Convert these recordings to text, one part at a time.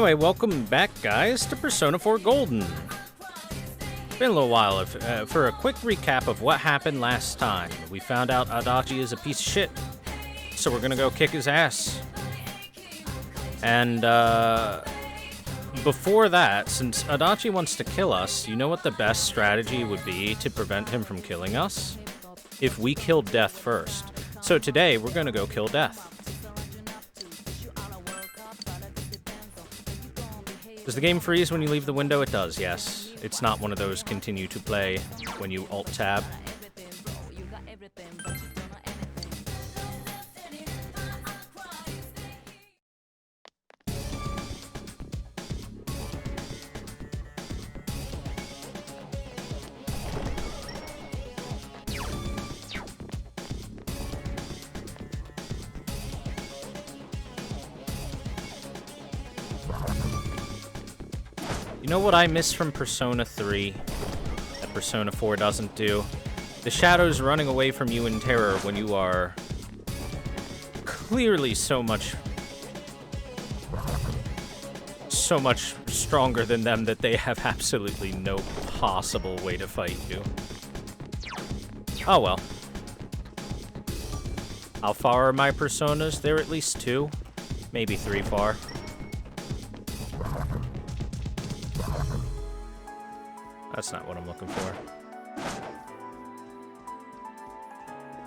Anyway, welcome back, guys, to Persona 4 Golden. Been a little while. For a quick recap of what happened last time, we found out Adachi is a piece of shit, so we're gonna go kick his ass. And before that, since Adachi wants to kill us, you know what the best strategy would be to prevent him from killing us? If we kill Death first. So today, we're gonna go kill Death. Does the game freeze when you leave the window? It does, yes. It's not one of those continue to play when you Alt-Tab. You know what I miss from Persona 3 that Persona 4 doesn't do? The shadows running away from you in terror when you are clearly so much stronger than them that they have absolutely no possible way to fight you. Oh well. How far are my Personas? They're at least 2, maybe 3 far. That's not what I'm looking for.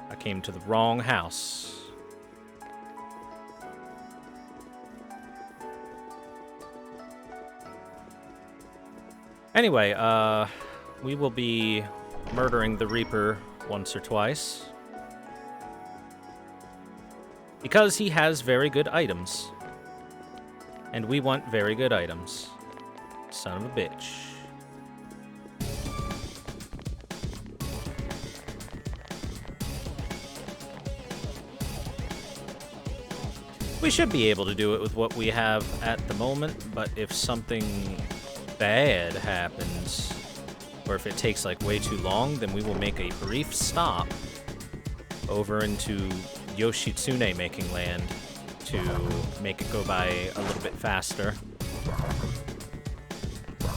I came to the wrong house. Anyway, we will be murdering the Reaper once or twice. Because he has very good items. And we want very good items. Son of a bitch. We should be able to do it with what we have at the moment, but if something bad happens, or if it takes like way too long, then we will make a brief stop over into Yoshitsune making land to make it go by a little bit faster.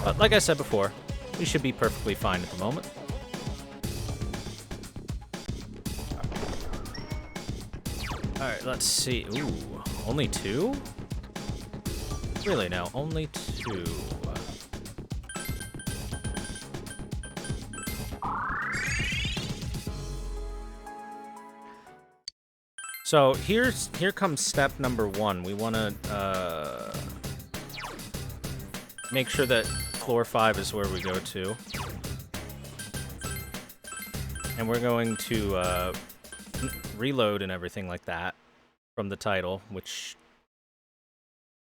But like I said before, we should be perfectly fine at the moment. Alright, let's see. Ooh. Only 2? Really now, only 2. So here comes step number 1. We want to make sure that floor 5 is where we go to. And we're going to reload and everything like that. From the title, which,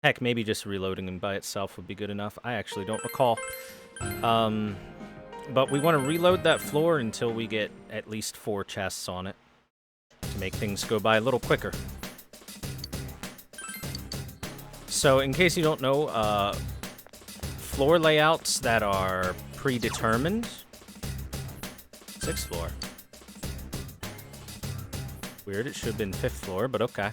heck, maybe just reloading them by itself would be good enough. I actually don't recall. But we want to reload that floor until we get at least 4 chests on it to make things go by a little quicker. So, in case you don't know, floor layouts that are predetermined. 6th floor. Weird, it should have been 5th floor, but okay.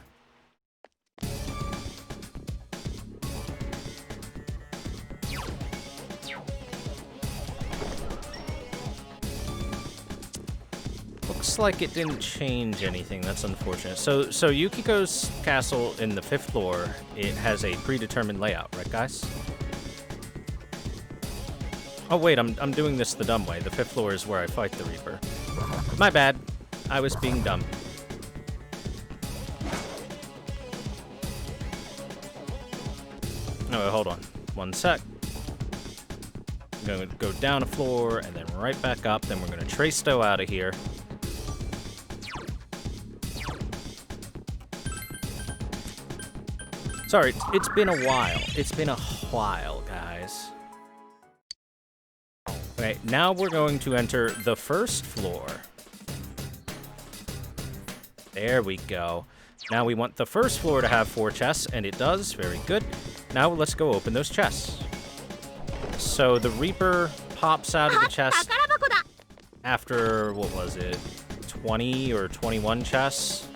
Looks like it didn't change anything. That's unfortunate. So Yukiko's castle in the 5th floor, it has a predetermined layout, right, guys? Oh wait, I'm doing this the dumb way. The 5th floor is where I fight the Reaper. My bad. I was being dumb. Oh, hold on. 1 sec. I'm going to go down a floor and then right back up. Then we're going to trace Stow out of here. Sorry, it's been a while. It's been a while, guys. Okay, now we're going to enter the 1st floor. There we go. Now we want the 1st floor to have 4 chests, and it does. Very good. Now let's go open those chests. So the Reaper pops out of the chest after, what was it, 20 or 21 chests?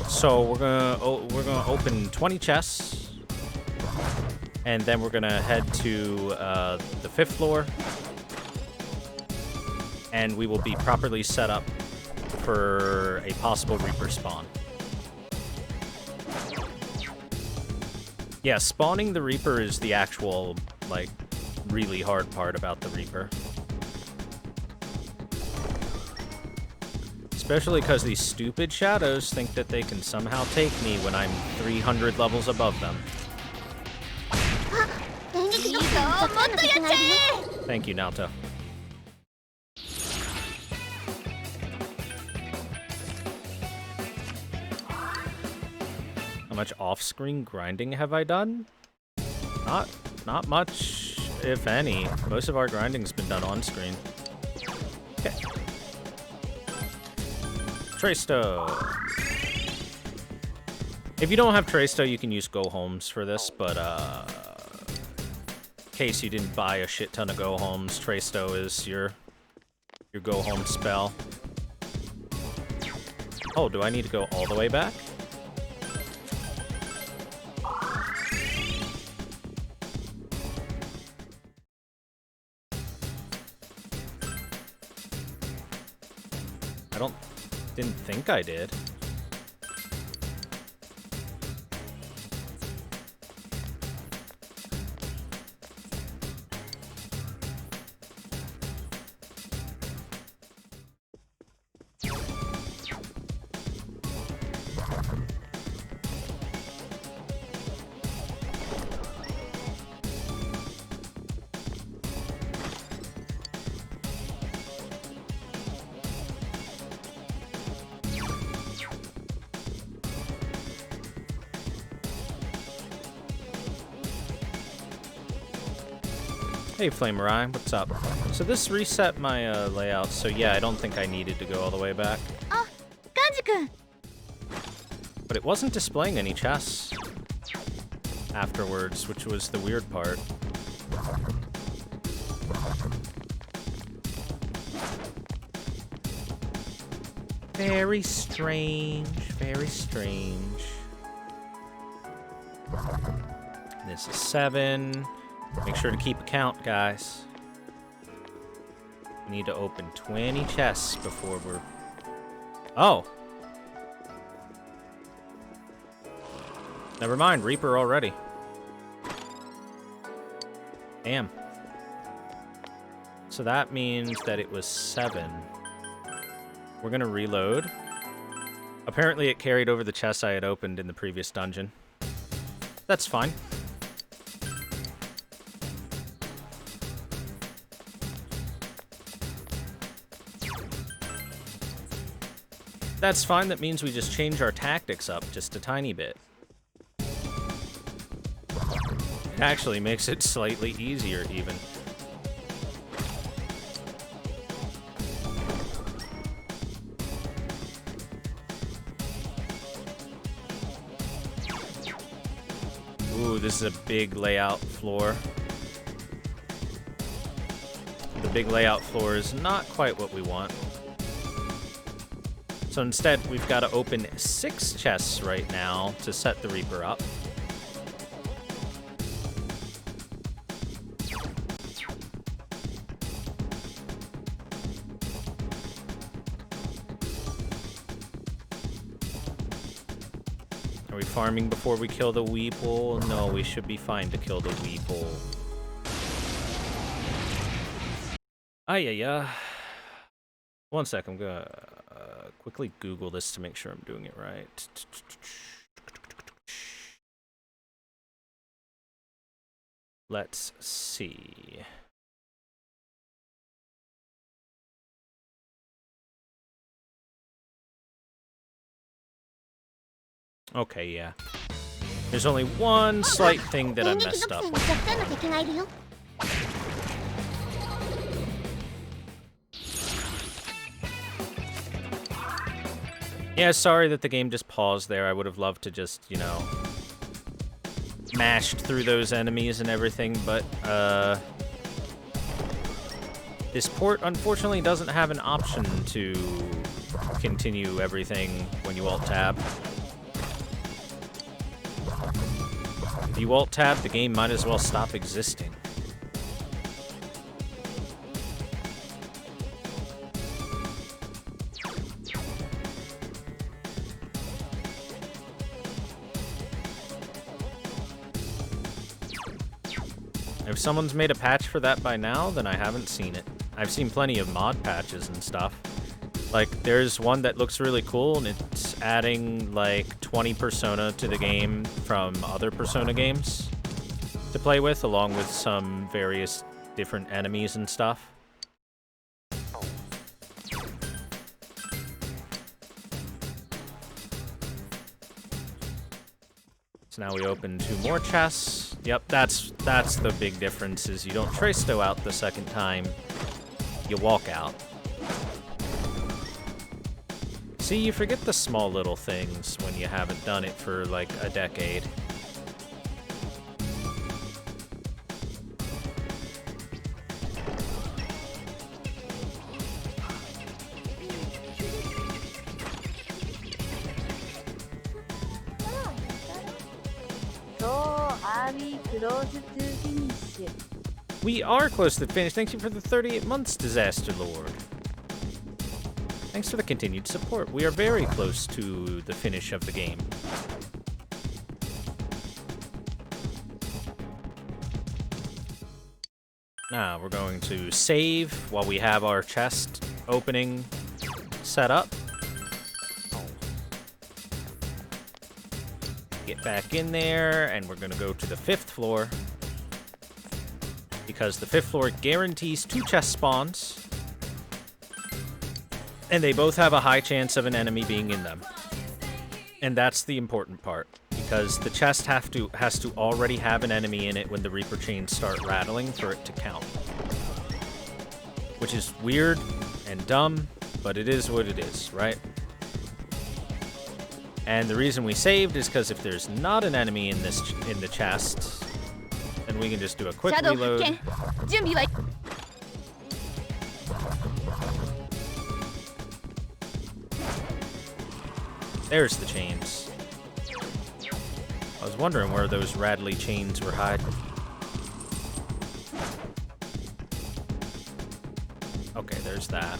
So we're gonna open 20 chests. And then we're gonna head to the 5th floor. And we will be properly set up for a possible Reaper spawn. Yeah, spawning the Reaper is the actual, like, really hard part about the Reaper. Especially because these stupid shadows think that they can somehow take me when I'm 300 levels above them. Thank you, Naoto. How much off-screen grinding have I done? Not much, if any. Most of our grinding's been done on-screen. Okay. Traysto. If you don't have Traysto, you can use Go Homes for this, but in case you didn't buy a shit ton of Go Homes, Traysto is your Go Home spell. Oh, do I need to go all the way back? Didn't think I did. Hey Flamerai, what's up? So this reset my layout, so yeah, I don't think I needed to go all the way back. Oh, Kanji-kun! But it wasn't displaying any chests afterwards, which was the weird part. Very strange, very strange. This is 7. Make sure to keep a count, guys. We need to open 20 chests before we're... Oh! Never mind, Reaper already. Damn. So that means that it was 7. We're gonna reload. Apparently it carried over the chests I had opened in the previous dungeon. That's fine. That's fine, that means we just change our tactics up just a tiny bit. It actually makes it slightly easier, even. Ooh, this is a big layout floor. The big layout floor is not quite what we want. So instead, we've got to open 6 chests right now to set the Reaper up. Are we farming before we kill the Weeple? No, we should be fine to kill the Weeple. Yeah. One sec, I'm gonna quickly Google this to make sure I'm doing it right. Let's see. Okay, yeah. There's only one slight thing that I messed up with. Yeah, sorry that the game just paused there. I would have loved to just, you know, mashed through those enemies and everything, but, this port, unfortunately, doesn't have an option to continue everything when you Alt-Tab. If you alt-tab, the game might as well stop existing. If someone's made a patch for that by now, then I haven't seen it. I've seen plenty of mod patches and stuff. Like, there's one that looks really cool, and it's adding, like, 20 Persona to the game from other Persona games to play with, along with some various different enemies and stuff. So now we open 2 more chests. Yep, that's the big difference, is you don't Traisto out the second time, you walk out. See, you forget the small little things when you haven't done it for like a decade. We are close to the finish. Thank you for the 38 months, Disaster Lord. Thanks for the continued support. We are very close to the finish of the game. Now, we're going to save while we have our chest opening set up. Get back in there, and we're going to go to the 5th floor. Because the 5th floor guarantees 2 chest spawns. And they both have a high chance of an enemy being in them. And that's the important part. Because the chest has to already have an enemy in it when the Reaper chains start rattling for it to count. Which is weird and dumb, but it is what it is, right? And the reason we saved is because if there's not an enemy in the chest, then we can just do a quick reload. There's the chains. I was wondering where those rattly chains were hiding. Okay, there's that.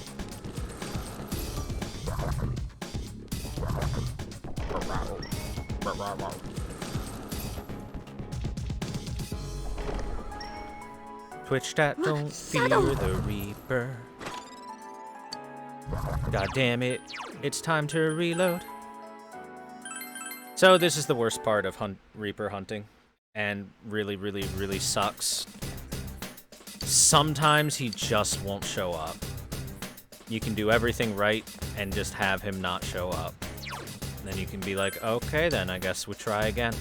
Twitch chat, don't fear the Reaper. God damn it, it's time to reload. So this is the worst part of Reaper hunting, and really, really, really sucks. Sometimes he just won't show up. You can do everything right and just have him not show up. And then you can be like, okay, then I guess we'll try again.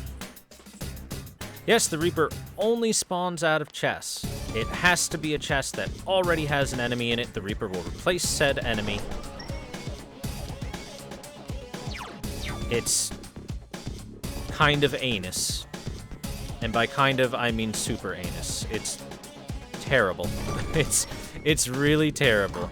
Yes, the Reaper only spawns out of chests. It has to be a chest that already has an enemy in it. The Reaper will replace said enemy. It's kind of anus. And by kind of, I mean super anus. It's terrible. It's really terrible.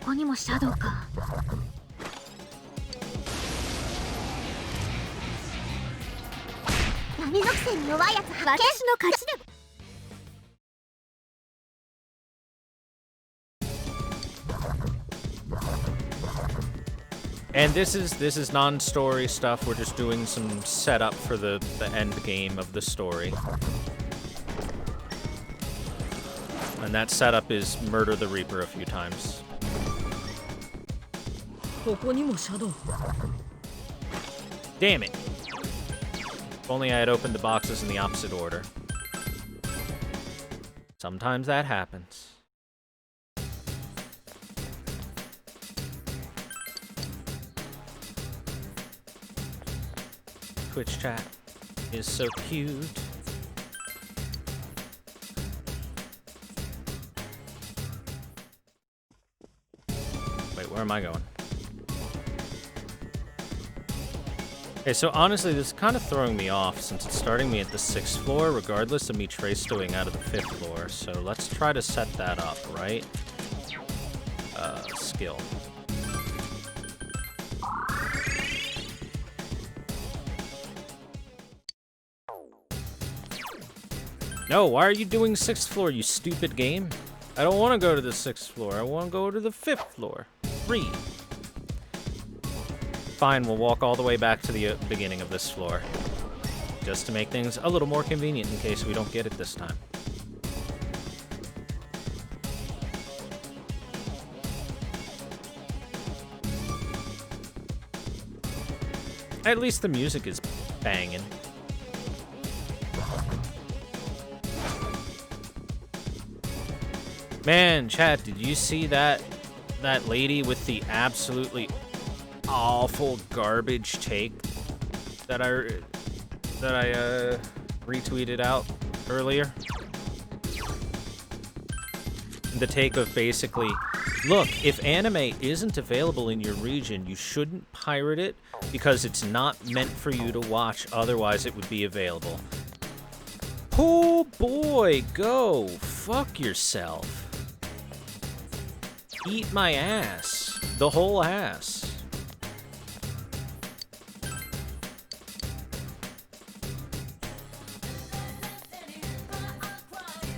And this is non-story stuff. We're just doing some setup for the end game of the story. And that setup is murder the Reaper a few times. Damn it! If only I had opened the boxes in the opposite order. Sometimes that happens. Twitch chat is so cute. Wait, where am I going? Okay, so honestly, this is kind of throwing me off since it's starting me at the 6th floor, regardless of me Traistoing out of the 5th floor. So let's try to set that up, right? Skill. No, why are you doing 6th floor, you stupid game? I don't want to go to the 6th floor. I want to go to the 5th floor. Read. Fine, we'll walk all the way back to the beginning of this floor. Just to make things a little more convenient in case we don't get it this time. At least the music is banging. Man, chat, did you see that lady with the absolutely awful garbage take that I retweeted out earlier? The take of basically, look, if anime isn't available in your region, you shouldn't pirate it because it's not meant for you to watch, otherwise it would be available. Oh boy, go fuck yourself. Eat my ass. The whole ass.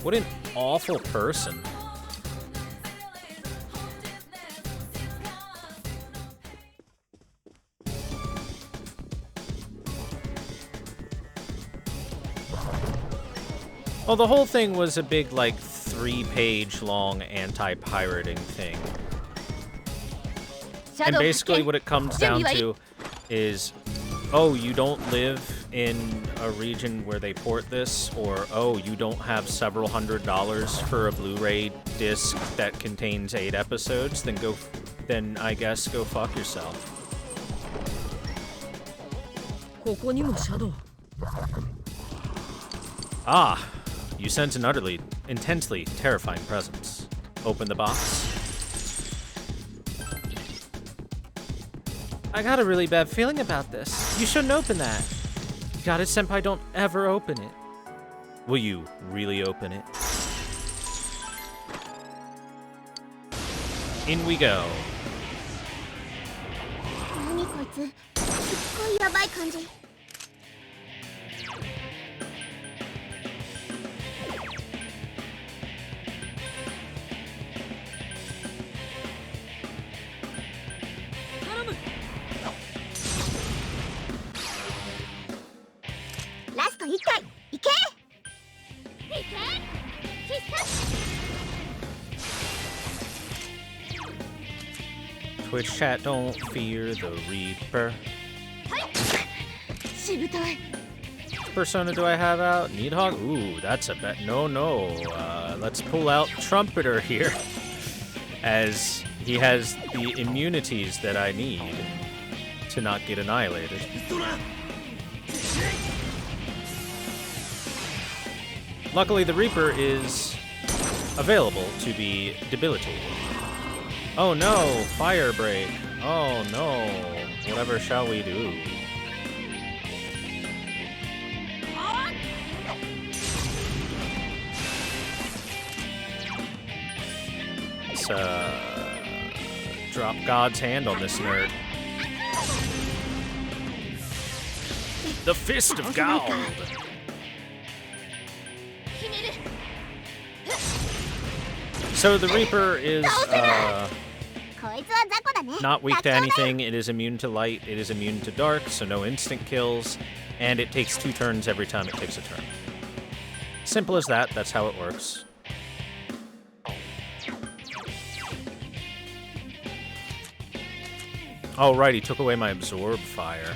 What an awful person. Well, the whole thing was a big, like, 3-page long anti-pirating thing. And basically what it comes down to is, oh, you don't live in a region where they port this, or, oh, you don't have several $100s for a Blu-ray disc that contains 8 episodes, then I guess go fuck yourself. Ah, you sense an utterly, intensely terrifying presence. Open the box. I got a really bad feeling about this. You shouldn't open that. Got it, Senpai, don't ever open it. Will you really open it? In we go. 何こいつ、すっごいやばい感じ。ラスト1回、いけ！いけ！必殺！ Twitch chat, don't fear the Reaper. しぶとい。 Persona do I have out? Needhog? Ooh, that's a bet. No. Let's pull out Trumpeter here. As he has the immunities that I need to not get annihilated. Luckily, the Reaper is available to be debilitated. Oh no, fire break. Oh no, whatever shall we do? Let's drop God's hand on this nerd. The Fist of God. So the Reaper is not weak to anything. It is immune to light. It is immune to dark, so no instant kills. And it takes 2 turns every time it takes a turn. Simple as that. That's how it works. Oh, right. He took away my absorb fire.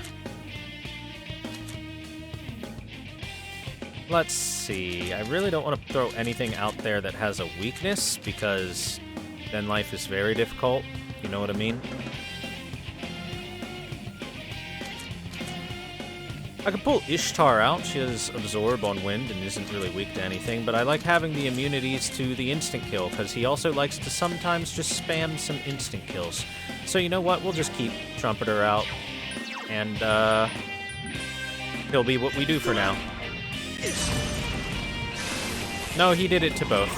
Let's see. I really don't want to throw anything out there that has a weakness, because then life is very difficult. You know what I mean? I could pull Ishtar out. She has absorb on wind and isn't really weak to anything, but I like having the immunities to the instant kill, because he also likes to sometimes just spam some instant kills. So you know what? We'll just keep Trumpeter out, and he'll be what we do for now. No, he did it to both.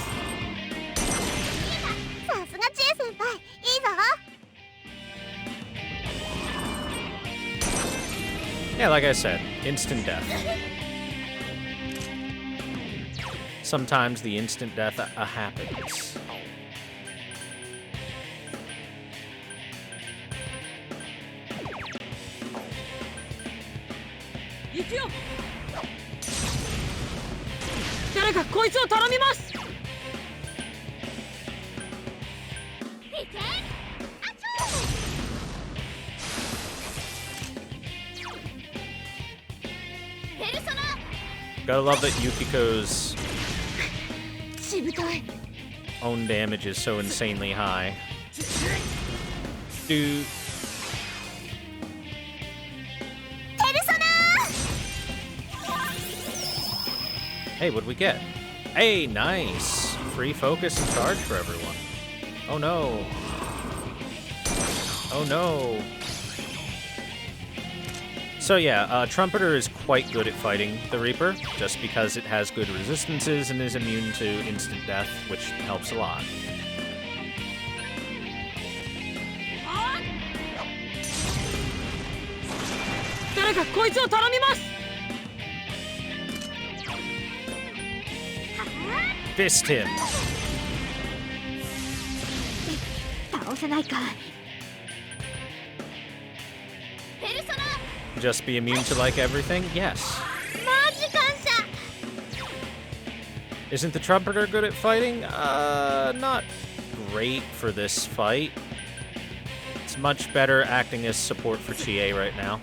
さすがチェ先輩、いいぞ。 Yeah, like I said, instant death. sometimes the instant death happens. Gotta love that Yukiko's しぶとい own damage is so insanely high. Dude. ペルソナ Hey, what'd we get? Hey, nice. Free focus and charge for everyone. Oh no. Oh no. So yeah, Trumpeter is quite good at fighting the Reaper, just because it has good resistances and is immune to instant death, which helps a lot. Fist him. 倒せないかペルソナ Just be immune to like everything? Yes. マジ感謝 Isn't the Trumpeter good at fighting? Not great for this fight. It's much better acting as support for Chie right now.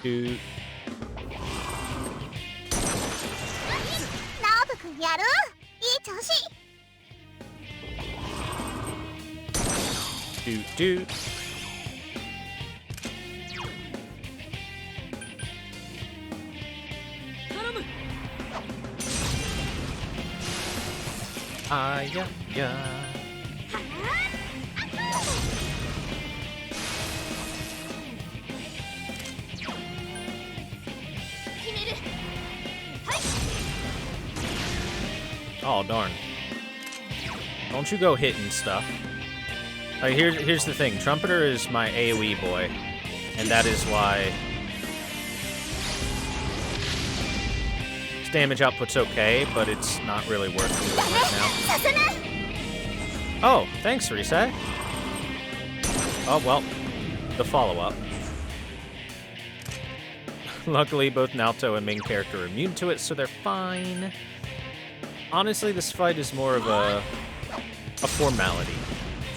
Dude. ナオブ君やるいい調子 Dude. Yeah. 決める Oh, darn. Don't you go hitting stuff. Here's the thing. Trumpeter is my AoE boy, and that is why his damage output's okay, but it's not really worth doing right now. させない Oh, thanks, Reset. Oh, well, the follow-up. Luckily, both Naoto and main character are immune to it, so they're fine. Honestly, this fight is more of a formality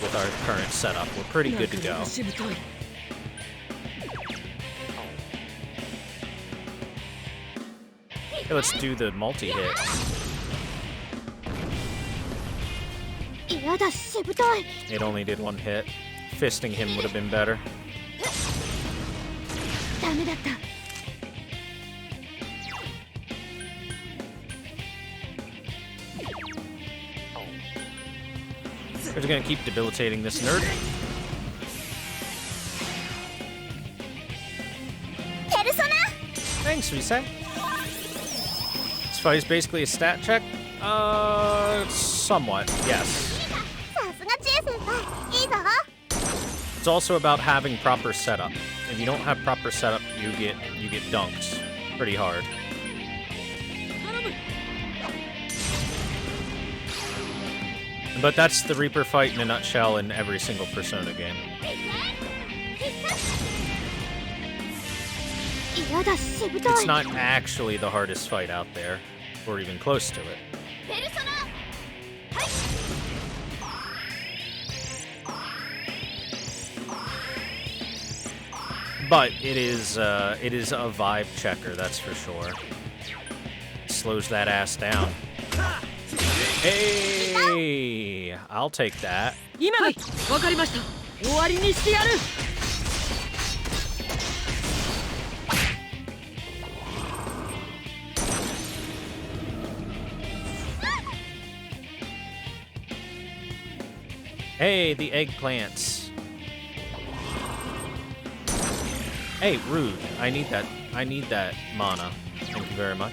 with our current setup. We're pretty good to go. Okay, let's do the multi-hit. 嫌だしぶとい It only did one hit. Fisting him would have been better. ダメだった We're just gonna keep debilitating this nerd. ペルソナ Thanks, Reset. This fight is basically a stat check? Somewhat, yes. さすがチエ先輩いいぞ It's also about having proper setup. If you don't have proper setup, you get dunked pretty hard. But that's the Reaper fight in a nutshell in every single Persona game. 嫌だしぶと It's い not actually the hardest fight out there, or even close to it. ペルソナ But it is a vibe checker, that's for sure. Slows that ass down. Hey, I'll take that. 今だわかりました終わりにしてやる Hey, the eggplants. Hey, rude. I need that mana. Thank you very much.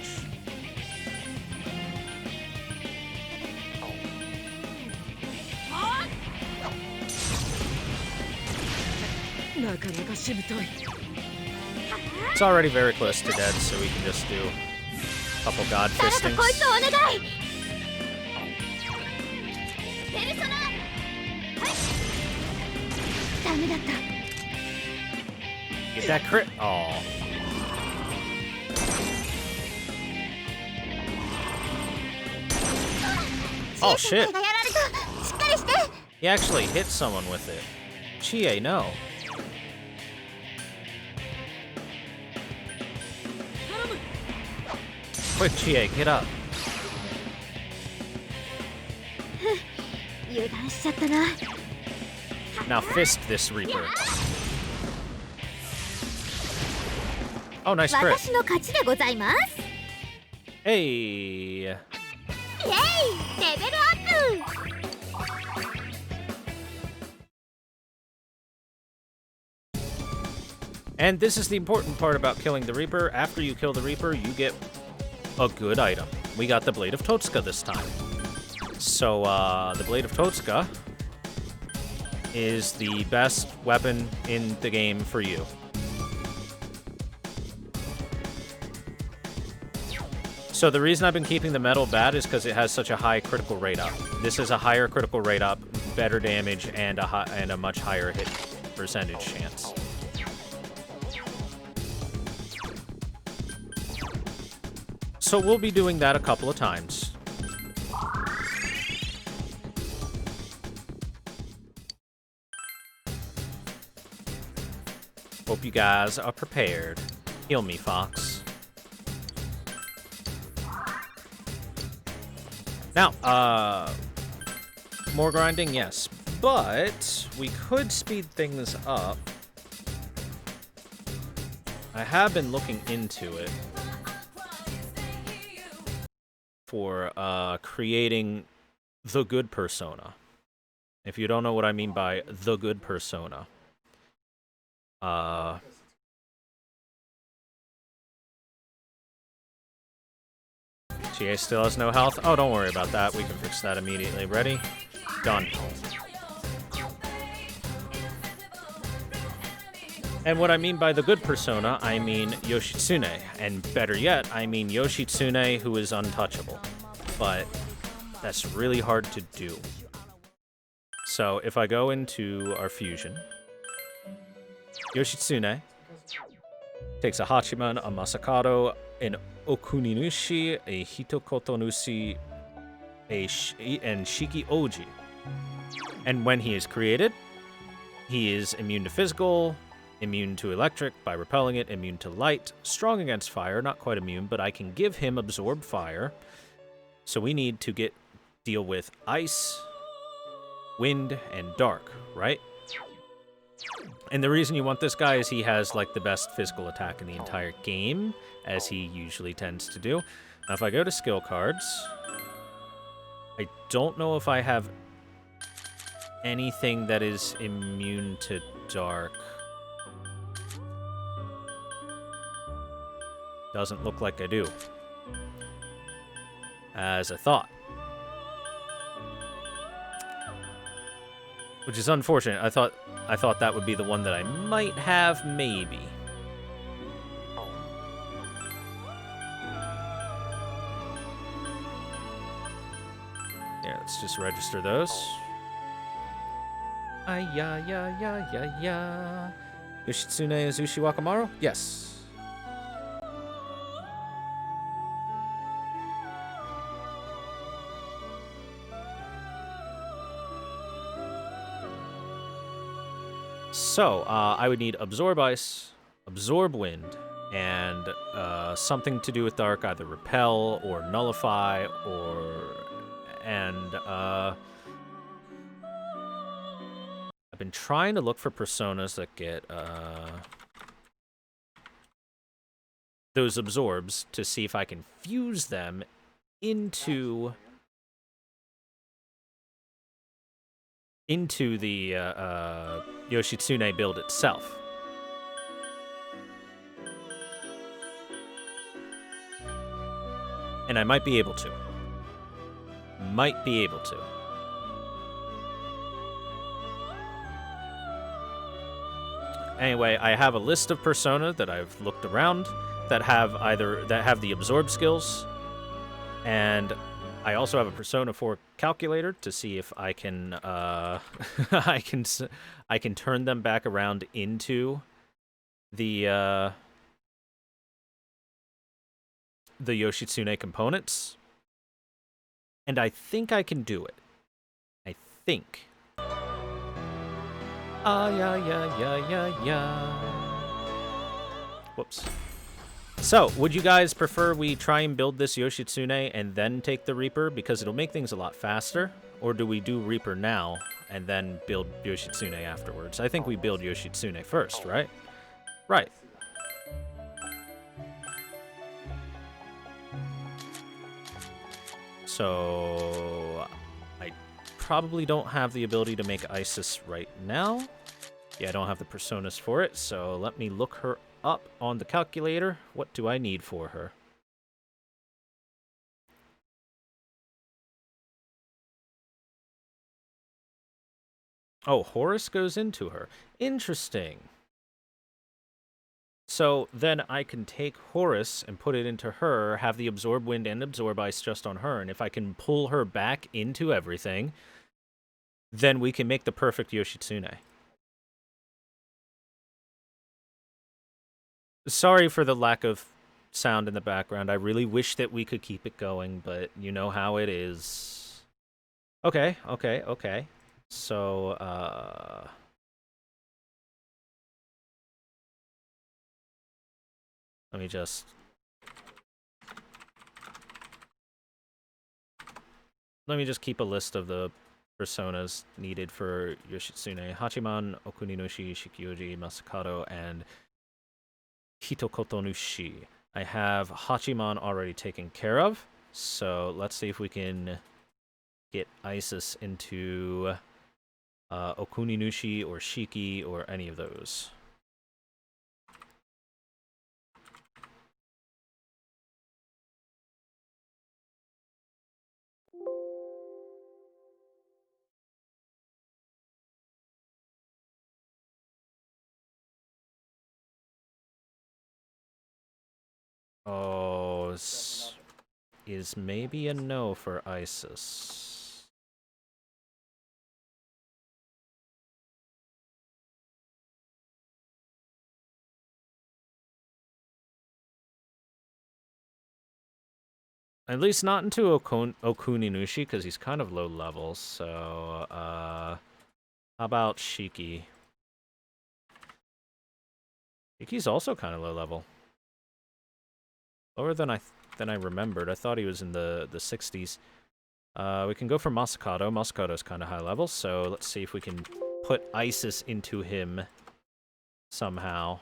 なかなかしぶとい It's already very close to dead, so we can just do Couple god 誰かこい fistings. つをお願い。ペルソナ。はい。ダメだった。 Get that crit. Oh. Oh チエ shit. 先輩がやられた。しっかりして。 He actually hit someone with it. Chie, no. Quick, Chie, get up. 油断しちゃったな。 Now fist this Reaper. Oh, nice crit. 私の勝ちでございます。 Hey. イエーイ、レベルアップ。 And this is the important part about killing the Reaper. After you kill the Reaper, you get a good item. We got the Blade of Totsuka this time. So, the Blade of Totsuka is the best weapon in the game for you. So the reason I've been keeping the metal bad is because it has such a high critical rate up. This is a higher critical rate up, better damage, and a much higher hit percentage chance. So we'll be doing that a couple of times. Hope you guys are prepared. Heal me, Fox. Now, more grinding, yes. But we could speed things up. I have been looking into it. For creating the good persona. If you don't know what I mean by the good persona. GA still has no health. Oh, don't worry about that. We can fix that immediately. Ready? Done. And what I mean by the good persona, I mean Yoshitsune. And better yet, I mean Yoshitsune who is untouchable. But that's really hard to do. So if I go into our fusion, Yoshitsune takes a Hachiman, a Masakado, an Okuninushi, a Hitokotonushi, and Shiki Oji. And when he is created, he is immune to physical, immune to electric by repelling it, immune to light, strong against fire, not quite immune, but I can give him absorb fire. So we need to deal with ice, wind, and dark, right? And the reason you want this guy is he has like the best physical attack in the entire game, as he usually tends to do. Now if I go to skill cards, I don't know if I have anything that is immune to dark. Doesn't look like I do. As I thought. Which is unfortunate. I thought that would be the one that I might have, maybe. Yeah, let's just register those. Ya. Yoshitsune Azushi Wakamaru? Yes. So, I would need Absorb Ice, Absorb Wind, and something to do with Dark, either Repel or Nullify, and I've been trying to look for personas that get those absorbs to see if I can fuse them into the Yoshitsune build itself. And I might be able to. Anyway, I have a list of persona that I've looked around that have the absorb skills And I also have a Persona 4 calculator to see if I can I can turn them back around into the Yoshitsune components. And I think I can do it. I think. Yeah. Whoops. So, would you guys prefer we try and build this Yoshitsune and then take the Reaper? Because it'll make things a lot faster. Or do we do Reaper now and then build Yoshitsune afterwards? I think we build Yoshitsune first, right? Right. So, I probably don't have the ability to make Isis right now. Yeah, I don't have the personas for it, so let me look her up on the calculator. What do I need for her? Oh, Horus goes into her. Interesting. So then I can take Horus and put it into her, have the Absorb Wind and Absorb Ice just on her, and if I can pull her back into everything, then we can make the perfect Yoshitsune. Sorry for the lack of sound in the background. I really wish that we could keep it going, but you know how it is. Okay. So, let me just... Let me just keep a list of the personas needed for Yoshitsune. Hachiman, Okuninoshi, Shikyoji, Masakado, and Hitokotonushi. I have Hachiman already taken care of, so let's see if we can get Isis into Okuninushi or Shiki or any of those. Oh, is maybe a no for Isis. At least not into Okuninushi, because he's kind of low level, so, how about Shiki? Shiki's also kind of low level. Lower than I remembered. I thought he was in the 60s. We can go for Masakado. Masakado's kind of high level, so let's see if we can put Isis into him somehow.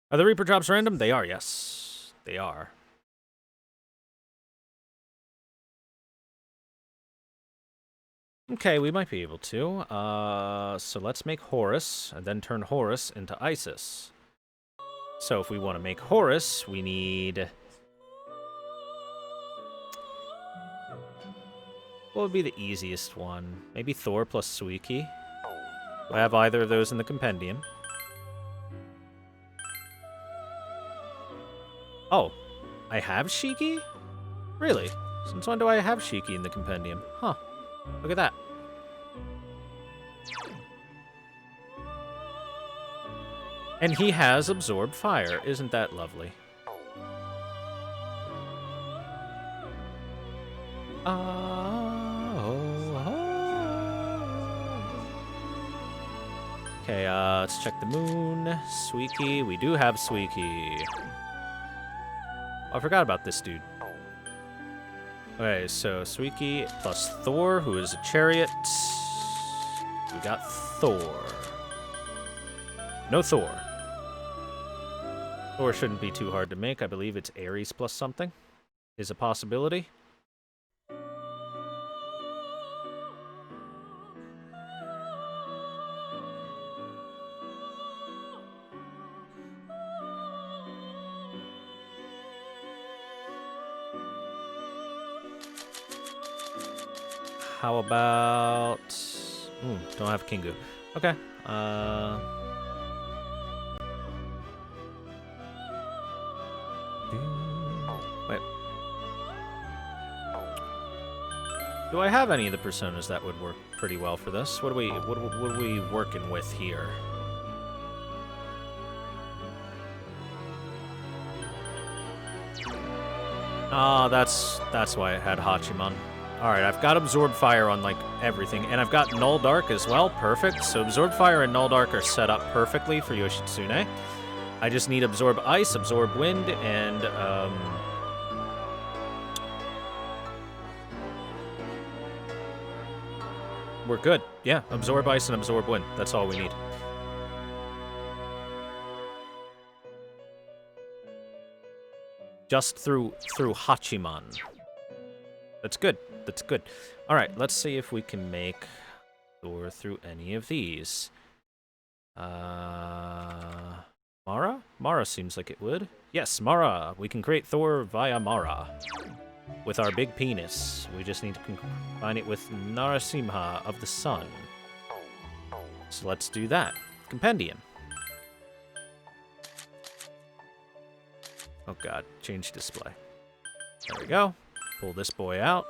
Are the Reaper drops random? They are, yes. They are. Okay, we might be able to. So let's make Horus, and then turn Horus into Isis. So if we want to make Horus, we need... What would be the easiest one? Maybe Thor plus Suiki? Do I have either of those in the compendium? Oh, I have Shiki? Really? Since when do I have Shiki in the compendium? Huh. Look at that. And he has Absorb Fire. Isn't that lovely? Okay, let's check the moon. Suiki. We do have Suiki. Oh, I forgot about this dude. Okay, so Suiki plus Thor, who is a chariot. We got Thor. No Thor. Thor shouldn't be too hard to make. I believe it's Ares plus something is a possibility. How about... Ooh, don't have Kingu. Okay. Wait. Do I have any of the personas that would work pretty well for this? What are we working with here? Ah, that's why it had Hachiman. Alright, I've got Absorb Fire on, like, everything. And I've got Null Dark as well. Perfect. So Absorb Fire and Null Dark are set up perfectly for Yoshitsune. I just need Absorb Ice, Absorb Wind, and, we're good. Yeah, Absorb Ice and Absorb Wind. That's all we need. Just through Hachiman. That's good. That's good. All right, let's see if we can make Thor through any of these. Mara? Mara seems like it would. Yes, Mara. We can create Thor via Mara. With our big penis. We just need to combine it with Narasimha of the Sun. So let's do that. Compendium. Oh god, change display. There we go. Pull this boy out.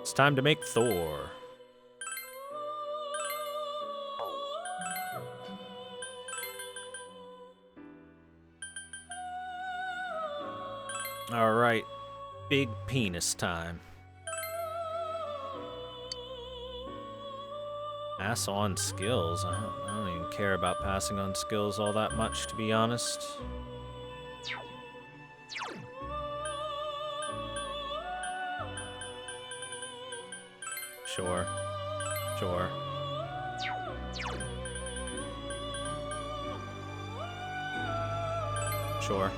It's time to make Thor. Alright, big penis time. Pass on skills. I don't even care about passing on skills all that much, to be honest. Sure. Sure. Sure.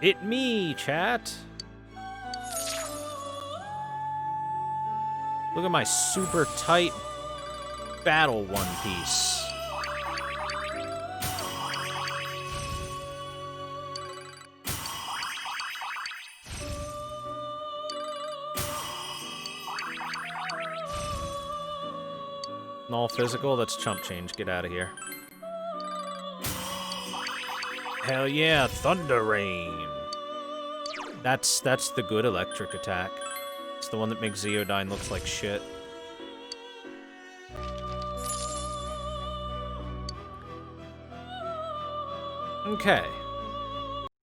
It me, chat. Look at my super tight battle One Piece. Null physical, that's chump change. Get out of here. Hell yeah, Thunder Rain. That's the good electric attack. It's the one that makes Zeodyne look like shit. Okay.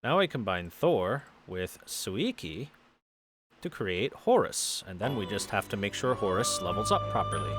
Now I combine Thor with Suiki to create Horus, and then we just have to make sure Horus levels up properly.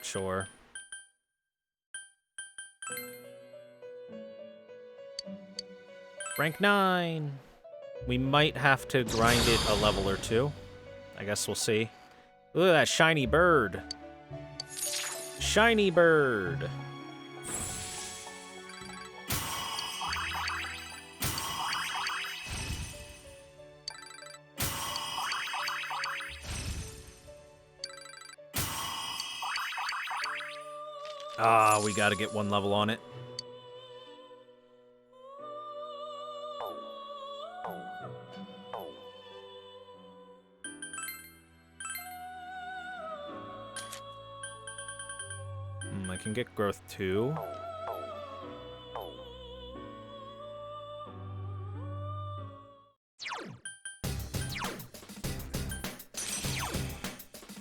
Sure. Rank 9. We might have to grind it a level or two. I guess we'll see. Look at that shiny bird. Shiny bird. Ah, we gotta get one level on it. I can get growth 2.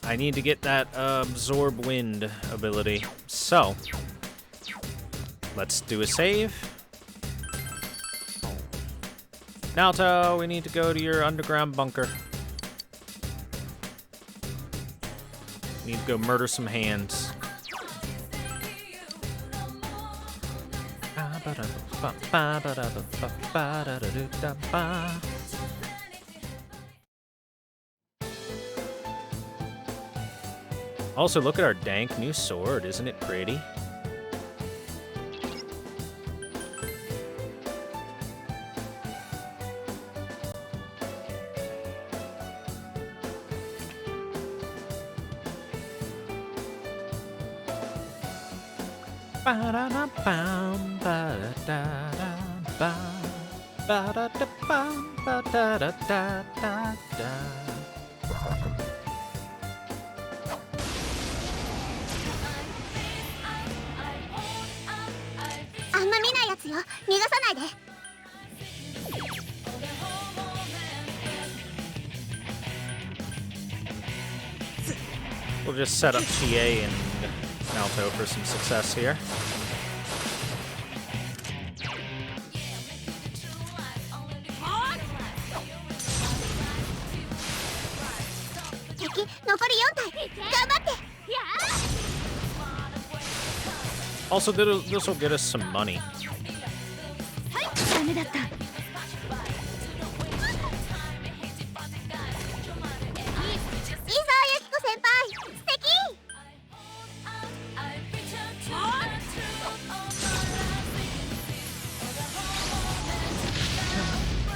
I need to get that absorb wind ability. So, let's do a save. Naoto, we need to go to your underground bunker. Need to go murder some hands. Also, look at our dank new sword. Isn't it pretty? We'll just set up Chie and Naoto for some success here. Also, this will get us some money.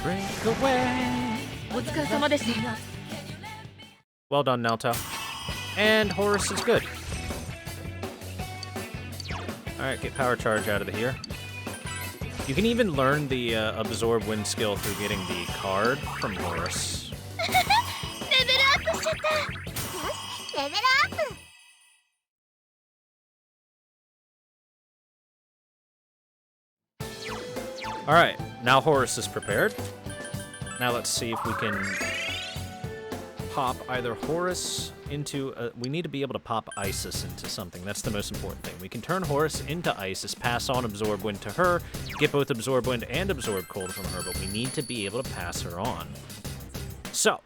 Break away. Well done, Naoto. And Horus is good. Alright, get power charge out of here. You can even learn the absorb wind skill through getting the card from Horus. Alright, now Horus is prepared. Now let's see if we can pop either Horus into... we need to be able to pop Isis into something. That's the most important thing. We can turn Horus into Isis, pass on Absorb Wind to her, get both Absorb Wind and Absorb Cold from her, but we need to be able to pass her on. So,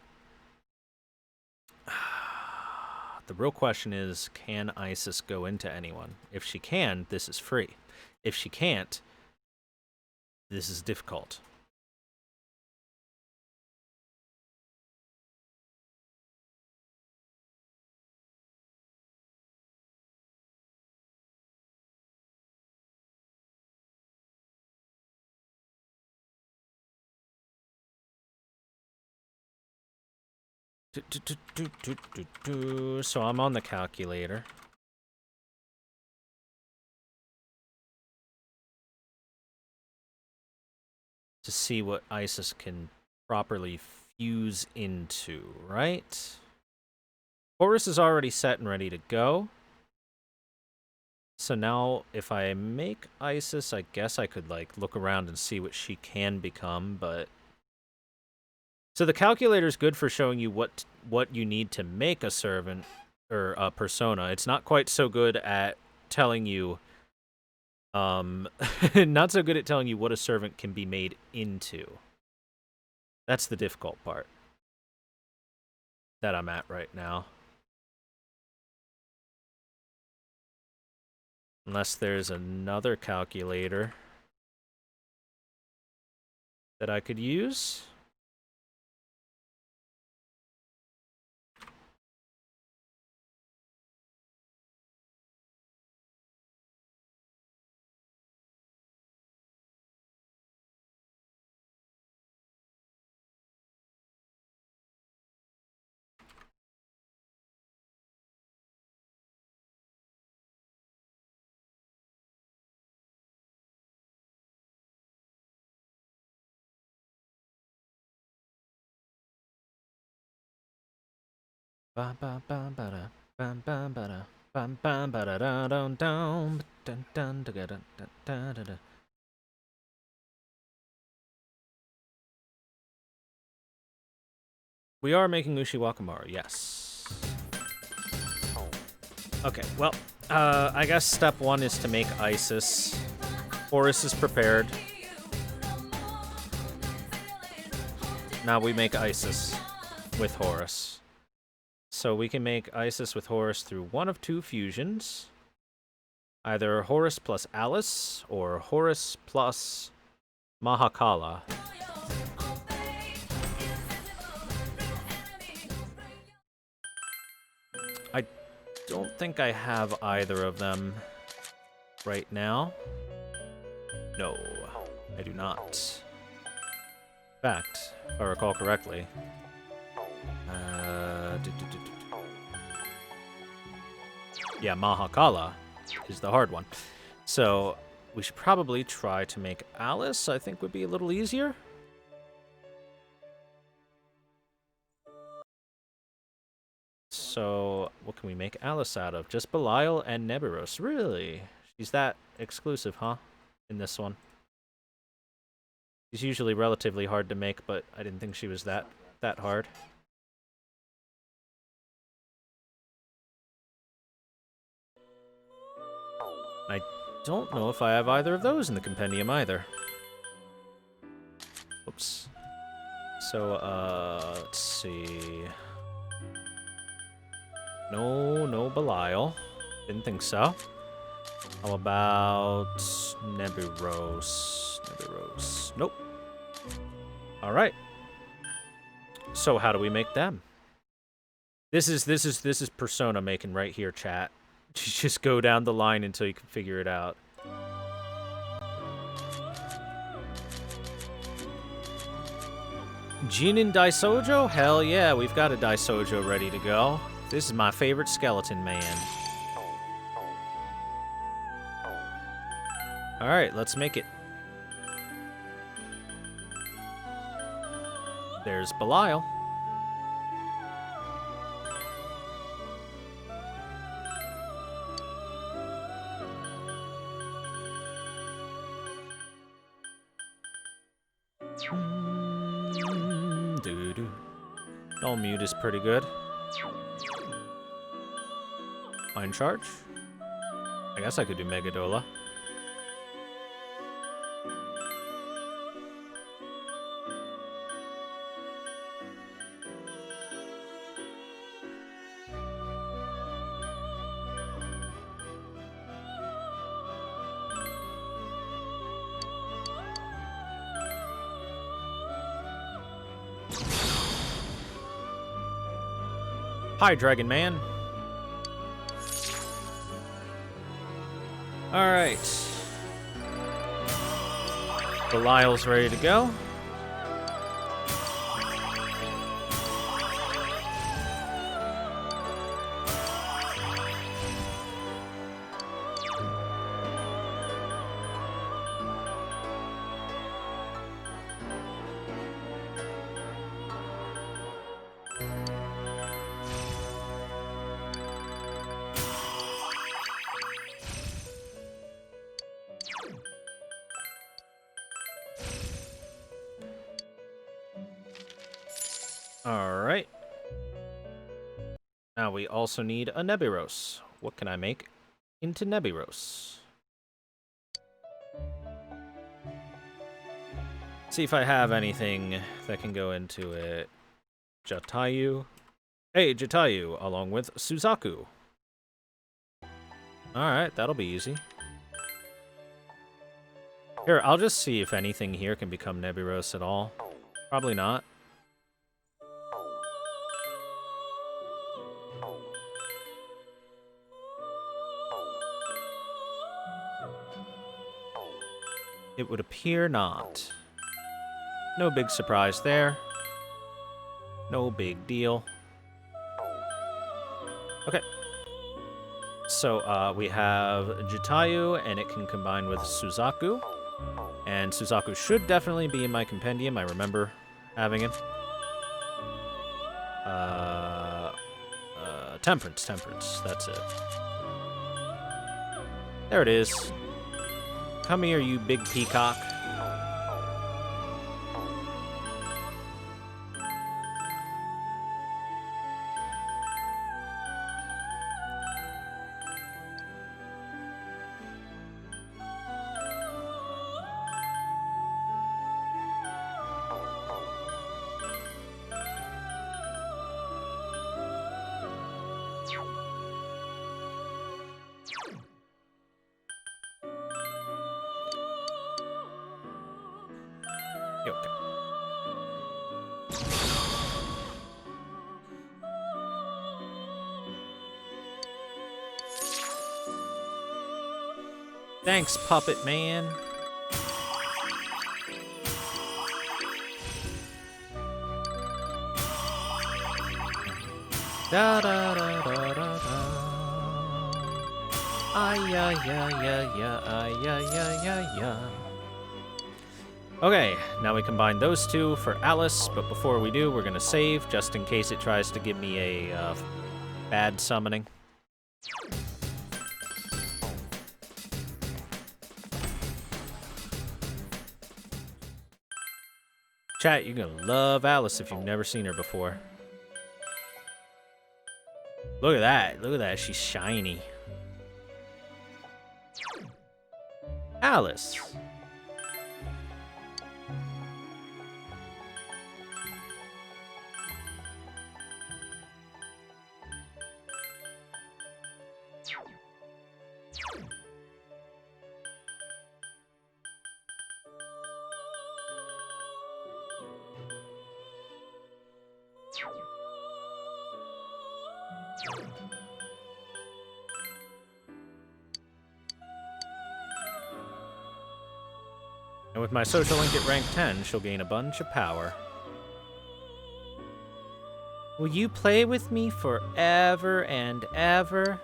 the real question is, can Isis go into anyone? If she can, this is free. If she can't, this is difficult. So I'm on the calculator. To see what Isis can properly fuse into, right? Horus is already set and ready to go. So now, if I make Isis, I guess I could, like, look around and see what she can become, but... So the calculator is good for showing you what you need to make a servant, or a persona. It's not quite so good at telling you... not so good at telling you what a servant can be made into. That's the difficult part that I'm at right now. Unless there's another calculator that I could use. We are making Ushiwakamaru, yes. Okay, well, I guess step one is to make Isis. Horus is prepared. Now we make Isis with Horus. So we can make Isis with Horus through one of two fusions. Either Horus plus Alice or Horus plus Mahakala. I don't think I have either of them right now. No, I do not. In fact, if I recall correctly, yeah, Mahakala is the hard one. So we should probably try to make Alice, I think would be a little easier. So what can we make Alice out of? Just Belial and Nebiros. Really? She's that exclusive, huh? In this one. She's usually relatively hard to make, but I didn't think she was that hard. I don't know if I have either of those in the compendium either. Oops. So, let's see. No Belial. Didn't think so. How about Nebiros? Nebiros. Nope. Alright. So how do we make them? This is Persona making right here, chat. Just go down the line until you can figure it out. Jinin Daisojo? Hell yeah, we've got a Daisojo ready to go. This is my favorite skeleton man. Alright, let's make it. There's Belial. All mute is pretty good. Mind charge? I guess I could do Megadola. Hi, Dragon Man. Alright. Belial's ready to go. Alright. Now we also need a Nebiros. What can I make into Nebiros? See if I have anything that can go into it. Jatayu. Hey, Jatayu, along with Suzaku. Alright, that'll be easy. Here, I'll just see if anything here can become Nebiros at all. Probably not. It would appear not. No big surprise there. No big deal. Okay. So, we have Jatayu, and it can combine with Suzaku. And Suzaku should definitely be in my compendium. I remember having him. Temperance. That's it. There it is. Come here, you big peacock. Okay. Thanks, Puppet Man. Da da da da da da. Ay ya ya ya ya ay ya ya ya ya. Okay, now we combine those two for Alice, but before we do, we're gonna save just in case it tries to give me a bad summoning. Chat, you're gonna love Alice if you've never seen her before. Look at that. Look at that. She's shiny. Alice. And with my social link at rank 10, she'll gain a bunch of power. Will you play with me forever and ever?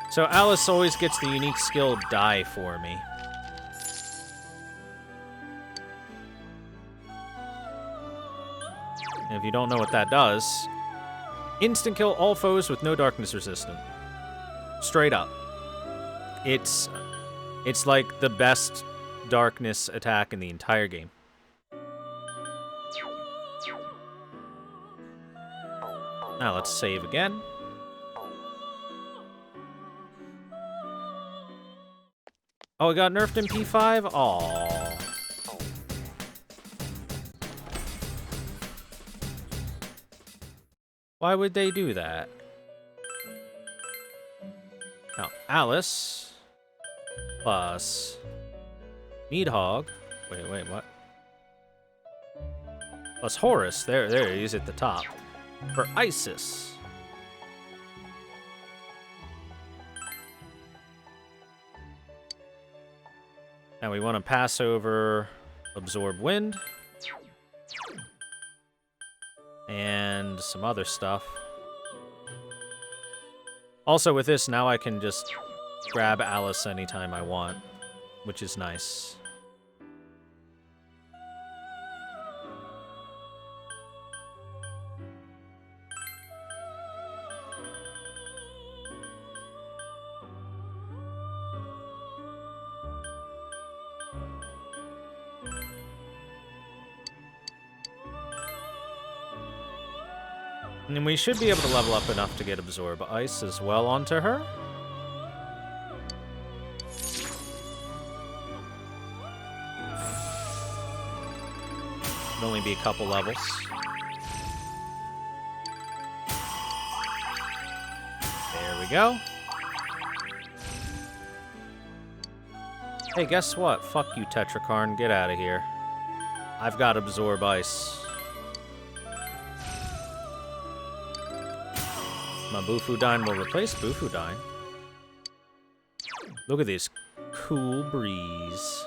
So Alice always gets the unique skill die for me. And if you don't know what that does, instant kill all foes with no darkness resistant. Straight up. It's like the best darkness attack in the entire game. Now let's save again. Oh, it got nerfed in P5? Aww. Why would they do that? Now, Alice plus Needhog. Wait, what? Plus Horus. There, he's at the top. For Isis. Now we want to pass over Absorb Wind. And some other stuff. Also with this, now I can just grab Alice anytime I want, which is nice. And we should be able to level up enough to get Absorb Ice as well onto her. It'll only be a couple levels. There we go. Hey, guess what? Fuck you, Tetrakarn. Get out of here. I've got Absorb Ice. My Bufudine will replace Bufudine. Look at this cool breeze.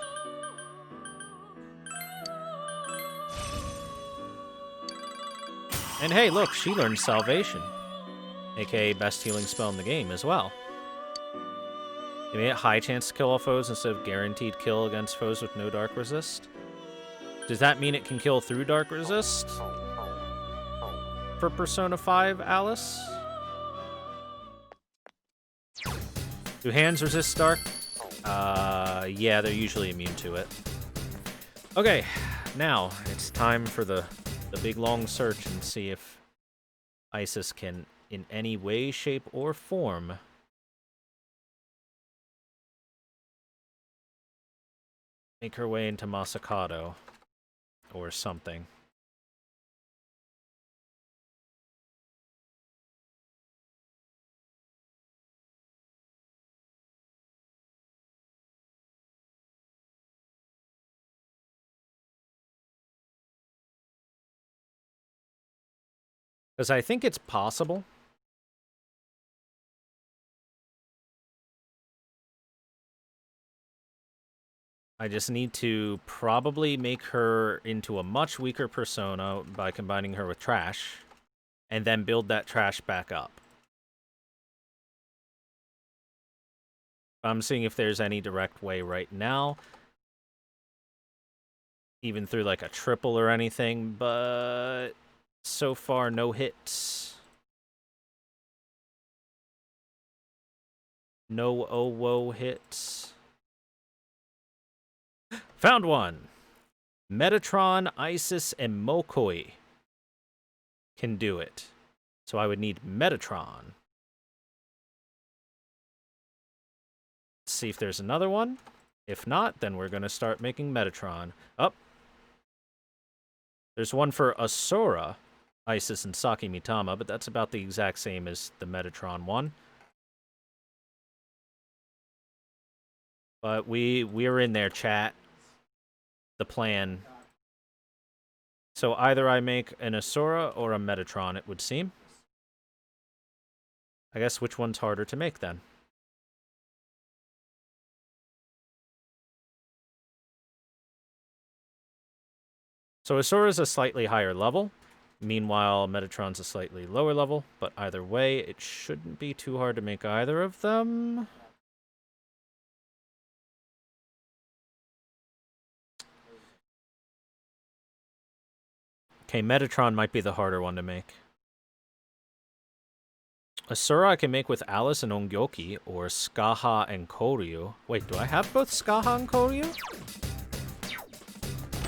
And hey, look, she learned Salvation, aka best healing spell in the game as well. It made it high chance to kill all foes instead of guaranteed kill against foes with no dark resist. Does that mean it can kill through dark resist? For Persona 5, Alice? Do hands resist dark? Yeah, they're usually immune to it. Okay, now it's time for the big long search and see if Isis can, in any way, shape, or form, make her way into Masakado or something. Because I think it's possible. I just need to probably make her into a much weaker persona by combining her with trash, and then build that trash back up. I'm seeing if there's any direct way right now, even through like a triple or anything, but so far no hits. No oh-whoa hits. Found one! Metatron, Isis, and Mokoi can do it. So I would need Metatron. Let's see if there's another one. If not, then we're going to start making Metatron. Oh! There's one for Asura, Isis, and Saki Mitama, but that's about the exact same as the Metatron one. But we're in there, chat. The plan. So either I make an Asura or a Metatron, it would seem. I guess which one's harder to make, then? So Asura's a slightly higher level. Meanwhile, Metatron's a slightly lower level. But either way, it shouldn't be too hard to make either of them. Okay, Metatron might be the harder one to make. Asura I can make with Alice and Ongyoki, or Skaha and Koryu. Wait, do I have both Skaha and Koryu?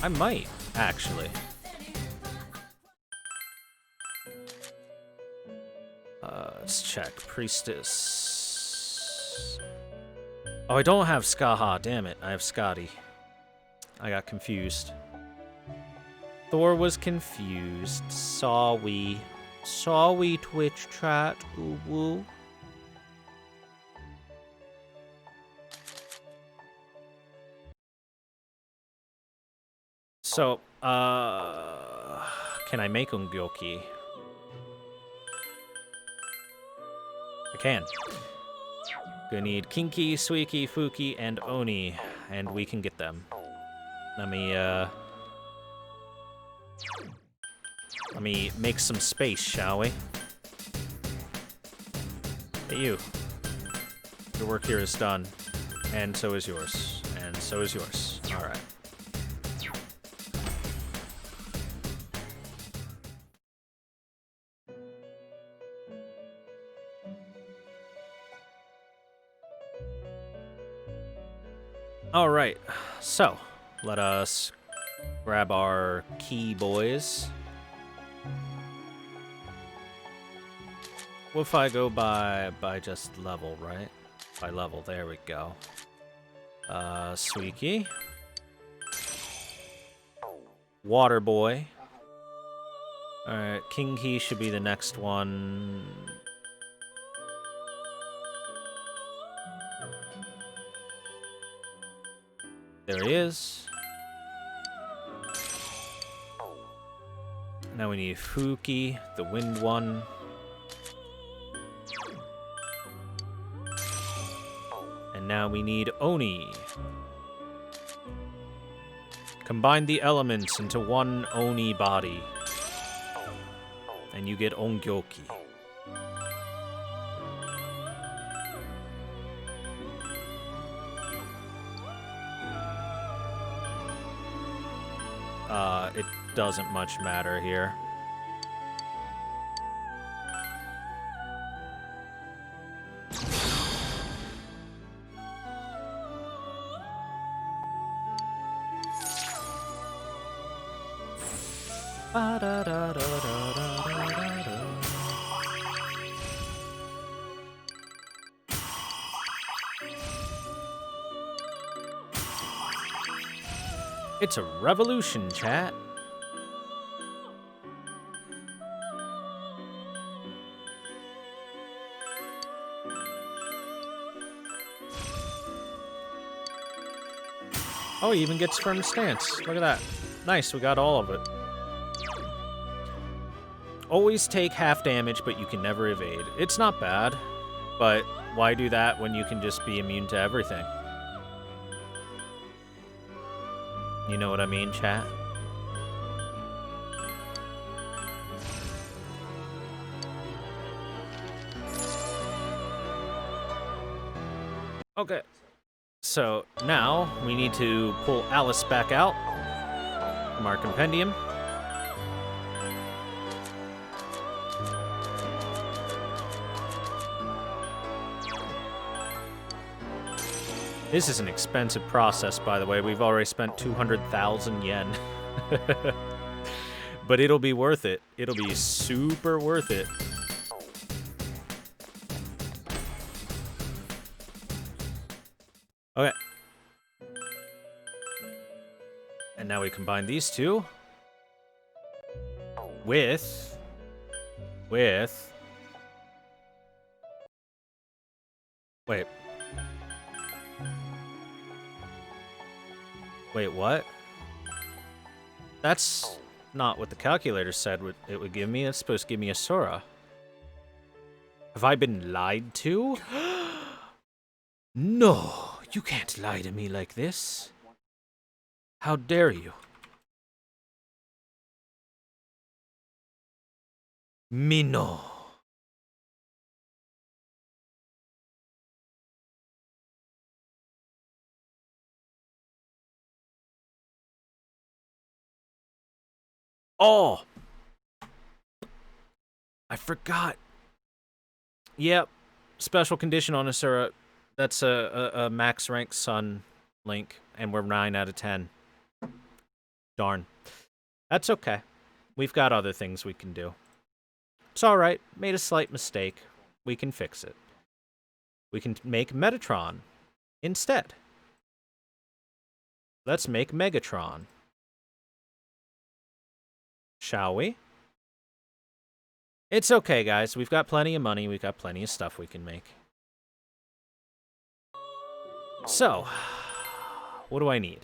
I might, actually. Let's check. Priestess. Oh, I don't have Skaha. Damn it. I have Scotty. I got confused. Thor was confused. Saw we Twitch chat. Ooh woo. So, can I make Ungyoki? I can. Gonna need Kinki, Suiki, Fuki, and Oni, and we can get them. Let me make some space, shall we? Hey, you. Your work here is done. And so is yours. And so is yours. Alright. Alright. So, let us grab our key boys. What if I go by just level, right? By level, there we go. Suiki. Water Boy. Alright, King He should be the next one. There he is. Now we need Fuki, the wind one. And now we need Oni. Combine the elements into one Oni body. And you get Ongyoki. It doesn't much matter here. It's a revolution, chat. Oh, he even gets firm stance. Look at that. Nice, we got all of it. Always take half damage, but you can never evade. It's not bad, but why do that when you can just be immune to everything? You know what I mean, chat? Okay. So now we need to pull Alice back out from our compendium. This is an expensive process, by the way. We've already spent 200,000 yen. But it'll be worth it. It'll be super worth it. Okay. And now we combine these two with wait. Wait, what? That's not what the calculator said it would give me. It's supposed to give me a Sora. Have I been lied to? No, you can't lie to me like this. How dare you? Me no. Oh! I forgot. Yep. Special condition on Asura. That's a max rank Sun Link, and we're 9 out of 10. Darn. That's okay. We've got other things we can do. It's alright. Made a slight mistake. We can fix it. We can make Metatron instead. Let's make Megatron. Shall we? It's okay, guys. We've got plenty of money. We've got plenty of stuff we can make. So, what do I need?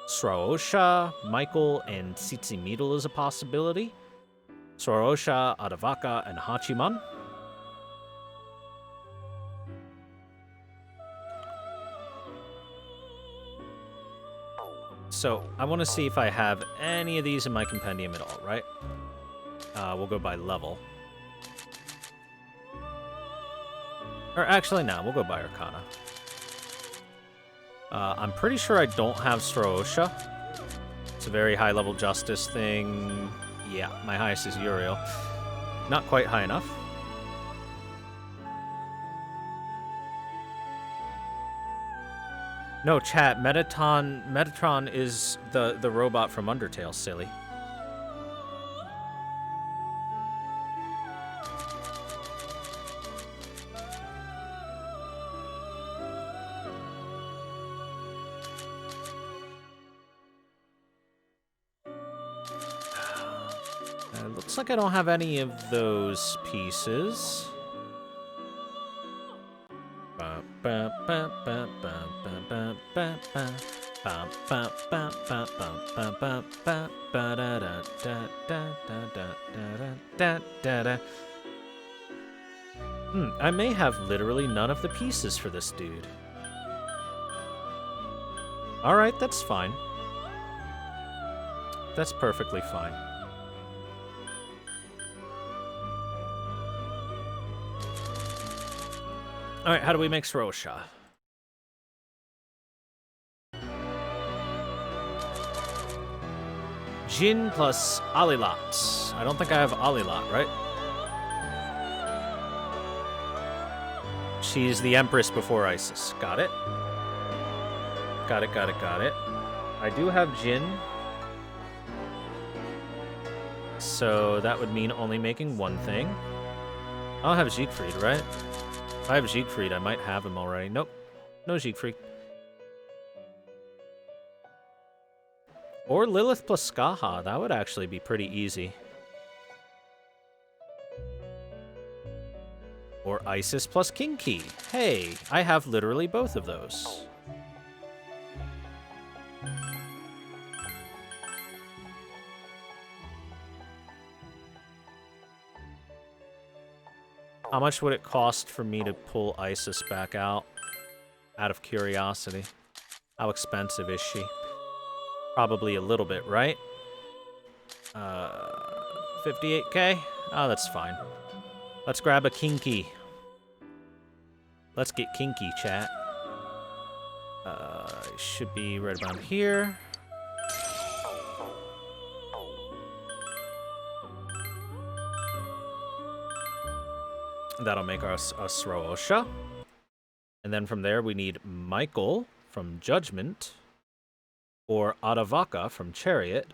Sroosha, Michael, and Tsitsimiddle is a possibility. Sroosha, Adavaka, and Hachiman. So, I want to see if I have any of these in my compendium at all, right? We'll go by level. Or actually, no, we'll go by Arcana. I'm pretty sure I don't have Sroosha. It's a very high-level justice thing. Yeah, my highest is Uriel. Not quite high enough. No, chat, Metatron is the robot from Undertale, silly. Looks like I don't have any of those pieces. I may have literally none of the pieces for this dude. Alright, that's fine. That's perfectly fine. Alright, how do we make Sroosha? Jin plus Alilat. I don't think I have Alilat, right? She's the Empress before Isis. Got it. Got it, got it, got it. I do have Jin. So that would mean only making one thing. I don't have Siegfried, right? If I have Siegfried, I might have him already. Nope. No Siegfried. Or Lilith plus Skaha. That would actually be pretty easy. Or Isis plus Kinky. Hey, I have literally both of those. How much would it cost for me to pull Isis back out? Out of curiosity. How expensive is she? Probably a little bit, right? 58k? Oh, that's fine. Let's grab a Kinky. Let's get kinky, chat. It should be right about here. That'll make us a Sroosha. And then from there, we need Michael from Judgment, or Adavaka from Chariot,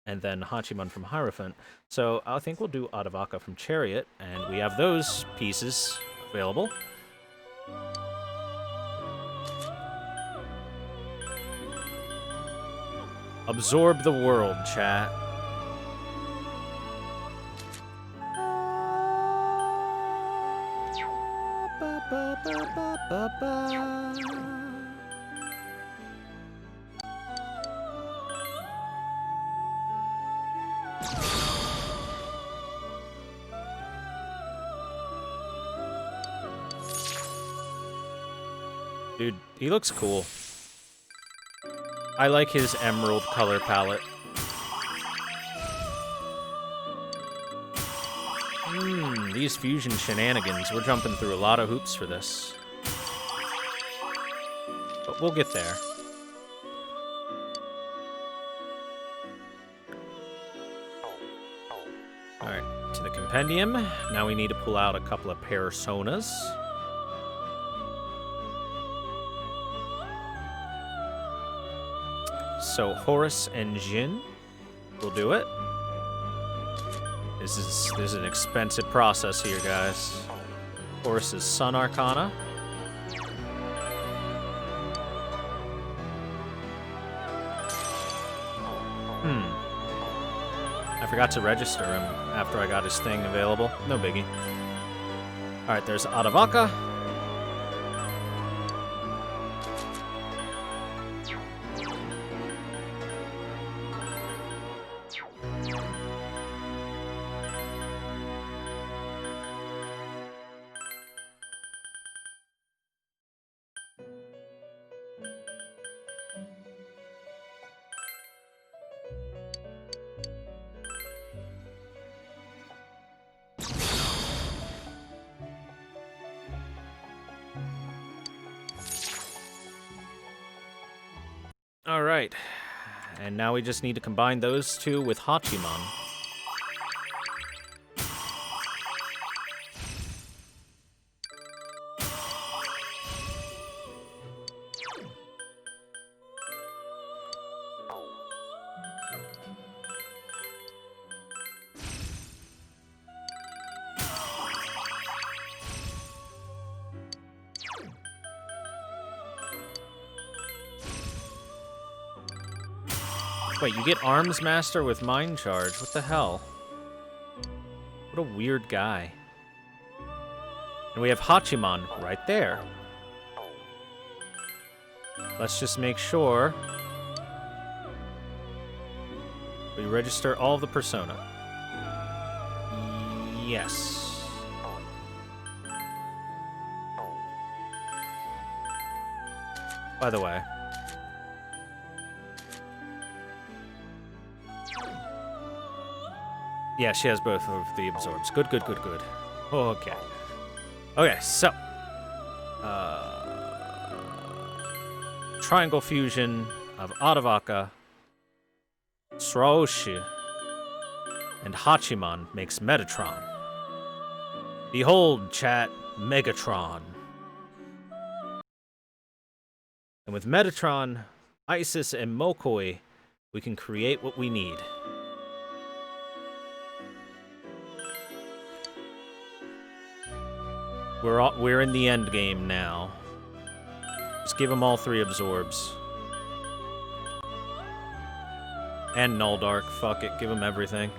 and then Hachiman from Hierophant. So I think we'll do Adavaka from Chariot, and we have those pieces available. Absorb the world, chat. Dude, he looks cool. I like his emerald color palette. These fusion shenanigans. We're jumping through a lot of hoops for this. But we'll get there. Alright, to the compendium. Now we need to pull out a couple of personas. So Horus and Jin will do it. This is an expensive process here, guys. Horus's Sun Arcana. I forgot to register him after I got his thing available. No biggie. Alright, there's Adavaka. All right, and now we just need to combine those two with Hachiman. Wait, you get Arms Master with Mind Charge. What the hell? What a weird guy. And we have Hachiman right there. Let's just make sure we register all of the persona. Yes. By the way, yeah, she has both of the absorbs. Good, good, good, good. Okay. Okay, so. Triangle fusion of Adavaka, Sraoshi, and Hachiman makes Metatron. Behold, chat, Megatron. And with Metatron, Isis, and Mokoi, we can create what we need. We're in the end game now. Just give them all 3 absorbs. And Null Dark. Fuck it. Give him everything.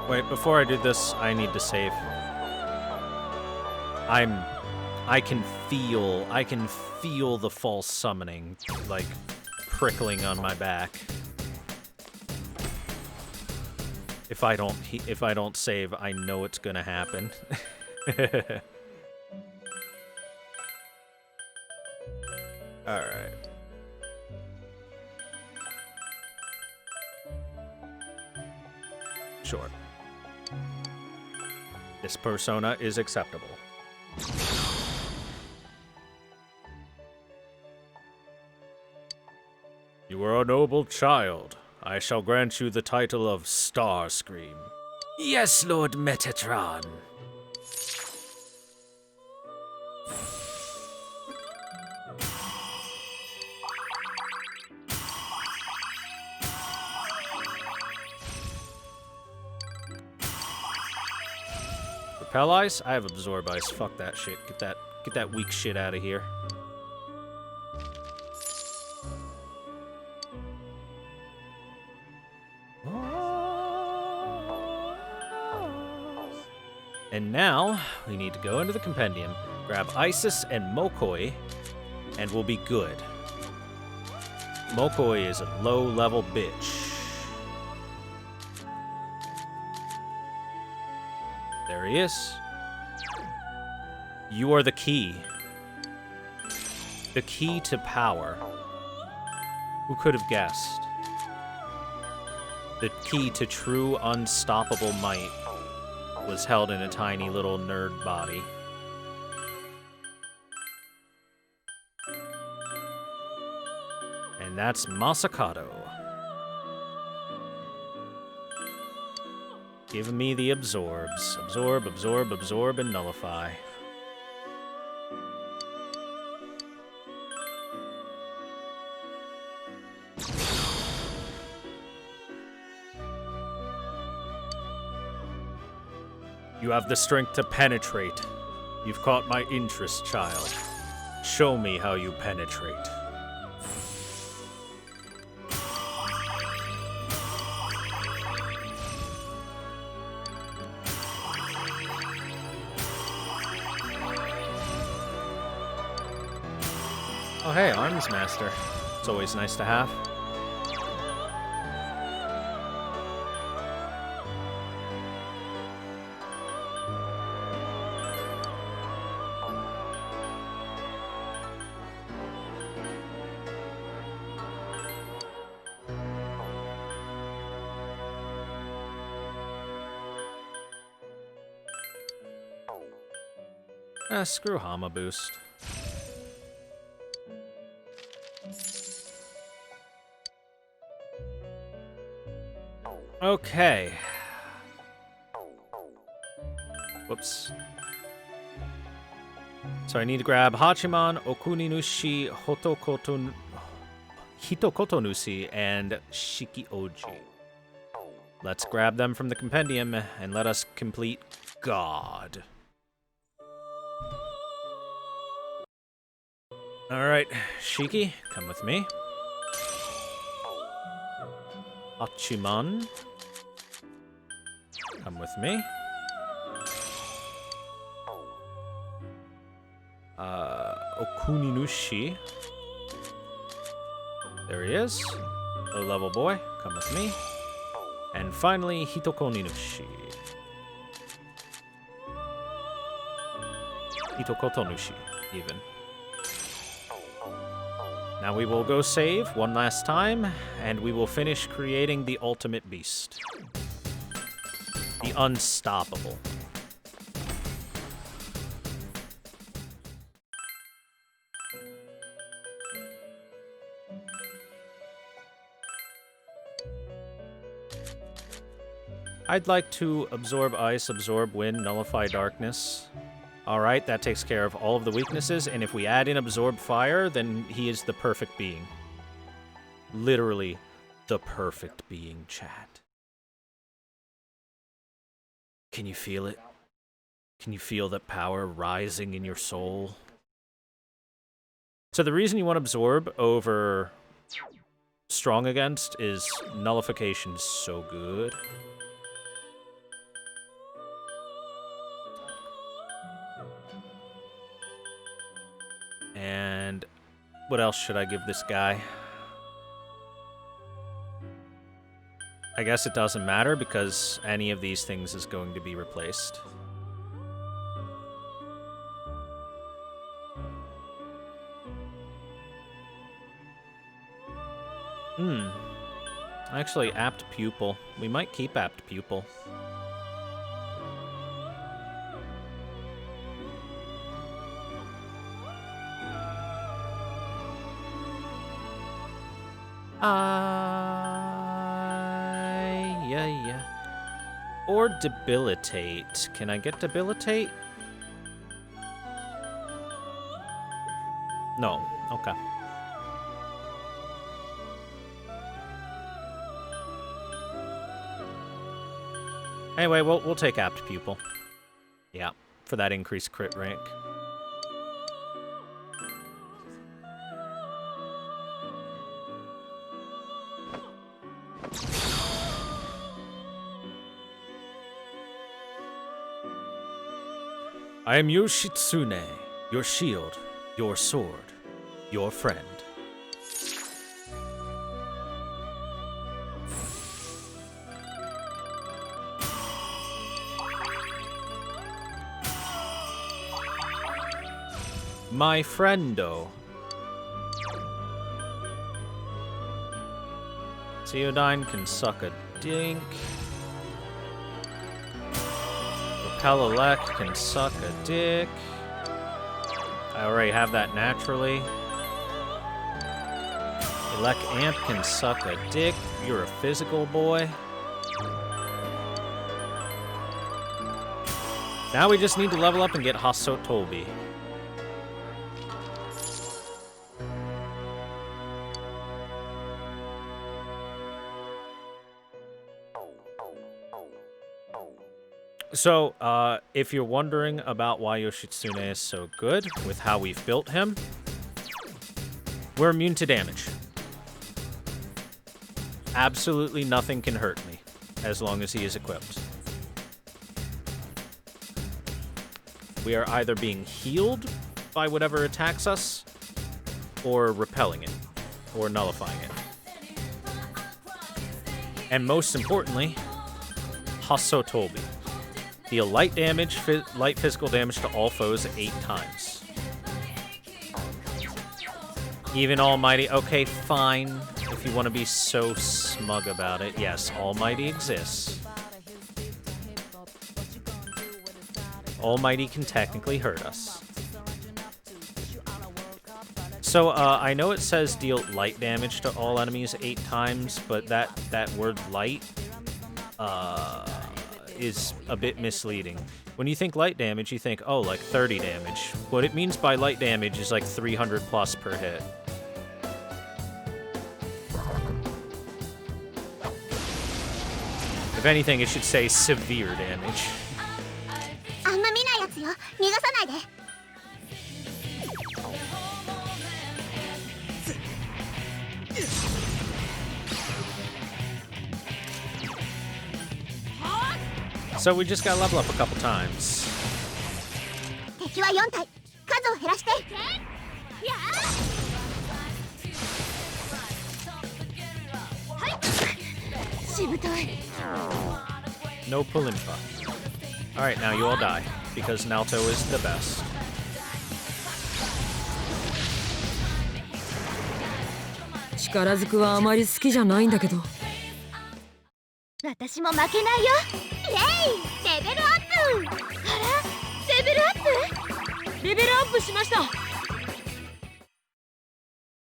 Wait, before I do this, I need to save. I can feel the false summoning, like, prickling on my back. If I don't save, I know it's gonna happen. Alright. Sure. This persona is acceptable. You are a noble child. I shall grant you the title of Starscream. Yes, Lord Metatron. Repel Ice? I have Absorb Ice. Fuck that shit. Get that weak shit out of here. And now, we need to go into the compendium, grab Isis and Mokoi, and we'll be good. Mokoi is a low-level bitch. There he is. You are the key. The key to power. Who could have guessed? The key to true unstoppable might was held in a tiny little nerd body. And that's Masakado. Give me the absorbs. Absorb, absorb, absorb, and nullify. You have the strength to penetrate. You've caught my interest, child. Show me how you penetrate. Oh hey, Arms Master. It's always nice to have. Screw Hama Boost. Okay. Whoops. So I need to grab Hachiman, Okuninushi, Hitokotonushi, and Shikioji. Let's grab them from the compendium and let us complete God. Alright, Shiki, come with me. Hachiman, come with me. Okuninushi. There he is. Low-level boy, come with me. And finally, Hitokoninushi. Hitokotonushi, even. Now we will go save one last time, and we will finish creating the ultimate beast. The Unstoppable. I'd like to absorb ice, absorb wind, nullify darkness. Alright, that takes care of all of the weaknesses, and if we add in absorb fire, then he is the perfect being. Literally, the perfect being, chat. Can you feel it? Can you feel that power rising in your soul? So the reason you want absorb over strong against is nullification's so good. And what else should I give this guy? I guess it doesn't matter because any of these things is going to be replaced. Actually, apt pupil. We might keep apt pupil. Yeah. Or debilitate. Can I get debilitate? No. Okay. Anyway, we'll take apt pupil. Yeah, for that increased crit rank. I am Yoshitsune, your shield, your sword, your friend. My friendo. Theodine can suck a dink. Repel Elect can suck a dick. I already have that naturally. Elect Amp can suck a dick. You're a physical boy. Now we just need to level up and get Hasotobi. So, if you're wondering about why Yoshitsune is so good with how we've built him, we're immune to damage. Absolutely nothing can hurt me as long as he is equipped. We are either being healed by whatever attacks us, or repelling it, or nullifying it. And most importantly, Hasotobi. Deal light damage, light physical damage to all foes 8 times. Even Almighty. Okay, fine. If you want to be so smug about it. Yes, Almighty exists. Almighty can technically hurt us. So, I know it says deal light damage to all enemies 8 times, but that word light, is a bit misleading. When you think light damage, you think, oh, like 30 damage. What it means by light damage is like 300 plus per hit. If anything, it should say severe damage. So we just gotta level up a couple times. No Pulimpa. Alright, now you all die, because Naoto is the best.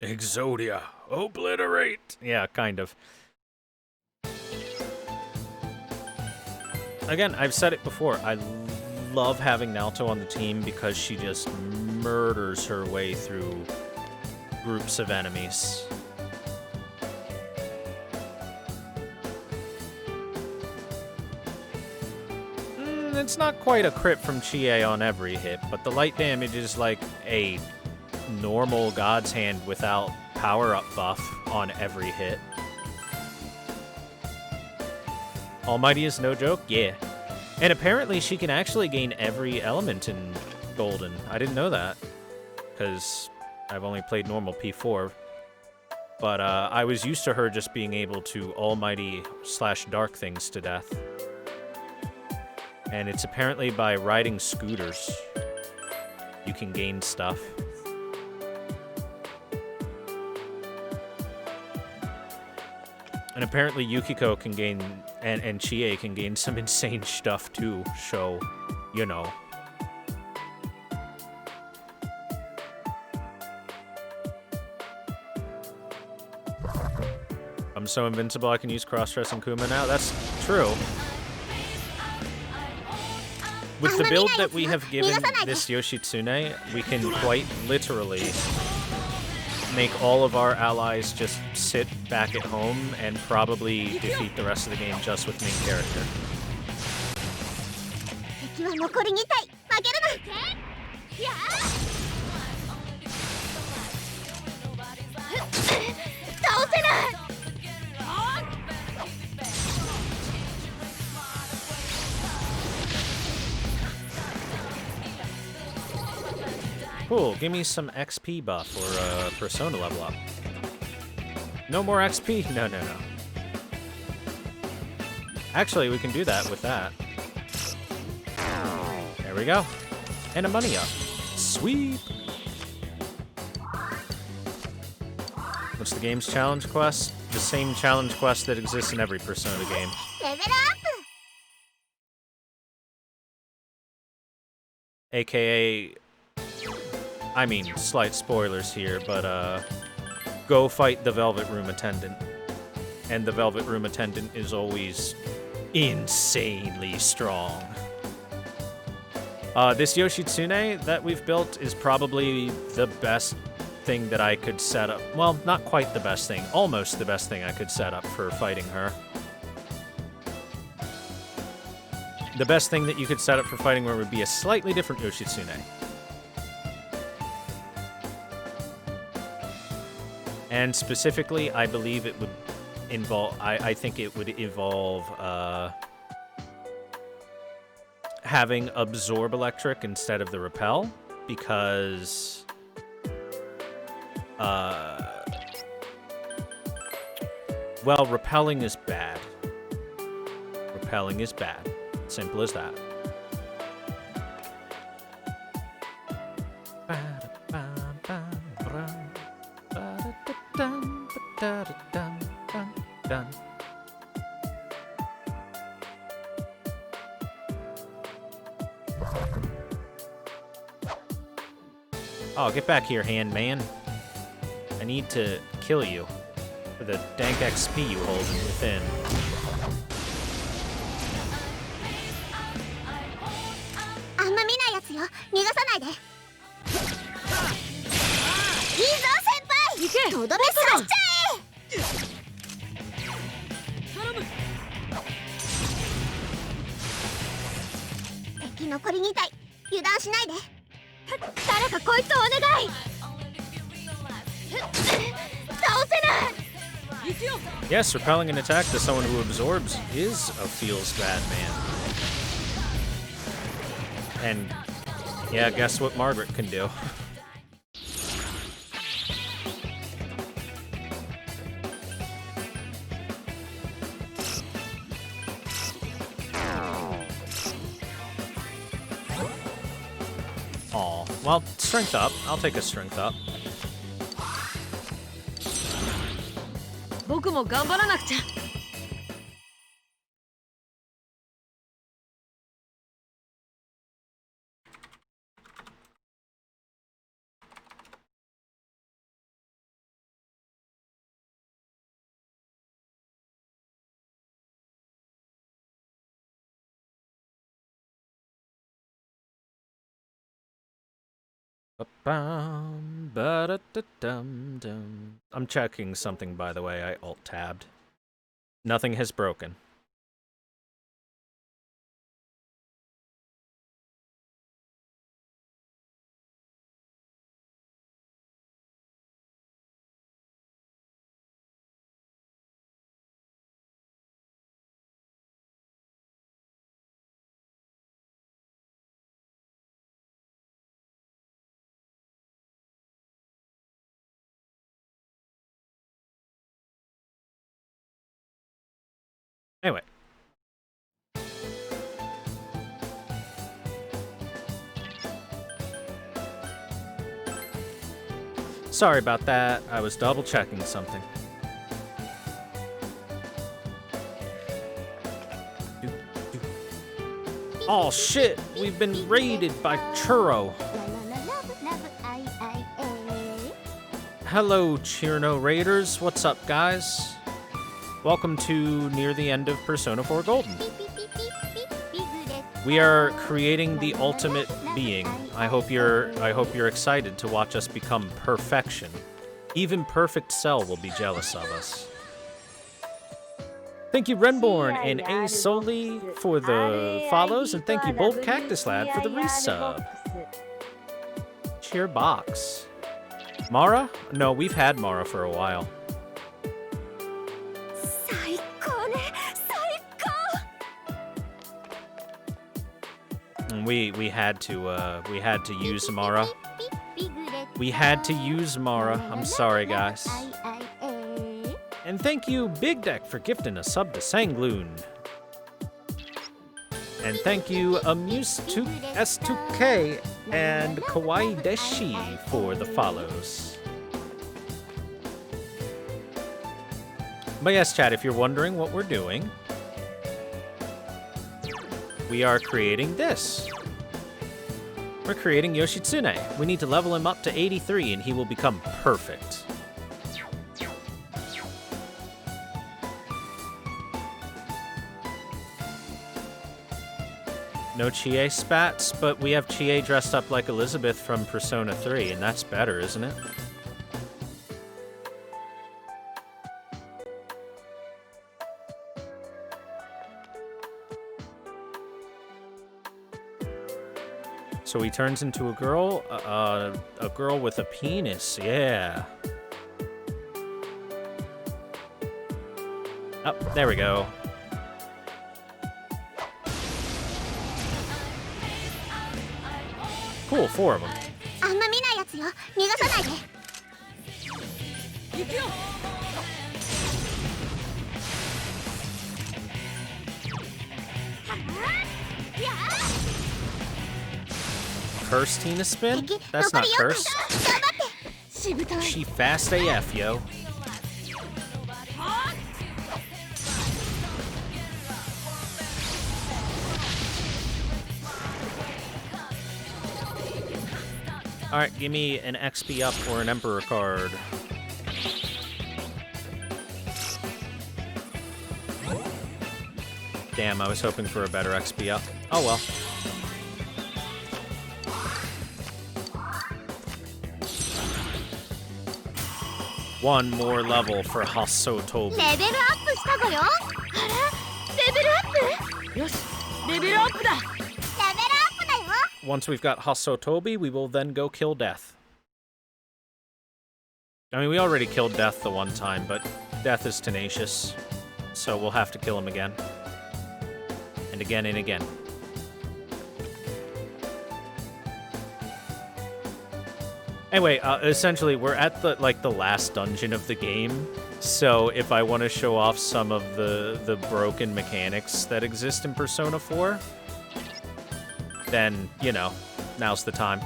Exodia, obliterate! Yeah, kind of. Again, I've said it before, I love having Naoto on the team because she just murders her way through groups of enemies. It's not quite a crit from Chie on every hit, but the light damage is like a normal God's Hand without power-up buff on every hit. Almighty is no joke? Yeah. And apparently she can actually gain every element in Golden. I didn't know that, because I've only played normal P4. But I was used to her just being able to Almighty/Dark things to death. And it's apparently by riding scooters you can gain stuff. And apparently Yukiko can gain, and Chie can gain some insane stuff too, so, you know. I'm so invincible I can use cross-dressing Kuma now? That's true. With the build that we have given this Yoshitsune, we can quite literally make all of our allies just sit back at home and probably defeat the rest of the game just with main character. 敵は残り2体負けるなやあ倒せない Cool, give me some XP buff or persona level up. No more XP? No, no, no. Actually, we can do that with that. There we go. And a money up. Sweet! What's the game's challenge quest? The same challenge quest that exists in every Persona game. レベルアップ AKA... I mean, slight spoilers here, but, go fight the Velvet Room Attendant. And the Velvet Room Attendant is always insanely strong. This Yoshitsune that we've built is probably the best thing that I could set up. Well, not quite the best thing. Almost the best thing I could set up for fighting her. The best thing that you could set up for fighting her would be a slightly different Yoshitsune. And specifically, I believe it would involve... I think it would involve, having Absorb Electric instead of the Repel, because... well, repelling is bad. Repelling is bad. Simple as that. Oh, get back here, hand man. I need to kill you for the dank XP you hold within. Yes, repelling an attack to someone who absorbs is a feels bad man. And yeah, guess what Margaret can do? Aw, well, strength up. I'll take a strength up. 僕も頑張らなくちゃ。I'm checking something, by the way. I alt-tabbed. Nothing has broken. Sorry about that. I was double checking something. Oh shit, we've been raided by Churro. Hello, Chirno Raiders. What's up, guys? Welcome to near the end of Persona 4 Golden. We are creating the ultimate being. I hope you're excited to watch us become perfection. Even Perfect Cell will be jealous of us. Thank you, Renborn and A Soli for the follows, and thank you, Bold Cactus Lad, for the resub. Cheer box. Mara? No, we've had Mara for a while. And we had to use Mara. We had to use Mara. I'm sorry, guys. And thank you, Big Deck, for gifting a sub to Sangloon. And thank you, Amuse2S2K and Kawaii Deshi for the follows. But yes, chat, if you're wondering what we're doing, we are creating this. We're creating Yoshitsune. We need to level him up to 83 and he will become perfect. No Chie spats, but we have Chie dressed up like Elizabeth from Persona 3, and that's better, isn't it? So he turns into a girl with a penis, yeah. Oh, there we go. Cool, 4 of them. Curse Tina spin? That's not curse. She fast AF, yo. Alright, give me an XP up or an Emperor card. Damn, I was hoping for a better XP up. Oh well. One more level for Hasotobi. Once we've got Hasotobi, we will then go kill Death. I mean, we already killed Death the one time, but Death is tenacious, so we'll have to kill him again. And again and again. Anyway, essentially, we're at the last dungeon of the game, so if I want to show off some of the broken mechanics that exist in Persona 4, then, you know, now's the time.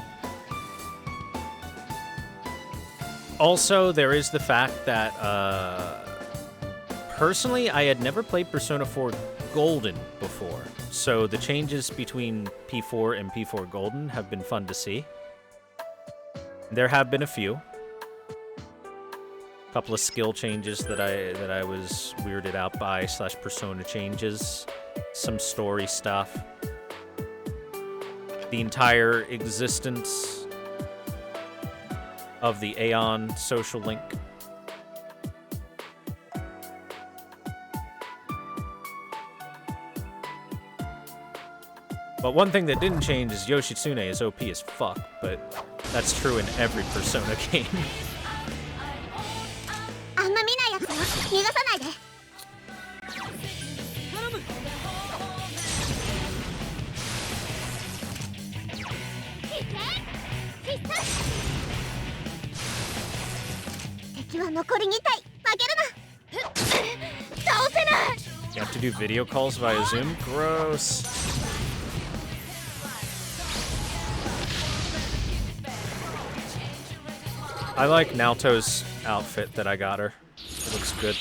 Also, there is the fact that, personally, I had never played Persona 4 Golden before, so the changes between P4 and P4 Golden have been fun to see. There have been a few. A couple of skill changes that I was weirded out by, / persona changes, some story stuff. The entire existence of the Aeon social link. But one thing that didn't change is Yoshitsune is OP as fuck, but that's true in every Persona game. You have to do video calls via Zoom? Gross. I like Naoto's outfit that I got her. It looks good.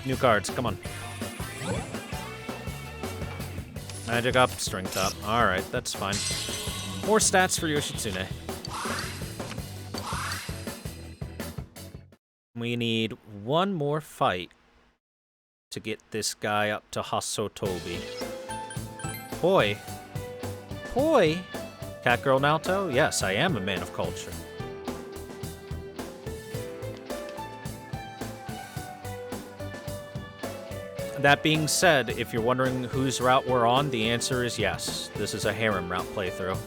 New cards, come on. Magic up, strength up. Alright, that's fine. More stats for Yoshitsune. We need one more fight to get this guy up to Hasotobi. Poi. Poi? Catgirl Naoto? Yes, I am a man of culture. That being said, if you're wondering whose route we're on, the answer is yes. This is a harem route playthrough.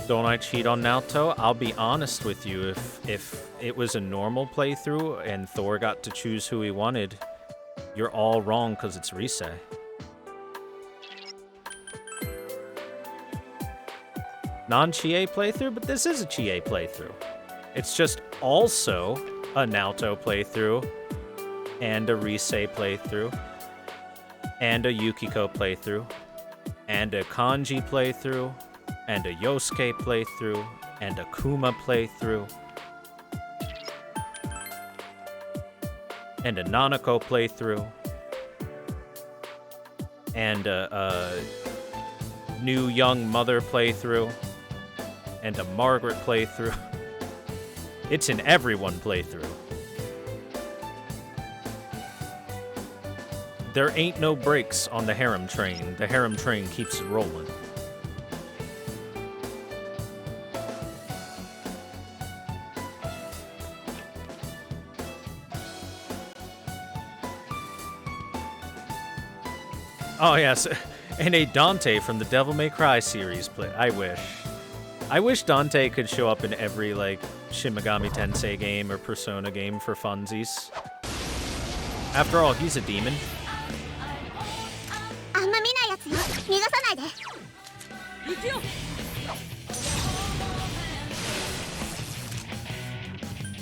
Don't I cheat on Naoto? I'll be honest with you, if it was a normal playthrough and Thor got to choose who he wanted, you're all wrong because it's Rise. Non-Chie playthrough, but this is a Chie playthrough. It's just also a Naoto playthrough, and a Rise playthrough, and a Yukiko playthrough, and a Kanji playthrough, and a Yosuke playthrough, and a Kuma playthrough, and a Nanako playthrough, and a new young mother playthrough, and a Margaret playthrough. It's an everyone playthrough. There ain't no brakes on the harem train. The harem train keeps it rolling. Oh, yes, and a Dante from the Devil May Cry series play. I wish. I wish Dante could show up in every, like, Shin Megami Tensei game or Persona game for funsies. After all, he's a demon.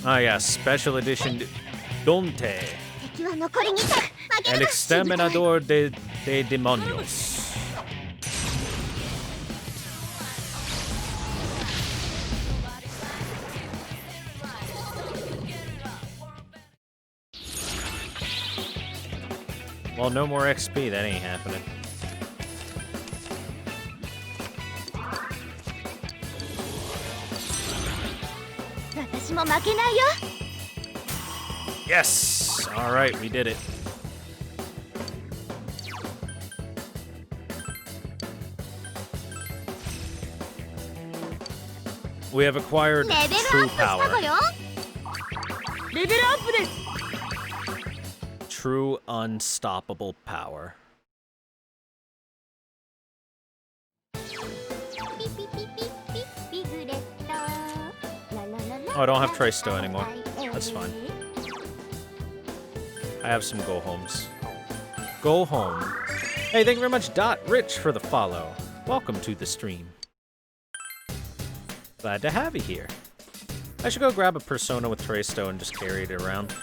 Ah, yeah, special edition Dante. El exterminador de demonios. Well, no more XP, that ain't happening. Yes! Alright, we did it. We have acquired true power. True unstoppable power. Oh, I don't have Tristo anymore. That's fine. I have some go-homes. Go home. Hey, thank you very much, Dot Rich, for the follow. Welcome to the stream. Glad to have you here. I should go grab a Persona with Tristo and just carry it around.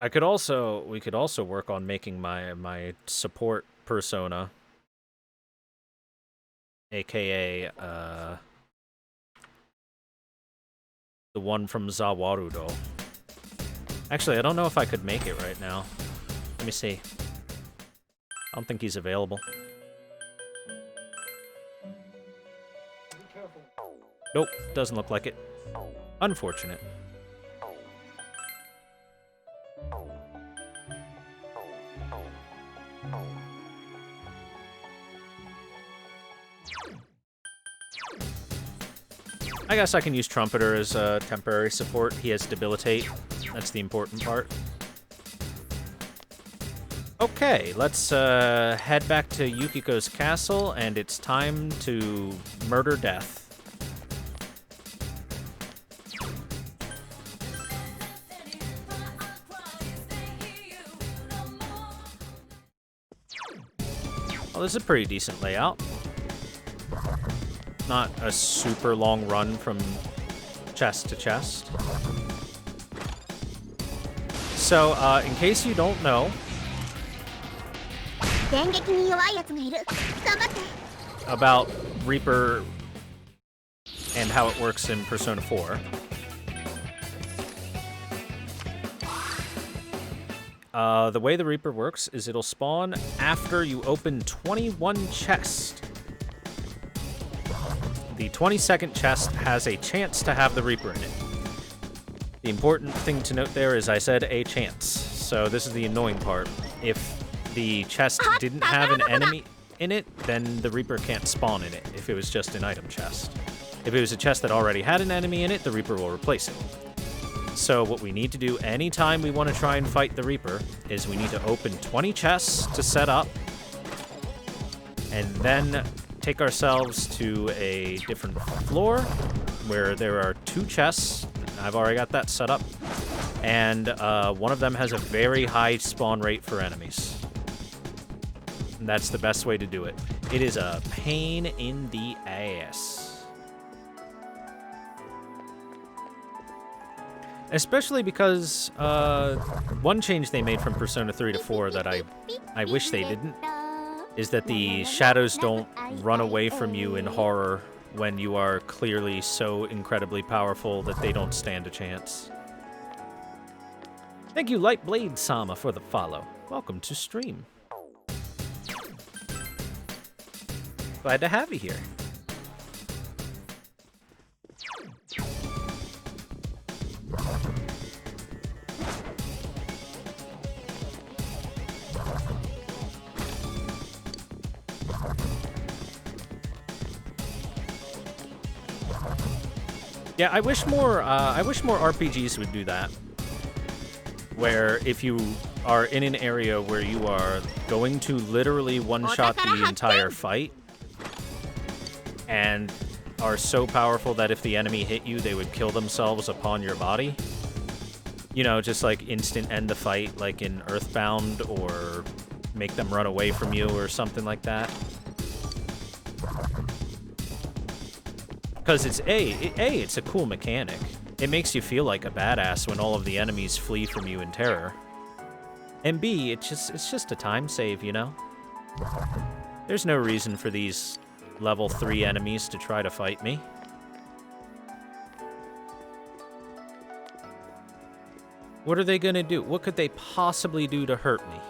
We could also work on making my support Persona, aka the one from Zawarudo. Actually, I don't know if I could make it right now. Let me see. I don't think he's available. Nope, doesn't look like it. Unfortunate. I guess I can use Trumpeter as a temporary support. He has Debilitate. That's the important part. Okay, let's head back to Yukiko's castle, and it's time to murder death. Oh, this is a pretty decent layout. Not a super long run from chest to chest. So, in case you don't know, 電撃に弱いやつがいる。頑張って。 about Reaper and how it works in Persona 4. The way the Reaper works is it'll spawn after you open 21 chests. The 22nd chest has a chance to have the Reaper in it. The important thing to note there is I said a chance, so this is the annoying part. If the chest didn't have an enemy in it, then the Reaper can't spawn in it if it was just an item chest. If it was a chest that already had an enemy in it, the Reaper will replace it. So what we need to do anytime we want to try and fight the Reaper is we need to open 20 chests to set up, and then take ourselves to a different floor where there are 2 chests. I've already got that set up. And one of them has a very high spawn rate for enemies. And that's the best way to do it. It is a pain in the ass. Especially because one change they made from Persona 3 to 4 that I wish they didn't is that the shadows don't run away from you in horror when you are clearly so incredibly powerful that they don't stand a chance. Thank you, Lightblade Sama, for the follow. Welcome to stream. Glad to have you here. Yeah, I wish more RPGs would do that. Where if you are in an area where you are going to literally one-shot the entire fight, and are so powerful that if the enemy hit you, they would kill themselves upon your body. You know, just like instant end the fight, like in Earthbound, or make them run away from you or something like that. Because it's a cool mechanic. It makes you feel like a badass when all of the enemies flee from you in terror. And B, it's just a time save, you know? There's no reason for these level 3 enemies to try to fight me. What are they gonna do? What could they possibly do to hurt me?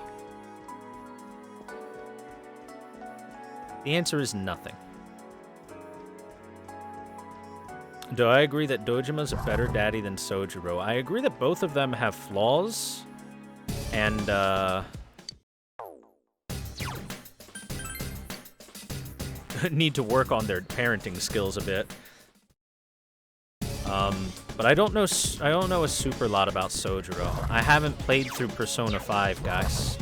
The answer is nothing. Do I agree that Dojima's a better daddy than Sojiro? I agree that both of them have flaws, and, need to work on their parenting skills a bit. But I don't know a super lot about Sojiro. I haven't played through Persona 5, guys.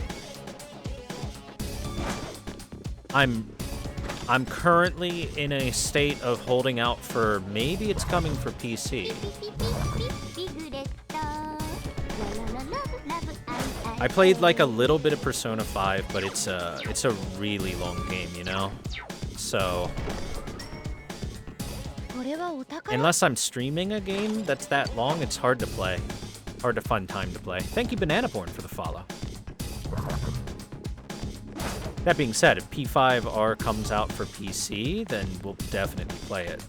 I'm currently in a state of holding out for maybe it's coming for PC. I played like a little bit of Persona 5, but it's a really long game, you know? So unless I'm streaming a game that's that long, it's hard to play. Hard to find time to play. Thank you, Bananaborn, for the follow. That being said, if P5R comes out for PC, then we'll definitely play it.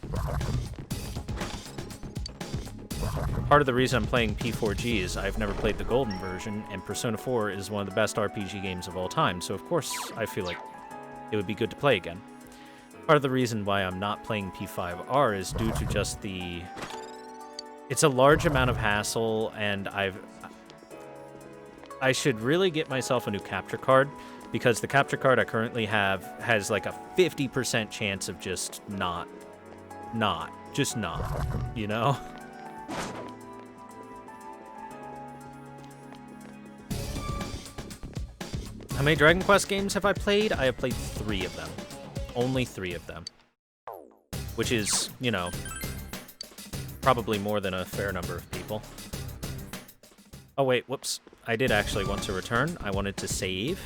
Part of the reason I'm playing P4G is I've never played the golden version, and Persona 4 is one of the best RPG games of all time, so of course I feel like it would be good to play again. Part of the reason why I'm not playing P5R is due to just the... It's a large amount of hassle, and I should really get myself a new capture card, because the capture card I currently have has like a 50% chance of just not, you know? How many Dragon Quest games have I played? I have played 3 of them. Only 3 of them. Which is, you know, probably more than a fair number of people. Oh wait, whoops. I did actually want to return. I wanted to save.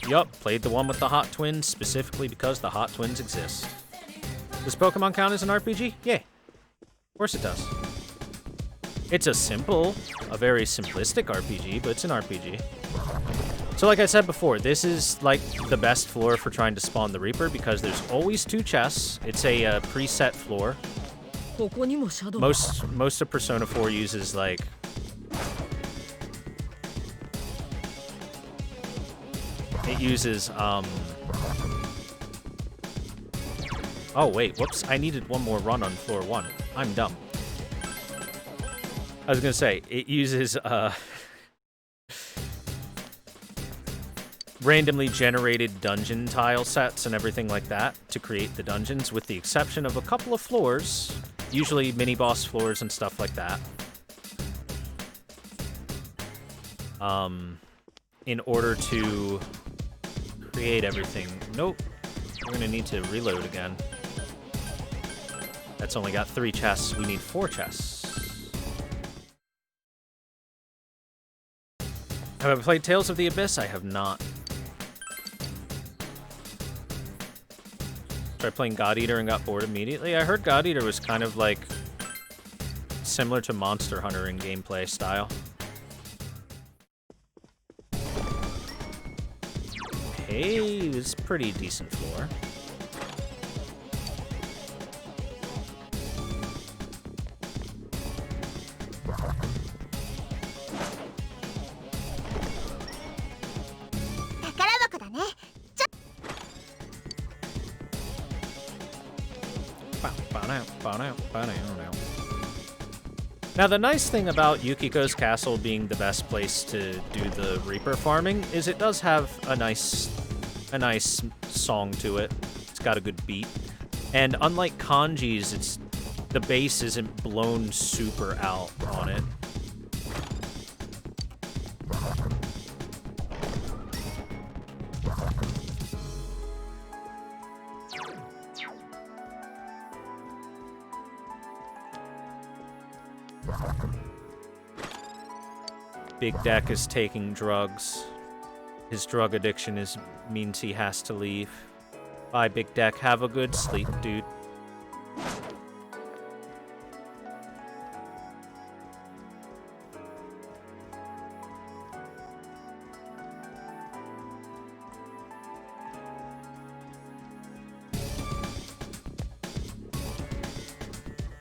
Yup, played the one with the hot twins specifically because the hot twins exist. Does Pokemon count as an RPG? Yeah. Of course it does. It's a very simplistic RPG, but it's an RPG. So like I said before, this is like the best floor for trying to spawn the Reaper because there's always 2 chests. It's a preset floor. Most of Persona 4 uses like it uses oh wait, whoops, I needed one more run on floor 1. I'm dumb. I was gonna say, it uses randomly generated dungeon tile sets and everything like that to create the dungeons, with the exception of a couple of floors, usually mini-boss floors and stuff like that. In order to create everything. Nope. We're gonna need to reload again. That's only got 3 chests. We need 4 chests. Have I played Tales of the Abyss? I have not. Tried playing God Eater and got bored immediately. I heard God Eater was kind of like similar to Monster Hunter in gameplay style. Hey, it was pretty decent floor. Now, the nice thing about Yukiko's Castle being the best place to do the Reaper farming is it does have a nice song to it. It's got a good beat. And unlike Kanji's, the bass isn't blown super out on it. Big Deck is taking drugs. His drug addiction means he has to leave. Bye, Big Deck. Have a good sleep, dude.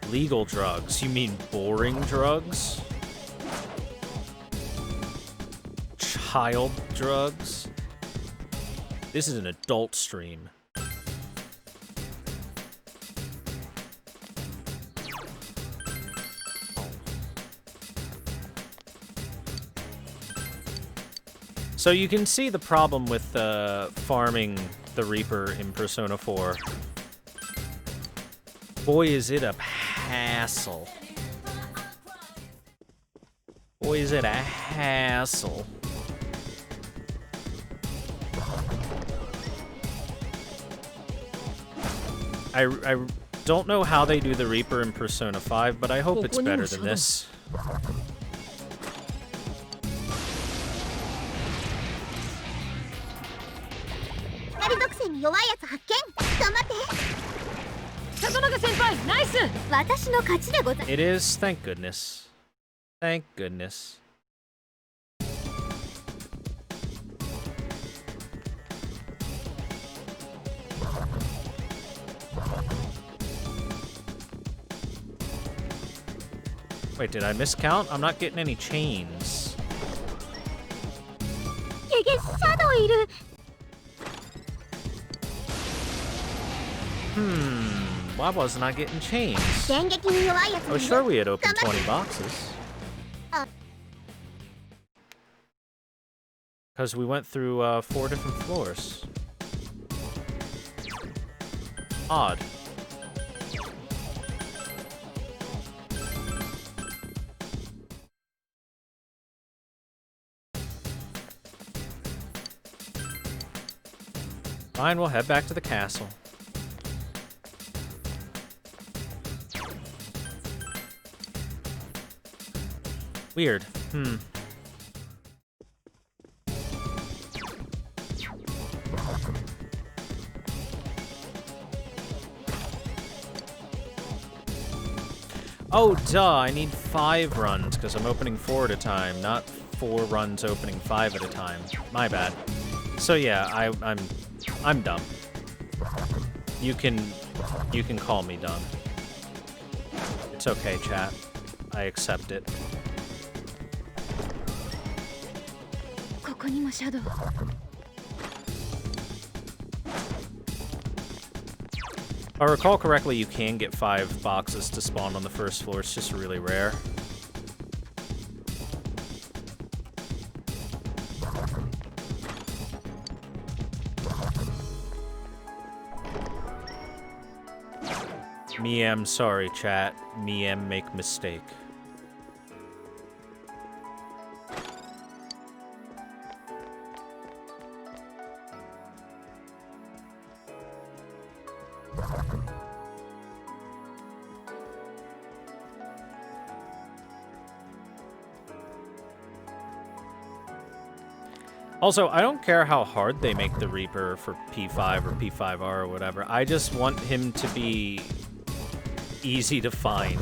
Legal drugs? You mean boring drugs? Child drugs? This is an adult stream. So you can see the problem with farming the Reaper in Persona 4. Boy, is it a hassle. Boy, is it a hassle. I don't know how they do the Reaper in Persona 5, but I hope it's better than this. It is, thank goodness. Thank goodness. Wait, did I miscount? I'm not getting any chains. Why wasn't I getting chains? I was sure we had opened 20 boxes. Because we went through 4 different floors. Odd. Fine, we'll head back to the castle. Weird. Oh, duh, I need 5 runs, because I'm opening 4 at a time, not 4 runs opening 5 at a time. My bad. So yeah, I'm dumb. You can call me dumb. It's okay, chat. I accept it. ここにもシャドウ。 If I recall correctly, you can get 5 boxes to spawn on the first floor. It's just really rare. Me am sorry, chat. Me am make mistake. Also, I don't care how hard they make the Reaper for P5 or P5R or whatever. I just want him to be easy to find.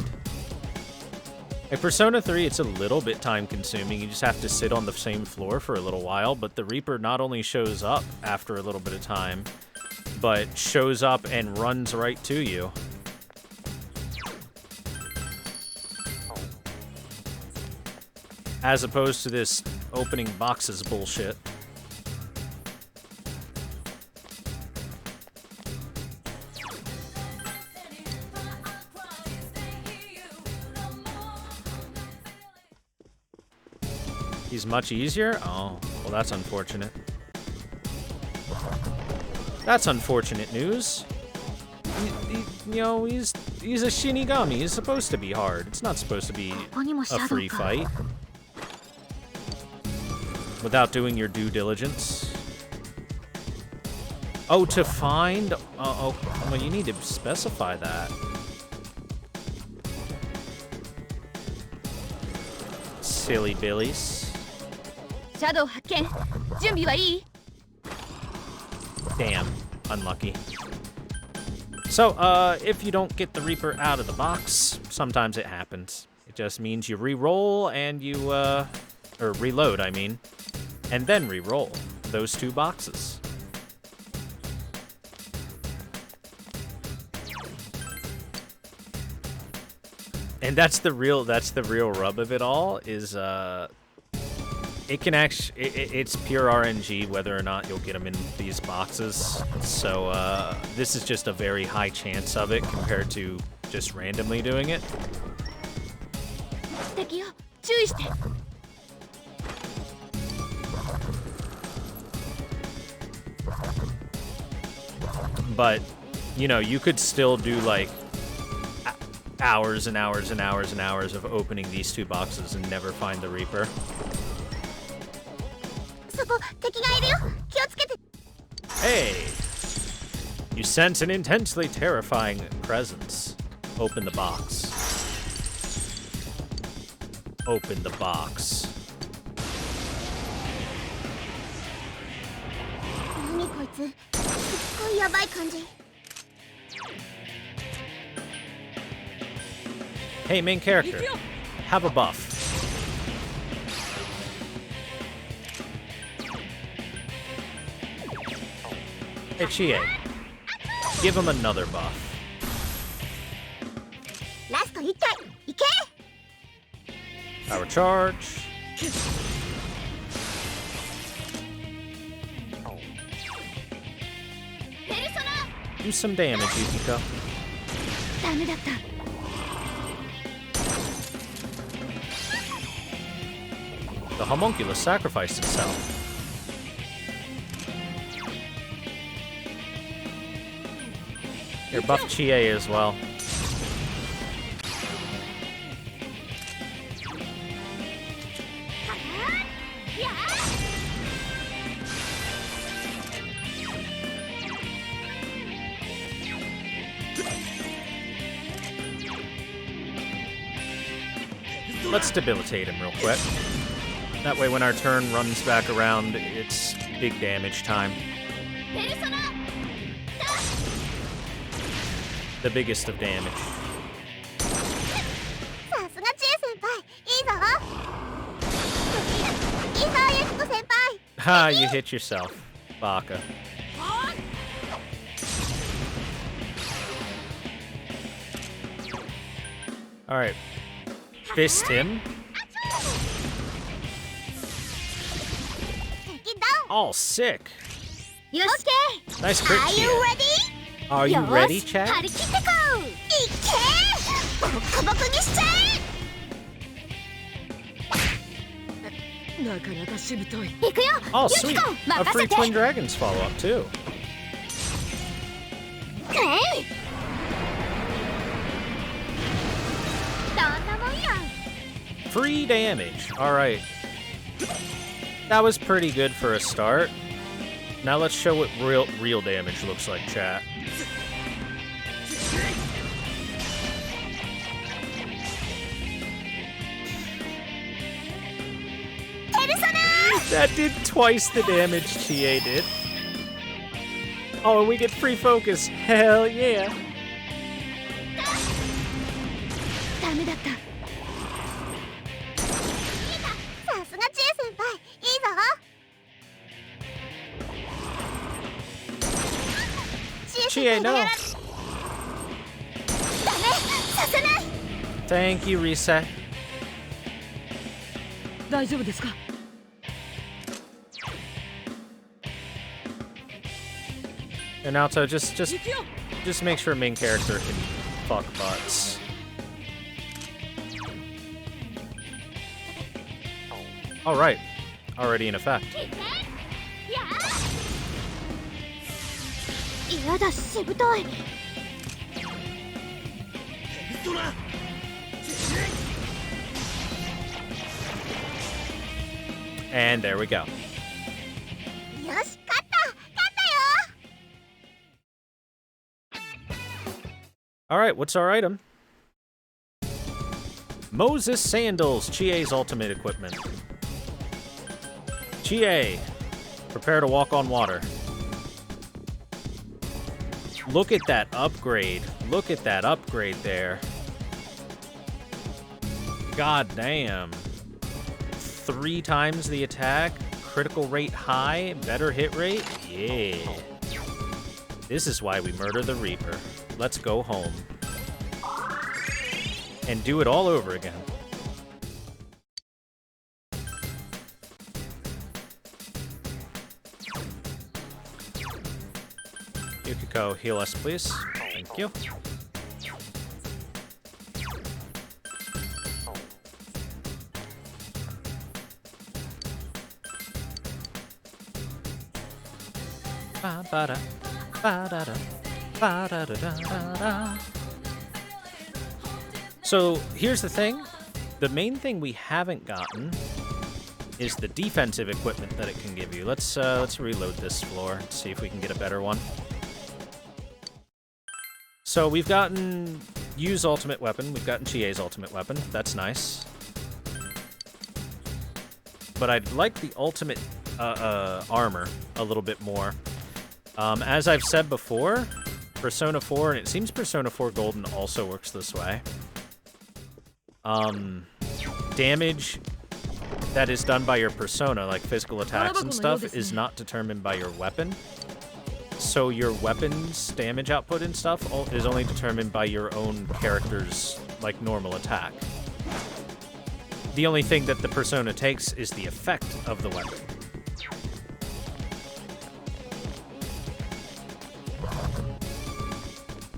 Like Persona 3, it's a little bit time-consuming. You just have to sit on the same floor for a little while, but the Reaper not only shows up after a little bit of time, but shows up and runs right to you. As opposed to this opening boxes bullshit. He's much easier? Oh, well that's unfortunate. That's unfortunate news. You know, he's a Shinigami. He's supposed to be hard. It's not supposed to be a free fight. Without doing your due diligence. Oh, to find? Oh, well, you need to specify that. Silly billies. Shadow 発見。準備はいい？ Damn, unlucky. So, if you don't get the Reaper out of the box, sometimes it happens. It just means you re-roll and you, or reload, I mean. And then re-roll those 2 boxes. And that's the real rub of it all is it can actually it's pure RNG whether or not you'll get them in these boxes. So this is just a very high chance of it compared to just randomly doing it. 敵よ、注意して。 But, you know, you could still do, like, hours and hours and hours and hours of opening these 2 boxes and never find the Reaper. そこ、敵がいるよ。気をつけて。 Hey! You sense an intensely terrifying presence. Open the box. Open the box. 何こいつ。すっごいやばい感じ。 Hey, main character. Have a buff. Hey, Chie. Give him another buff. ラスト1体。いけ。 Power charge. Do some damage, Yukiko. ダメだった。 The homunculus sacrificed himself. Here, buff Chie as well. Let's debilitate him real quick. That way when our turn runs back around, it's big damage time. The biggest of damage. Ha, you hit yourself, Baka. Alright. Fist him. All sick. Okay. Nice crit. Are you ready? Are you ready, chat? 張り切ってこう。いけ。ボコボコにしちゃえ。なかなかしぶとい。行くよ。 Oh, sweet. A free Twin Dragons follow-up, too. えい。どんなもんや。 Free damage. Alright. That was pretty good for a start. Now let's show what real damage looks like, chat. That did twice the damage Chie did. Oh, and we get free focus. Hell yeah. ダメだった。さすがチエ先輩、いいぞ。Chie, no. ダメ、させない。 Thank you, Reset. 大丈夫ですか？ And Naoto, just make sure main character can fuck butts. All right, already in effect. やだ、しぶとい。 And there we go. よし、勝った、勝ったよ。 All right, what's our item? Moses Sandals, Chie's ultimate equipment. Chie, prepare to walk on water. Look at that upgrade. Look at that upgrade there. God damn. 3 times the attack, critical rate high, better hit rate? Yeah. This is why we murder the Reaper. Let's go home. And do it all over again. Yukiko, heal us, please. Thank you. Ba-ba-da, ba-da-da, ba-da-da-da-da-da. So here's the thing. The main thing we haven't gotten is the defensive equipment that it can give you. Let's reload this floor and see if we can get a better one. So we've gotten Yu's ultimate weapon. We've gotten Chie's ultimate weapon. That's nice. But I'd like the ultimate armor a little bit more. As I've said before, Persona 4, and it seems Persona 4 Golden also works this way. Damage that is done by your persona, like physical attacks and stuff, is not determined by your weapon. So your weapon's damage output and stuff is only determined by your own character's, like, normal attack. The only thing that the persona takes is the effect of the weapon.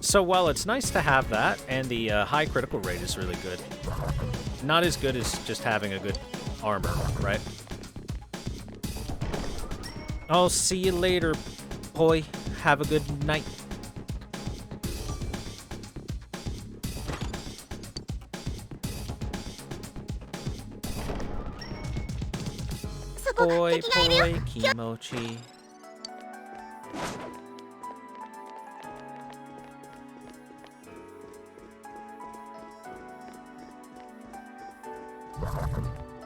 So while it's nice to have that, and the high critical rate is really good, not as good as just having a good armor, right? I'll see you later, boy. Have a good night. Boy, boy, kimochi.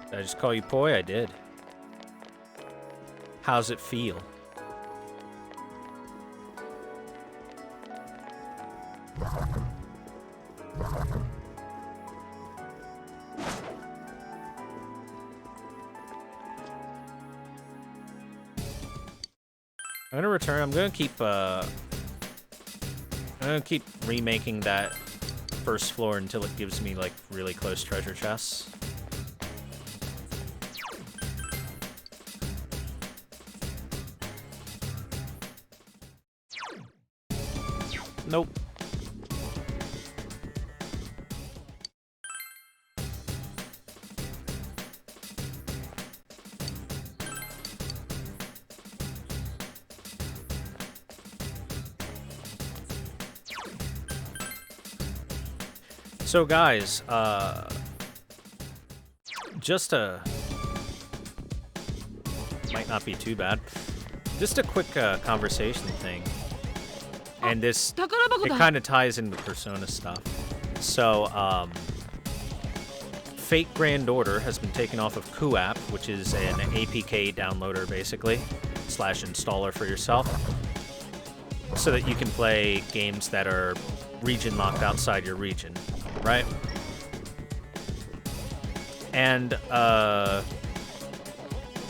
Did I just call you Poi? I did. How's it feel? I'm gonna return. I'm gonna keep remaking that first floor until it gives me like really close treasure chests. Nope. So guys, just might not be too bad. Just a quick conversation thing. And this, it kind of ties in with Persona stuff. So, Fate Grand Order has been taken off of QApp, which is an APK downloader, basically, / installer for yourself, so that you can play games that are region locked outside your region, right? And,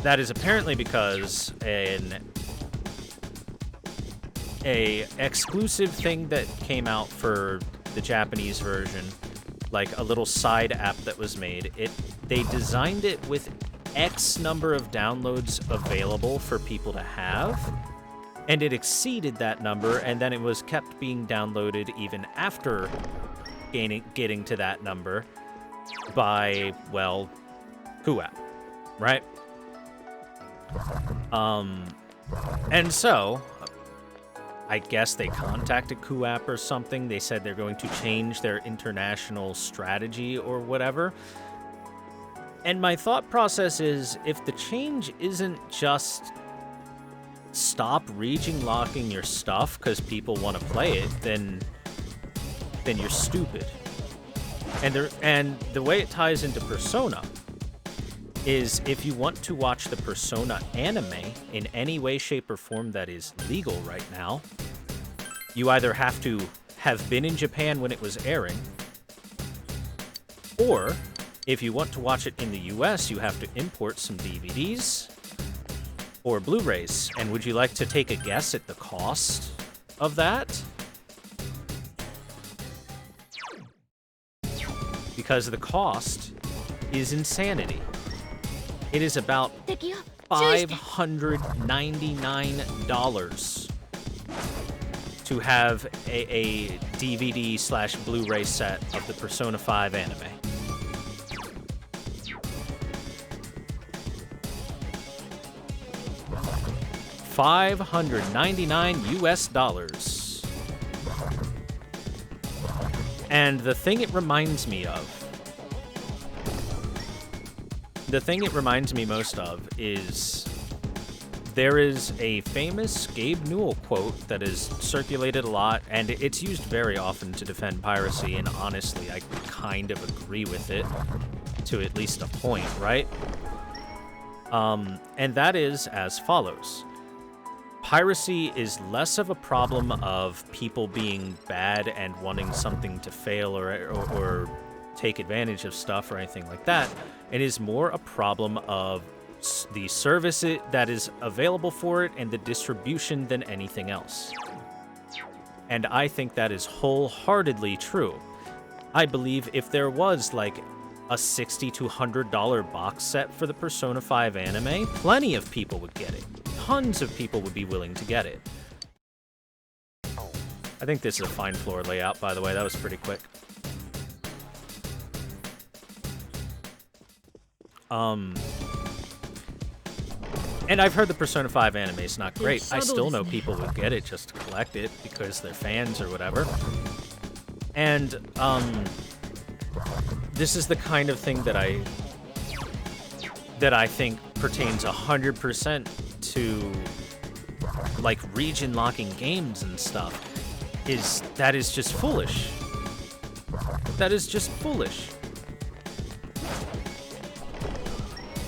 that is apparently because a exclusive thing that came out for the Japanese version, like a little side app that was made, they designed it with X number of downloads available for people to have, and it exceeded that number, and then it was kept being downloaded even after getting to that number by, well, QApp, right? And so I guess they contacted QApp or something. They said they're going to change their international strategy or whatever. And my thought process is, if the change isn't just stop region locking your stuff because people want to play it, then you're stupid. And the way it ties into Persona is, if you want to watch the Persona anime in any way, shape, or form that is legal right now, you either have to have been in Japan when it was airing, or if you want to watch it in the US, you have to import some DVDs or Blu-rays. And would you like to take a guess at the cost of that? Because the cost is insanity. It is about $599 to have a DVD / Blu-ray set of the Persona 5 anime. $599 US. And the thing it reminds me most of is, there is a famous Gabe Newell quote that is circulated a lot, and it's used very often to defend piracy, and honestly, I kind of agree with it, to at least a point, right? And that is as follows. Piracy is less of a problem of people being bad and wanting something to fail or take advantage of stuff or anything like that. It is more a problem of the service that is available for it and the distribution than anything else. And I think that is wholeheartedly true. I believe if there was like a $60 to $100 box set for the Persona 5 anime, plenty of people would get it. Tons of people would be willing to get it. I think this is a fine floor layout, by the way. That was pretty quick. And I've heard the Persona 5 anime is not great. I still know people would get it just to collect it because they're fans or whatever. And, this is the kind of thing that I think pertains 100% to, like, region locking games and stuff. That is just foolish. That is just foolish.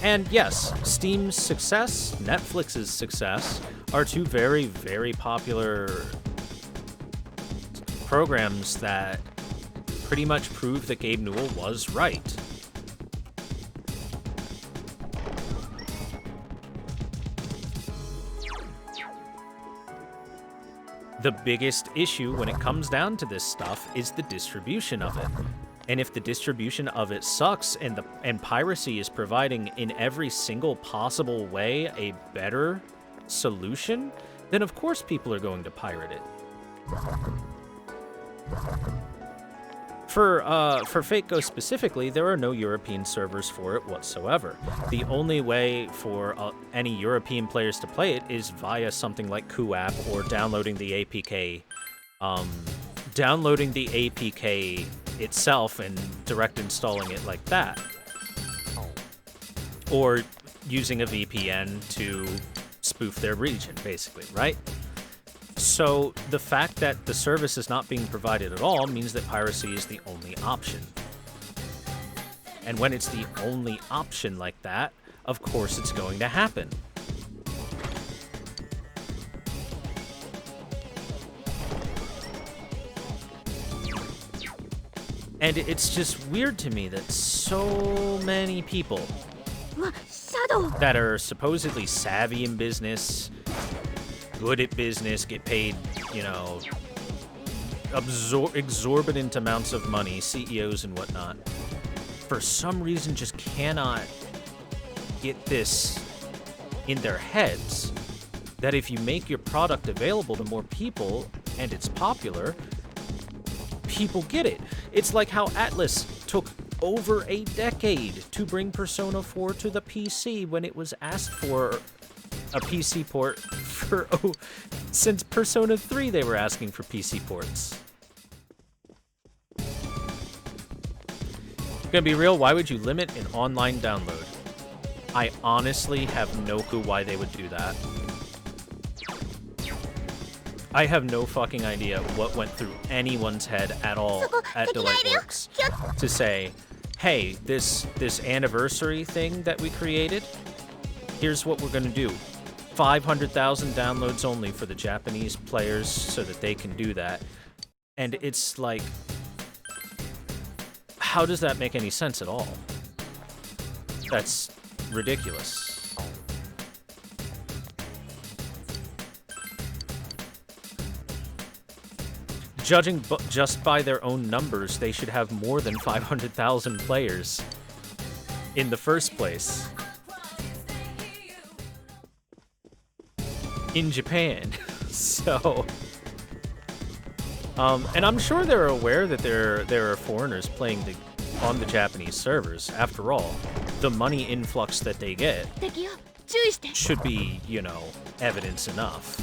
And yes, Steam's success, Netflix's success, are two very, very popular programs that pretty much prove that Gabe Newell was right. The biggest issue when it comes down to this stuff is the distribution of it. And if the distribution of it sucks and piracy is providing in every single possible way a better solution, then of course people are going to pirate it. For Fate Go specifically, there are no European servers for it whatsoever. The only way for any European players to play it is via something like QApp or downloading the APK. Downloading the APK itself and direct installing it like that. Or using a VPN to spoof their region, basically, right? So the fact that the service is not being provided at all means that piracy is the only option. And when it's the only option like that, of course it's going to happen. And it's just weird to me that so many people that are supposedly savvy in business, good at business, get paid, you know, exorbitant amounts of money, CEOs and whatnot, for some reason just cannot get this in their heads that if you make your product available to more people and it's popular, people get it. It's like how Atlas took over a decade to bring Persona 4 to the PC when it was asked for a PC port for since Persona 3 they were asking for PC ports. Gonna be real, why would you limit an online download? I honestly have no clue why they would do that. I have no fucking idea what went through anyone's head at all at Delightworks to say, hey, this anniversary thing that we created, here's what we're gonna do. 500,000 downloads only for the Japanese players so that they can do that. And it's like, how does that make any sense at all? That's ridiculous. Judging just by their own numbers, they should have more than 500,000 players in the first place. In Japan. So, and I'm sure they're aware that there are foreigners playing on the Japanese servers. After all, the money influx that they get should be, you know, evidence enough.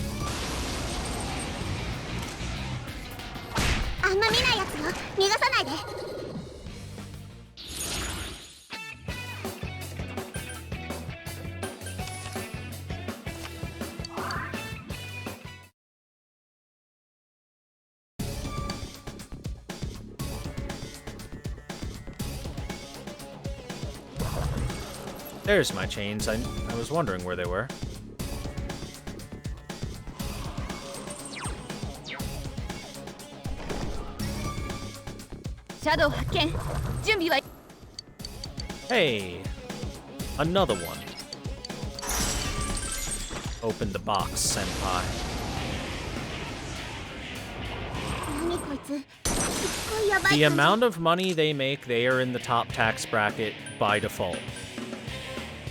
あんま見ないやつよ逃がさないで There's my chains. I was wondering where they were. Shadow 発見準備は Hey, another one. Open the box, senpai. 何こいつすっごいヤバい The amount of money they make, they are in the top tax bracket by default.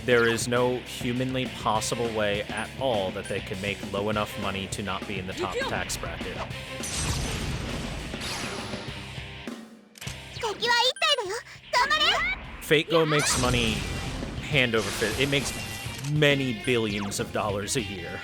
There is no humanly possible way at all that they can make low enough money to not be in the top tax bracket. 敵は1体だよ頑張れ Fate Go makes money hand over fist. It makes many billions of dollars a year.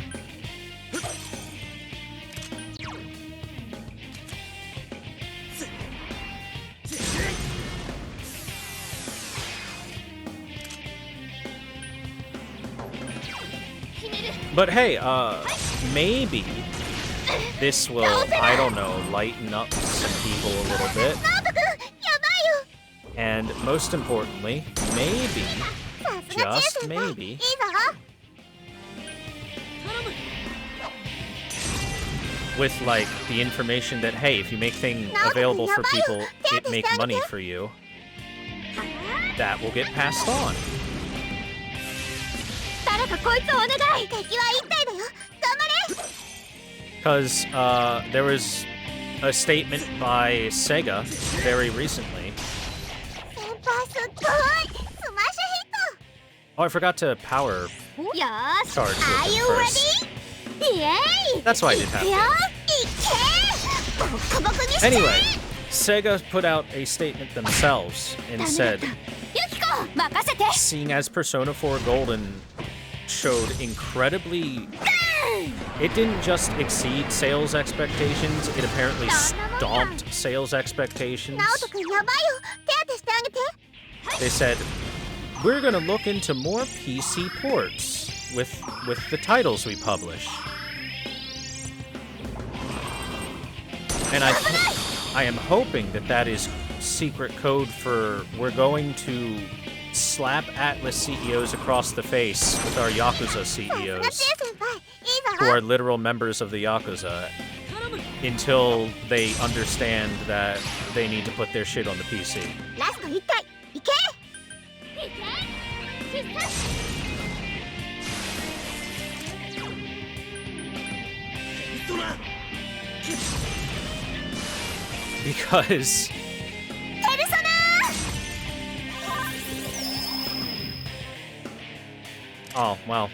But hey, maybe this will, I don't know, lighten up some people a little bit. ナオト君やばいよ And most importantly, maybe, さすがチ just ェ先輩 maybe, いいぞ with like the information that, hey, if you make things available for people, it make money for you, that will get passed on. 誰かこいつをお願い敵は1体だよ頑張れ because there was a statement by Sega very recently. 先輩すっごいスマッシュヒッ Oh, I forgot to power トよーし charge Are with you them first. ready? イエーイ That's why I didn't have いくよ to. いけボッコボコにして Anyway, Sega put out a statement themselves and said, ユキコ任せて seeing as Persona 4 Golden showed incredibly... It didn't just exceed sales expectations, it apparently stomped sales expectations. ナオト君やばいよ手当てしてあげて They said, we're gonna look into more PC ports with the titles we publish. And I am hoping that that is secret code for we're going to slap Atlas CEOs across the face with our Yakuza 夏 CEOs, 江先輩いい who ぞ are literal members of the Yakuza, until they understand that they need to put their shit on the PC. ラスト1回いけ Because ペルソナ oh, well,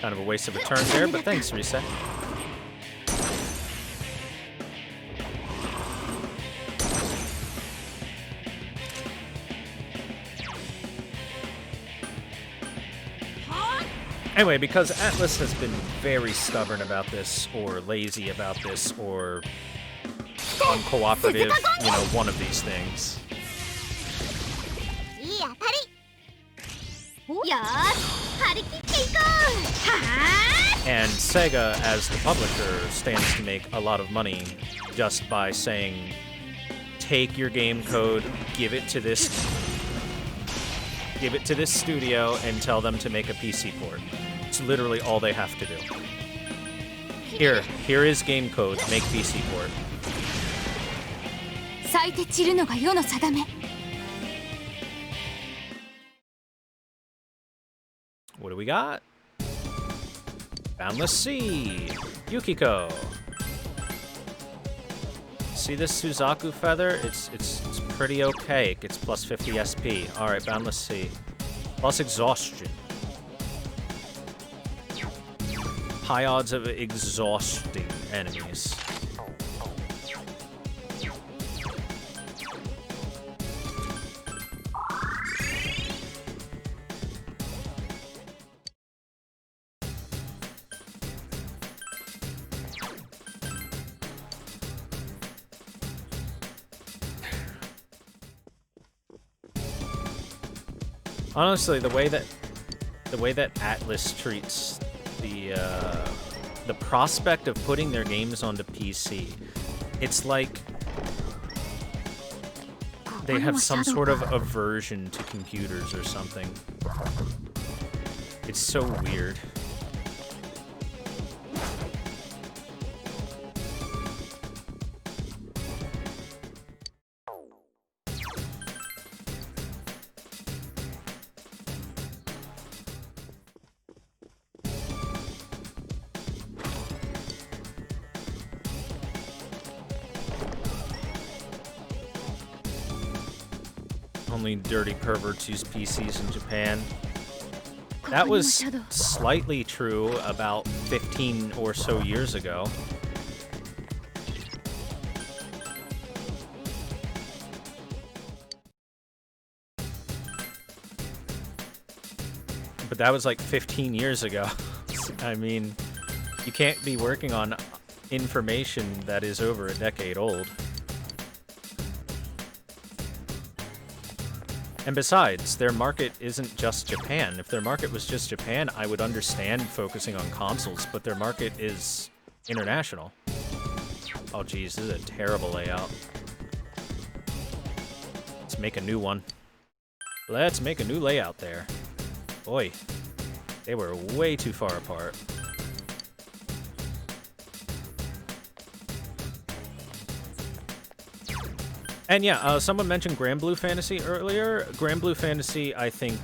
kind of a waste of a turn there, but thanks, Reset. Anyway, because Atlas has been very stubborn about this, or lazy about this, or uncooperative, you know, one of these things. いい当たりよーし張り切っていこうは And Sega, as the publisher, stands to make a lot of money just by saying, take your game code, give it to this studio, and tell them to make a PC port. It's literally all they have to do. Here is game code, make PC port. ー咲いて散るのが世の定め What do we got? Boundless Sea! Yukiko! See this Suzaku feather? It's pretty okay. It gets plus 50 SP. Alright, Boundless Sea. Plus exhaustion. High odds of exhausting enemies. Honestly, the way that Atlas treats the prospect of putting their games onto PC, it's like they have some sort of aversion to computers or something. It's so weird. Only dirty perverts use PCs in Japan. That was slightly true about 15 or so years ago. But that was like 15 years ago. I mean, you can't be working on information that is over a decade old. And besides, their market isn't just Japan. If their market was just Japan, I would understand focusing on consoles, but their market is international. Oh geez, this is a terrible layout. Let's make a new one. Let's make a new layout there. Boy, they were way too far apart. And yeah, someone mentioned Granblue Fantasy earlier. Granblue Fantasy, I think,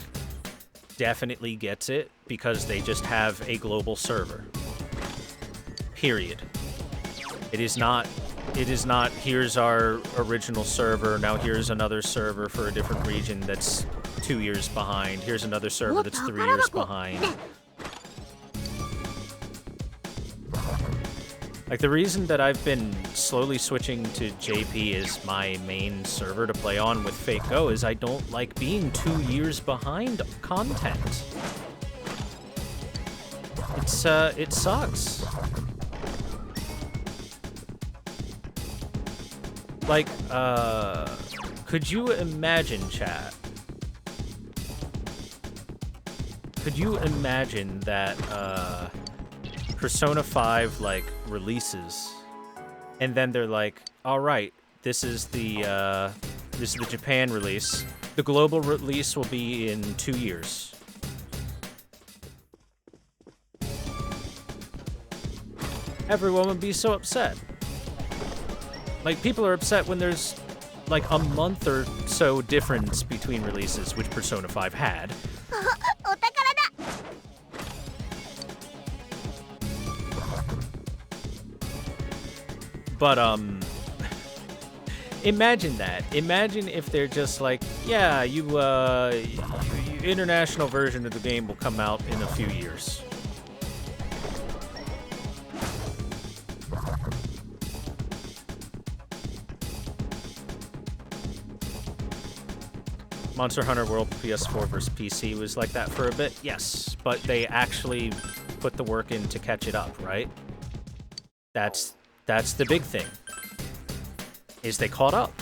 definitely gets it because they just have a global server. Period. It is not, here's our original server, now here's another server for a different region that's 2 years behind, here's another server that's 3 years behind. Like, the reason that I've been slowly switching to JP as my main server to play on with Fate Go is I don't like being 2 years behind content. It sucks. Like, could you imagine, chat? Could you imagine that, Persona 5, like, releases, and then they're like, alright, this is the Japan release. The global release will be in 2 years. Everyone would be so upset. Like, people are upset when there's, like, a month or so difference between releases, which Persona 5 had. But, imagine that. Imagine if they're just like, yeah, international version of the game will come out in a few years. Monster Hunter World PS4 versus PC was like that for a bit, yes, but they actually put the work in to catch it up, right? That's the big thing, is they caught up.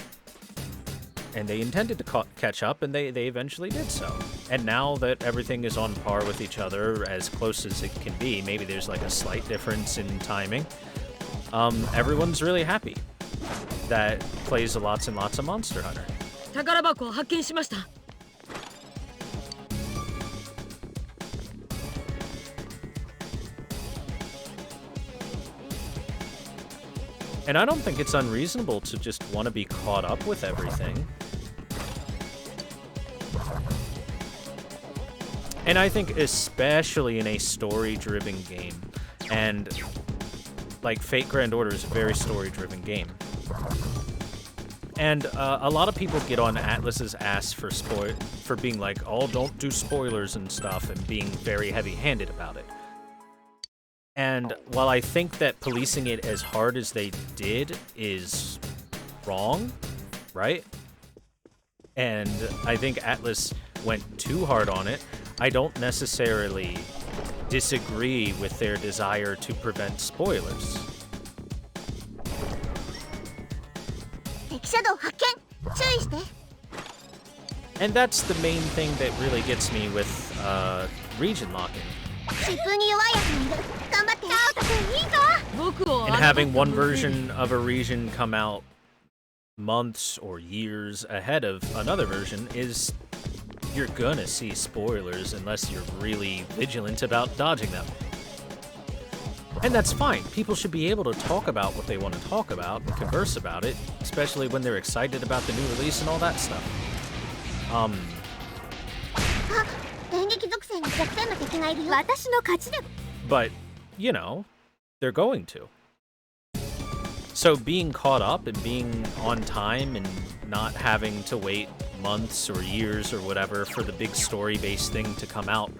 And they intended to catch up, and they eventually did so. And now that everything is on par with each other, as close as it can be, maybe there's like a slight difference in timing, everyone's really happy that plays lots and lots of Monster Hunter. And I don't think it's unreasonable to just want to be caught up with everything. And I think especially in a story-driven game, and like Fate Grand Order is a very story-driven game. And a lot of people get on Atlas's ass for being like, oh, don't do spoilers and stuff, and being very heavy-handed about it. And while I think that policing it as hard as they did is wrong, right? And I think Atlas went too hard on it, I don't necessarily disagree with their desire to prevent spoilers. And that's the main thing that really gets me with region locking. And having one version of a region come out months or years ahead of another version is, you're gonna see spoilers unless you're really vigilant about dodging them. And that's fine. People should be able to talk about what they want to talk about and converse about it, especially when they're excited about the new release and all that stuff. But, you know, they're going to. So being caught up and being on time and not having to wait months or years or whatever for the big story-based thing to come out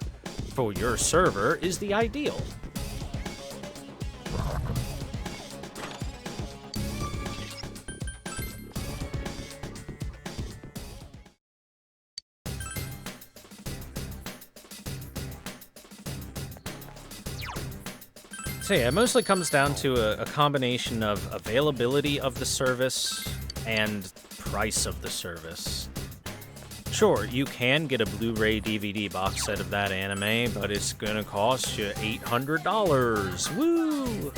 for your server is the ideal. So yeah, it mostly comes down to a combination of availability of the service and price of the service. Sure, you can get a Blu-ray DVD box set of that anime, but it's gonna cost you $800. Woo!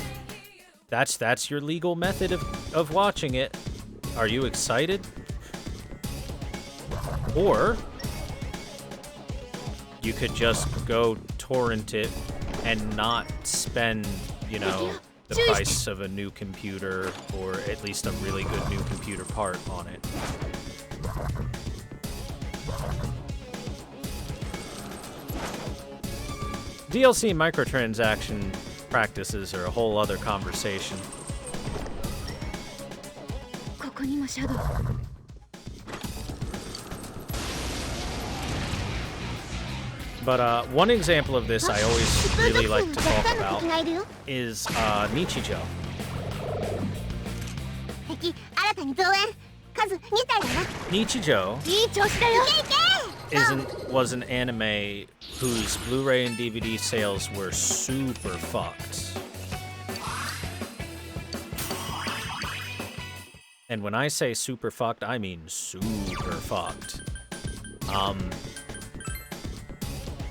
That's your legal method of watching it. Are you excited? Or you could just go torrent it and not spend, you know, the price of a new computer, or at least a really good new computer part on it. DLC microtransaction practices are a whole other conversation. But one example of this I always really like to talk about 敵がいるよ is Nichijou. 敵新たに増援数2体だな Nichijou いい調子だよ was an anime whose Blu-ray and DVD sales were super fucked. And when I say super fucked, I mean super fucked.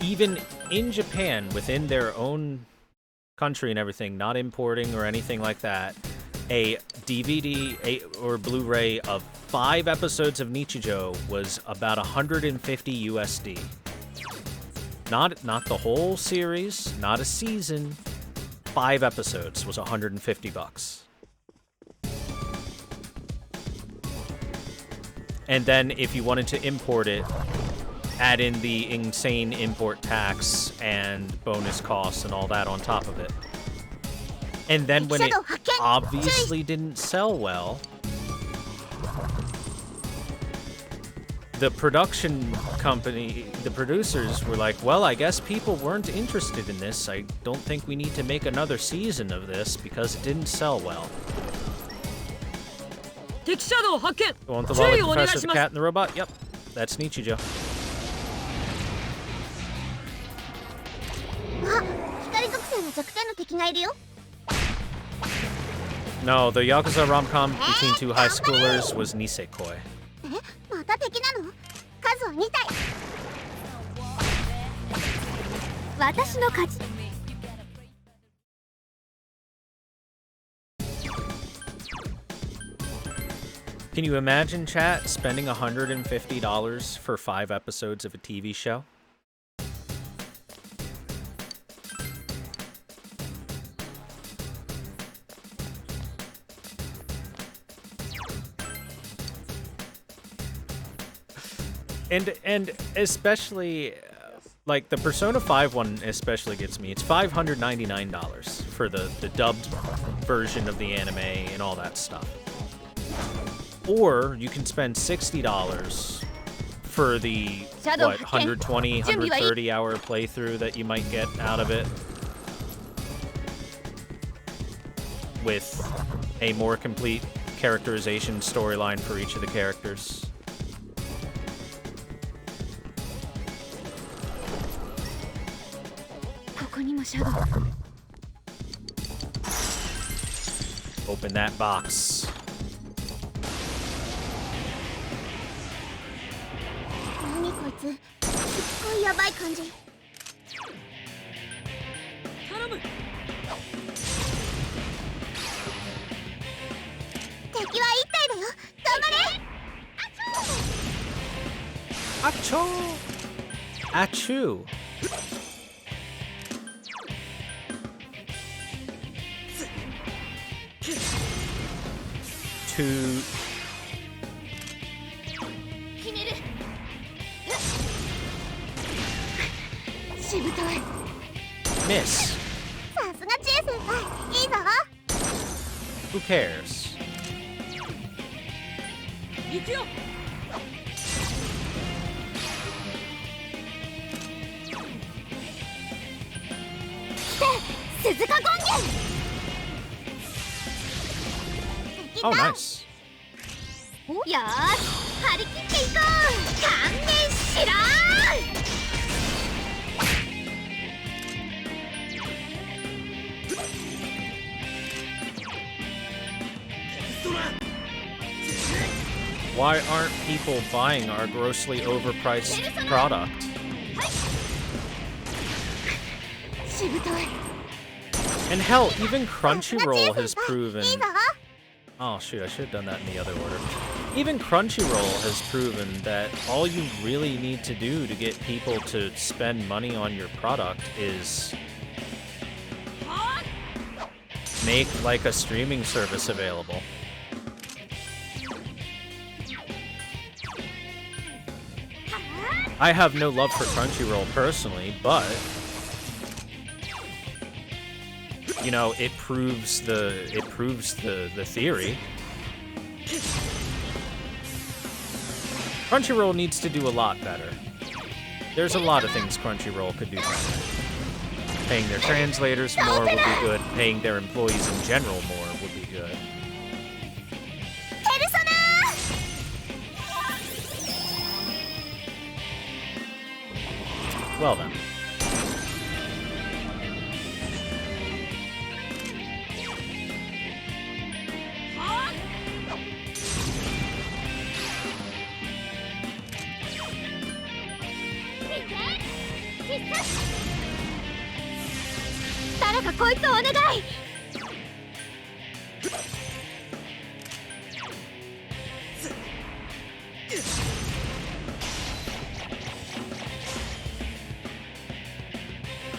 Even in Japan, within their own country and everything, not importing or anything like that, a DVD or Blu-ray of 5 episodes of Nichijou was about 150 USD. Not the whole series, not a season. 5 episodes was 150 bucks. And then if you wanted to import it, add in the insane import tax and bonus costs and all that on top of it. And then when it obviously didn't sell well, the production company, the producers were like, well, I guess people weren't interested in this. I don't think we need to make another season of this because it didn't sell well. The one with the lolly professor, the cat, and the robot? Yep, that's Nichijou. あ光属性の弱点の敵がいるよ No, the Yakuza rom-com between 2 high schoolers was Nisekoi. えまた敵なの数は2体私の勝ち Can you imagine, chat, spending $150 for 5 episodes of a TV show? And especially, like, the Persona 5 one especially gets me. It's $599 for the dubbed version of the anime and all that stuff. Or you can spend $60 for the, what, 120, 130 hour playthrough that you might get out of it. With a more complete characterization storyline for each of the characters. Open that box. 何こいつすっごいやばい感じ敵は1体だよ頑張れ Achoo! Achoo! To... Miss. さすが知恵先輩いいぞ Who cares? 行くよ鈴鹿権現 Oh, nice. よーし張り切っていこう観念しろ Why aren't people buying our grossly overpriced product? And hell, even Crunchyroll has proven... Oh shoot, I should have done that in the other order. Even Crunchyroll has proven that all you really need to do to get people to spend money on your product is... make, like, a streaming service available. I have no love for Crunchyroll personally, but you know, it proves the theory. Crunchyroll needs to do a lot better. There's a lot of things Crunchyroll could do better. Paying their translators more would be good. Paying their employees in general more would be good. Well then.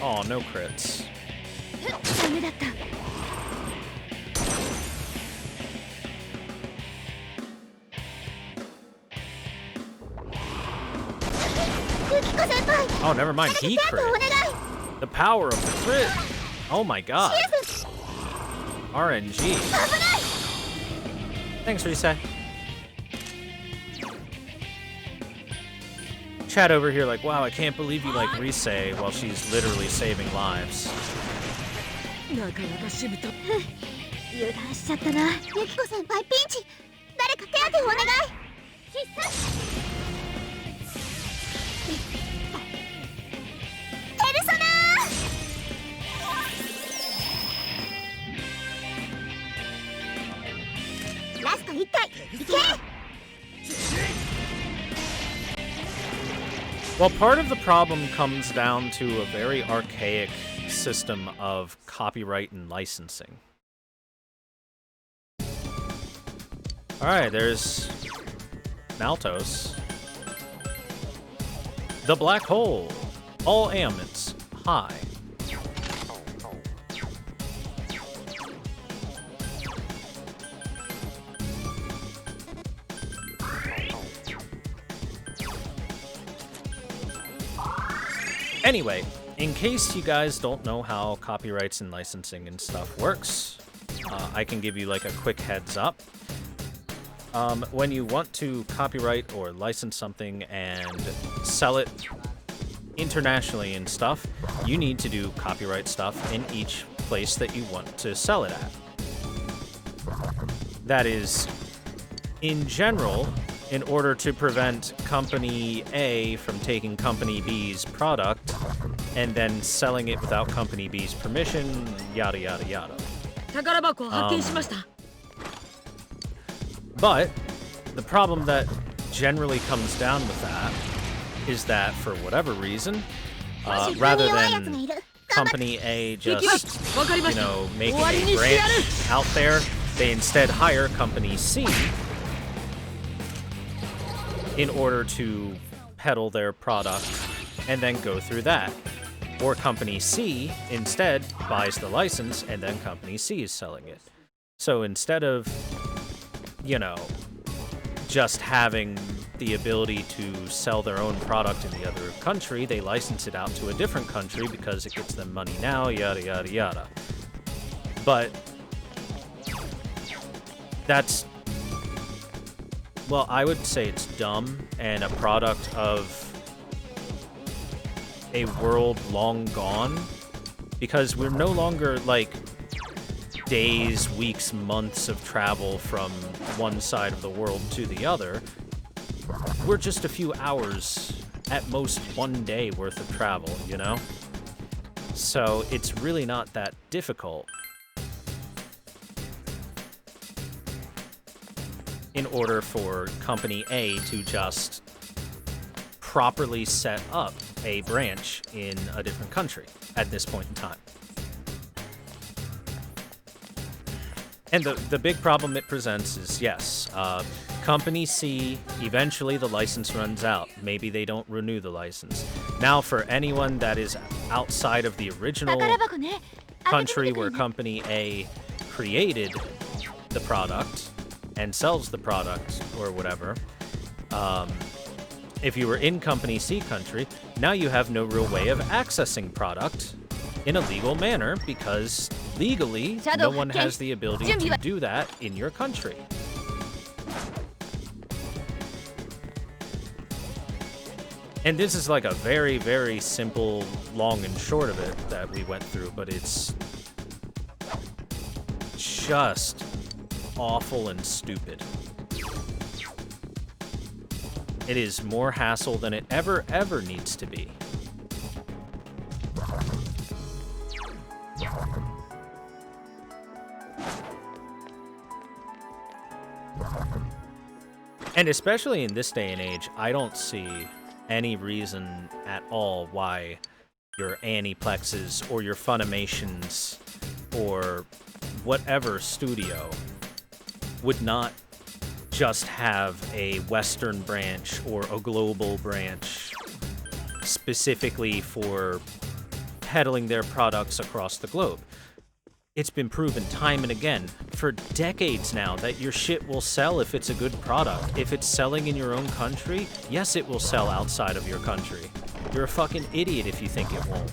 Oh, no crits. Oh, never mind. He crit. The power of the crit. Oh my god. RNG. Thanks, Risei. Chat over here like, wow, I can't believe you like Risei while she's literally saving lives. Well, part of the problem comes down to a very archaic system of copyright and licensing. Alright, there's Maltos. The black hole. All ailments high. Anyway, in case you guys don't know how copyrights and licensing and stuff works, I can give you like a quick heads up. When you want to copyright or license something and sell it internationally and stuff, you need to do copyright stuff in each place that you want to sell it at. That is, in general, in order to prevent Company A from taking Company B's product and then selling it without Company B's permission, yada yada yada. But the problem that generally comes down with that is that for whatever reason, rather than Company A just, you know, making a branch out there, they instead hire Company C in order to peddle their product and then go through that. Or Company C instead buys the license and then Company C is selling it. So instead of, you know, just having the ability to sell their own product in the other country, they license it out to a different country because it gets them money now, yada yada yada. But that's, well, I would say it's dumb and a product of a world long gone, because we're no longer like days, weeks, months of travel from one side of the world to the other. We're just a few hours, at most 1 day worth of travel, you know? So it's really not that difficult in order for Company A to just properly set up a branch in a different country at this point in time. And the big problem it presents is, yes, Company C, eventually the license runs out. Maybe they don't renew the license. Now, for anyone that is outside of the original country where Company A created the product and sells the product or whatever, if you were in Company C country, now you have no real way of accessing product in a legal manner because legally no one has the ability to do that in your country. And this is like a very, very simple, long and short of it that we went through, but it's just awful and stupid. It is more hassle than it ever needs to be. And especially in this day and age, I don't see any reason at all why your Aniplexes or your Funimations or whatever studio would not just have a Western branch or a global branch specifically for peddling their products across the globe. It's been proven time and again for decades now that your shit will sell if it's a good product. If it's selling in your own country, yes, it will sell outside of your country. You're a fucking idiot if you think it won't.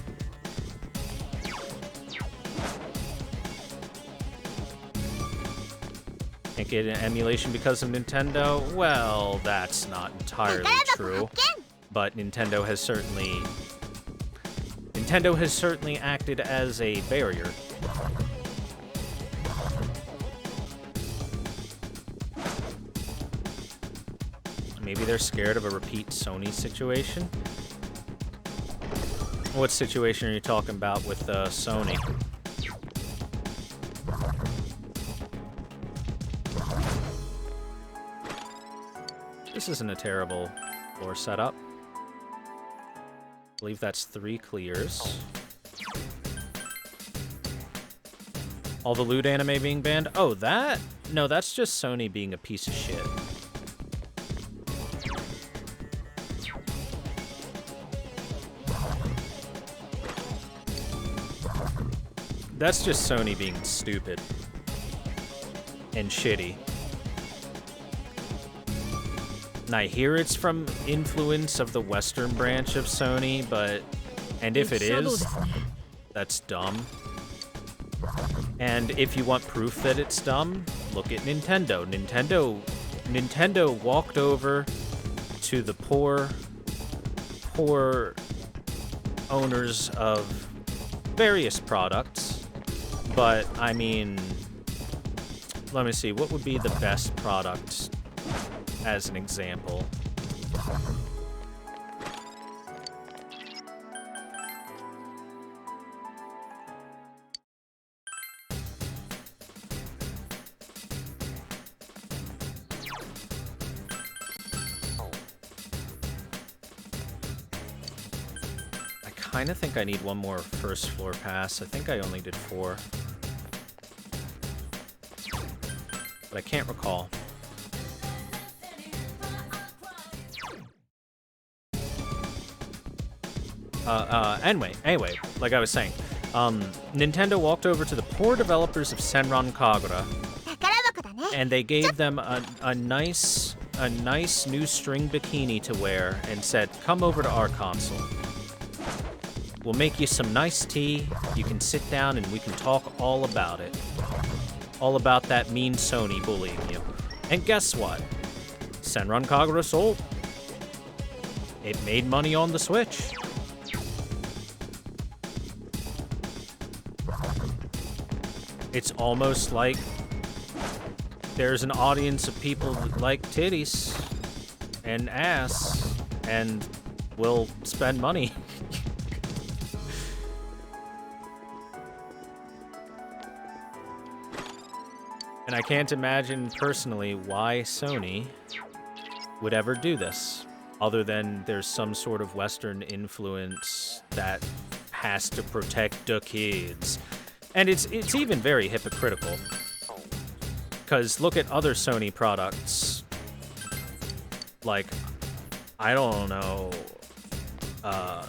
Can't get an emulation because of Nintendo? Well, that's not entirely true. But Nintendo has certainly acted as a barrier. Maybe they're scared of a repeat Sony situation? What situation are you talking about with Sony? This isn't a terrible floor setup. I believe that's 3 clears. All the lewd anime being banned? Oh, that? No, that's just Sony being a piece of shit. That's just Sony being stupid and shitty. And I hear it's from influence of the Western branch of Sony, but... And if it is, that's dumb. And if you want proof that it's dumb, look at Nintendo. Nintendo walked over to the poor owners of various products. But, I mean, let me see, what would be the best product as an example? I kind of think I need one more first floor pass. I think I only did 4. But I can't recall. Anyway, like I was saying, Nintendo walked over to the poor developers of Senran Kagura, and they gave them a nice new string bikini to wear and said, come over to our console. We'll make you some nice tea, you can sit down and we can talk all about it. All about that mean Sony bullying you. And guess what? Senran Kagura sold. It made money on the Switch. It's almost like there's an audience of people that like titties and ass and will spend money. And I can't imagine personally why Sony would ever do this, other than there's some sort of Western influence that has to protect the kids. And it's even very hypocritical, because look at other Sony products, like, I don't know,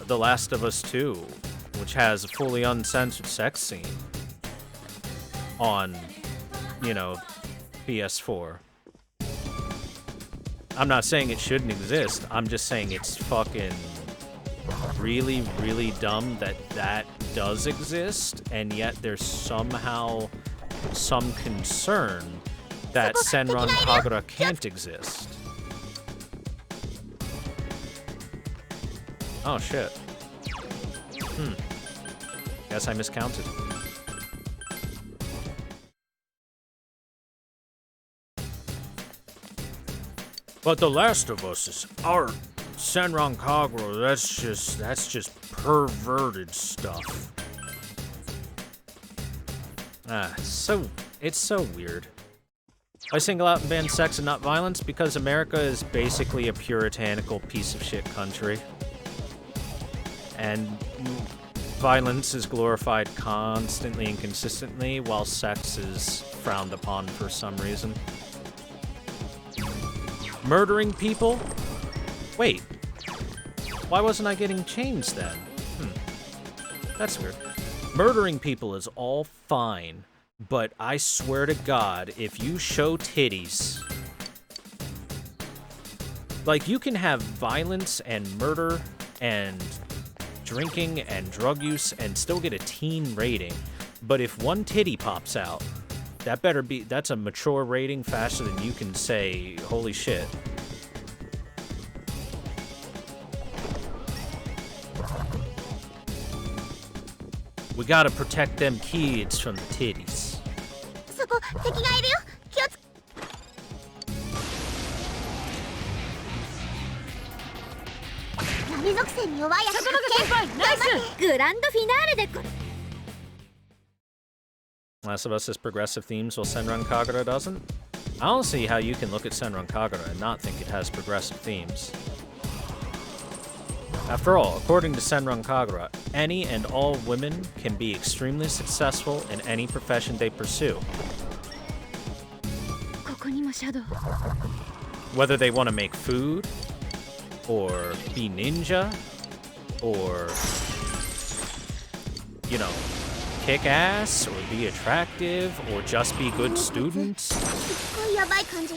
The Last of Us 2, which has a fully uncensored sex scene on, you know, PS4. I'm not saying it shouldn't exist, I'm just saying it's fucking really, really dumb that that does exist, and yet there's somehow some concern that Senran Kagura can't exist. Oh, shit. Guess I miscounted. But The Last of Us is art. Senran Kagura, that's just perverted stuff. It's so weird. I single out and ban sex and not violence because America is basically a puritanical piece of shit country. And violence is glorified constantly and consistently, while sex is frowned upon for some reason. Murdering people? Wait. Why wasn't I getting changed then? That's weird. Murdering people is all fine, but I swear to God, if you show titties... Like, you can have violence and murder and drinking and drug use and still get a teen rating, but if one titty pops out, that's a mature rating faster than you can say, holy shit. We gotta protect them kids from the titties. そこ敵がいるよ。気をつ。波属性に弱いやつ発見。ナイス。グランドフィナーレでこ。Last of Us has progressive themes while Senran Kagura doesn't? I don't see how you can look at Senran Kagura and not think it has progressive themes. After all, according to Senran Kagura, any and all women can be extremely successful in any profession they pursue. ここにもシャドウ。 Whether they want to make food, or be ninja, or, you know, kick ass, or be attractive, or just be good students. すっごいやばい感じ。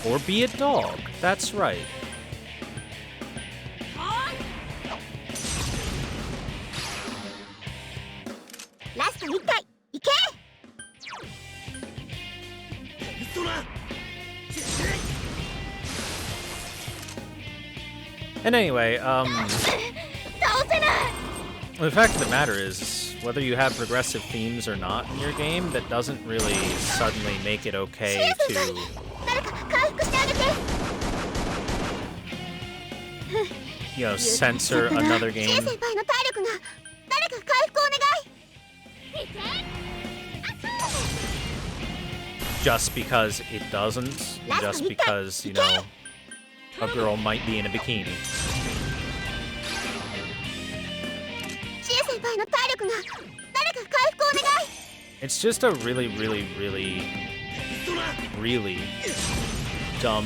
Or be a dog. That's right. ラスト1回いけ。 And anyway, 倒せない。 the fact of the matter is, whether you have progressive themes or not in your game, that doesn't really suddenly make it okay to... 誰か回復してあげて。 you know, censor another シエ game 先輩の体力が。誰か回復お願い。 just because it doesn't, just because, you know, a girl might be in a bikini. シエ先輩の体力が。誰か回復お願い。 It's just a really, really, really, really dumb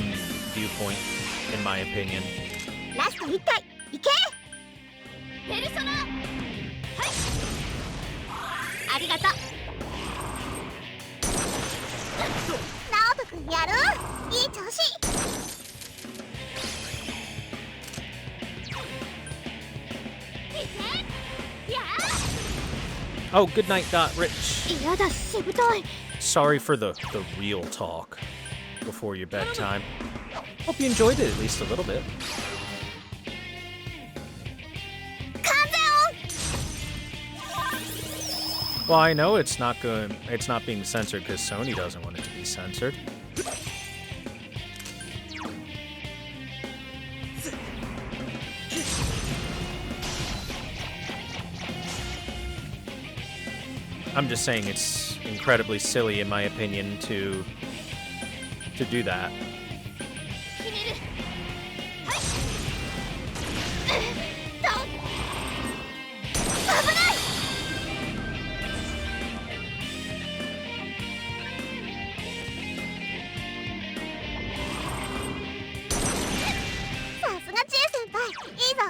viewpoint, in my opinion. ラスト1回いけ。ペルソナ。はい。ありがとう。ナオト君やる。いい調子。 Oh, good night, Rich. やだ、しぶとい。 Sorry for the real talk before your bedtime. Hope you enjoyed it at least a little bit. 完全 Well, I know it's not being censored because Sony doesn't want it to be censored. I'm just saying it's incredibly silly, in my opinion, to do that. 決める。はい。危ない。 さすがチエ先輩。いいぞ。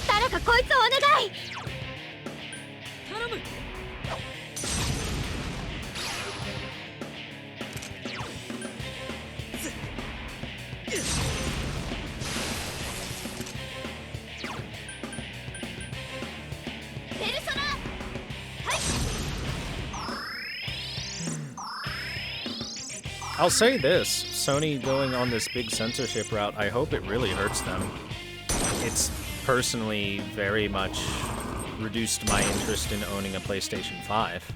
誰かこいつをお願い。頼む。 ナ I'll say this, Sony going on this big censorship route, I hope it really hurts them. It's personally very much reduced my interest in owning a PlayStation 5.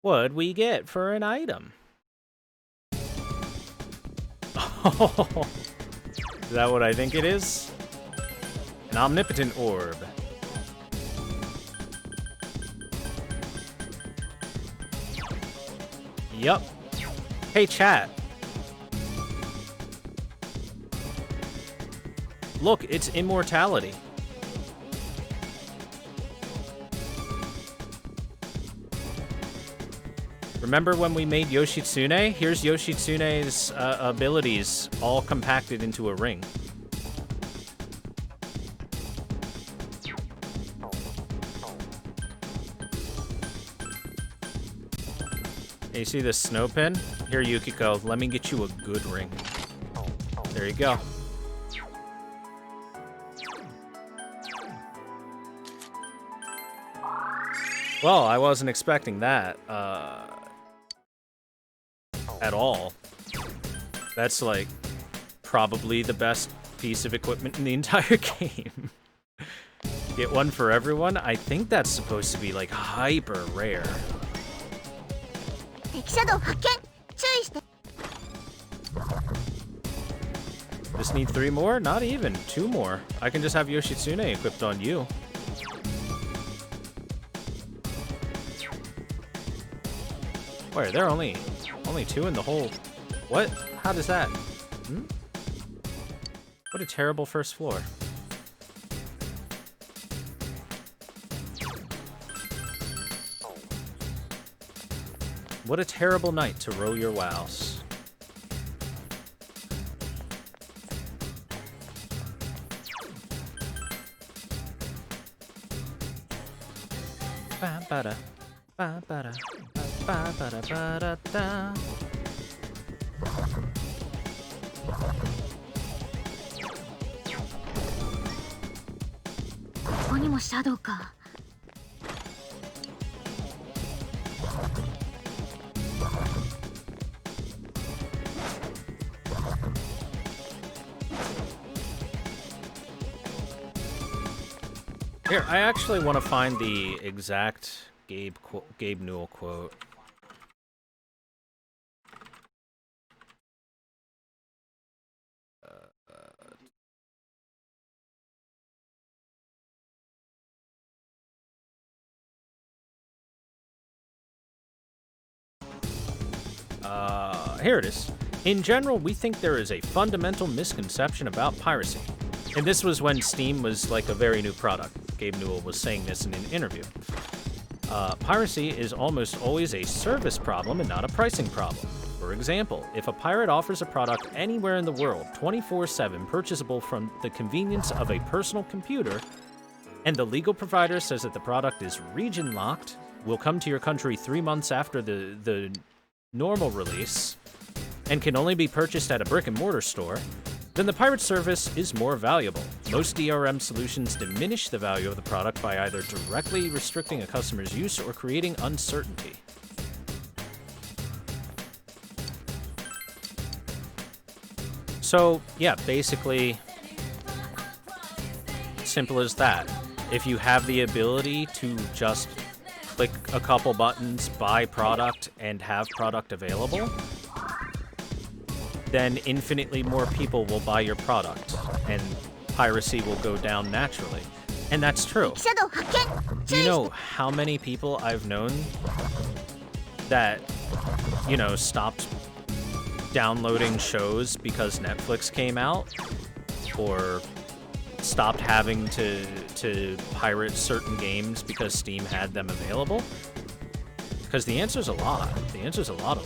What'd we get for an item? Oh, is that what I think it is? An omnipotent orb. Yup. Hey, chat. Look, it's immortality. Remember when we made Yoshitsune? Here's Yoshitsune's abilities all compacted into a ring. Hey, you see this snow pin? Here, Yukiko, let me get you a good ring. There you go. Well, I wasn't expecting that, at all. That's, like, probably the best piece of equipment in the entire game. Get one for everyone? I think that's supposed to be, like, hyper rare. Just need 3 more? Not even. 2 more. I can just have Yoshitsune equipped on you. Where? There are only 2 in the whole... What? How does that... Hmm? What a terrible first floor. What a terrible night to row your wows. Ba-ba-da, ba-ba-da, ba-ba-da-ba-da-da. ここにもシャドウか。 Here, I actually want to find the exact Gabe Newell quote. Here it is. In general, we think there is a fundamental misconception about piracy. And this was when Steam was like a very new product. Gabe Newell was saying this in an interview. Piracy is almost always a service problem and not a pricing problem. For example, if a pirate offers a product anywhere in the world, 24/7, purchasable from the convenience of a personal computer, and the legal provider says that the product is region-locked, will come to your country 3 months after the normal release, and can only be purchased at a brick-and-mortar store, then the pirate service is more valuable. Most DRM solutions diminish the value of the product by either directly restricting a customer's use or creating uncertainty. So, yeah, basically, simple as that. If you have the ability to just click a couple buttons, buy product, and have product available, then infinitely more people will buy your product, and piracy will go down naturally. And that's true. Do you know how many people I've known that, you know, stopped downloading shows because Netflix came out, or stopped having to pirate certain games because Steam had them available? Because the answer's a lot. The answer's a lot.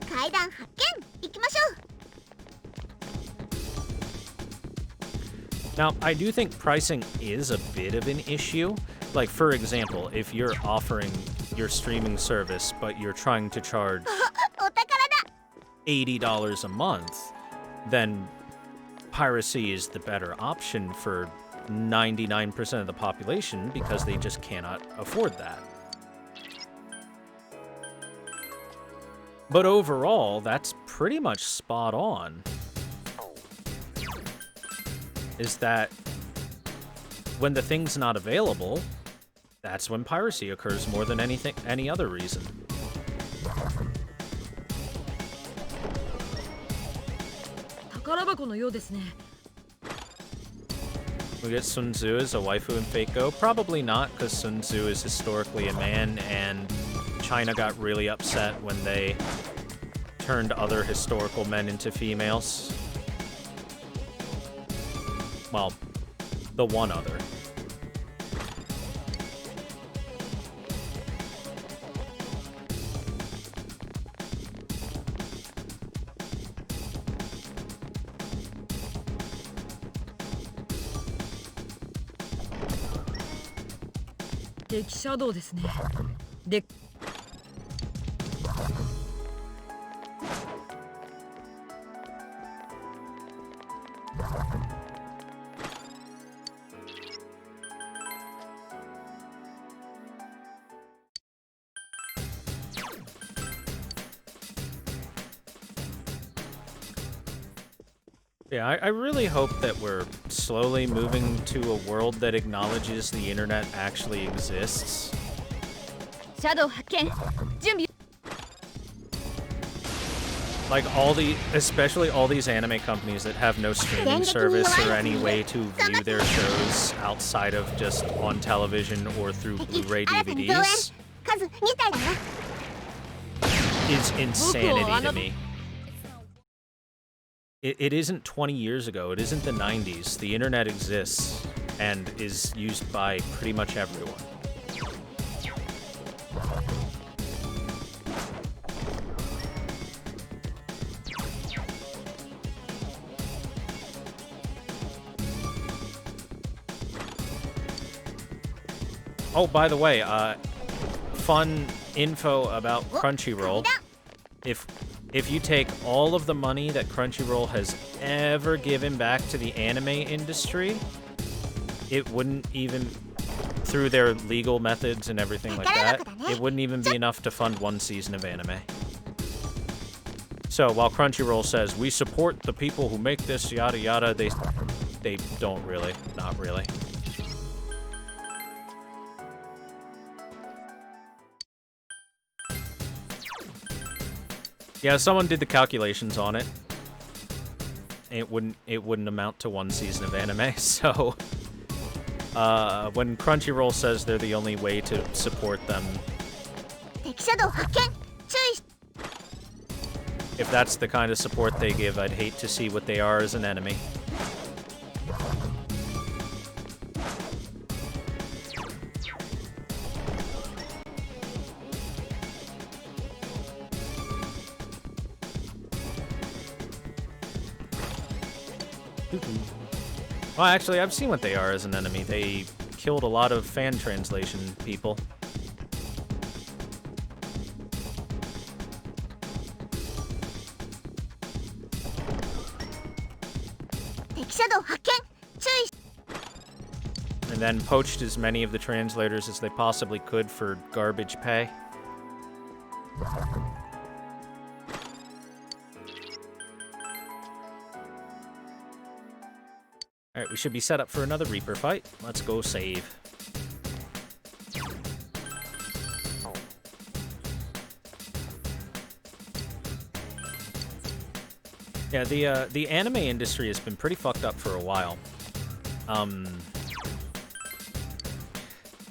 階段発見行きましょう Now, I do think pricing is a bit of an issue. Like, for example, if you're offering your streaming service, but you're trying to charge お宝だ $80 a month, then piracy is the better option for 99% of the population because they just cannot afford that. But overall, that's pretty much spot on. Is that when the thing's not available, that's when piracy occurs more than any other reason. 宝箱のようですね We get Sun Tzu as a waifu in Fate Go? Probably not, because Sun Tzu is historically a man, and China got really upset when they turned other historical men into females. Well, the one other. Shadow ですねで Yeah, I really hope that we're slowly moving to a world that acknowledges the internet actually exists. Shadow 発見準備 Like especially all these anime companies that have no streaming service or any way to view their shows outside of just on television or through 敵 Blu-ray 新たに増援 DVDs 数2体だな is insanity to me. It isn't 20 years ago. It isn't the 90s. The internet exists and is used by pretty much everyone. Oh, by the way, fun info about Crunchyroll. If you take all of the money that Crunchyroll has ever given back to the anime industry, it wouldn't even, through their legal methods and everything like that, it wouldn't even be enough to fund one season of anime. So while Crunchyroll says, we support the people who make this, yada yada, they don't really, not really. Yeah, someone did the calculations on it. It wouldn't amount to one season of anime, so when Crunchyroll says they're the only way to support them, 敵シャドウ発見注意し if that's the kind of support they give, I'd hate to see what they are as an enemy. Well, actually, I've seen what they are as an enemy. They killed a lot of fan translation people. And then poached as many of the translators as they possibly could for garbage pay. Alright, we should be set up for another Reaper fight. Let's go save. Yeah, the anime industry has been pretty fucked up for a while.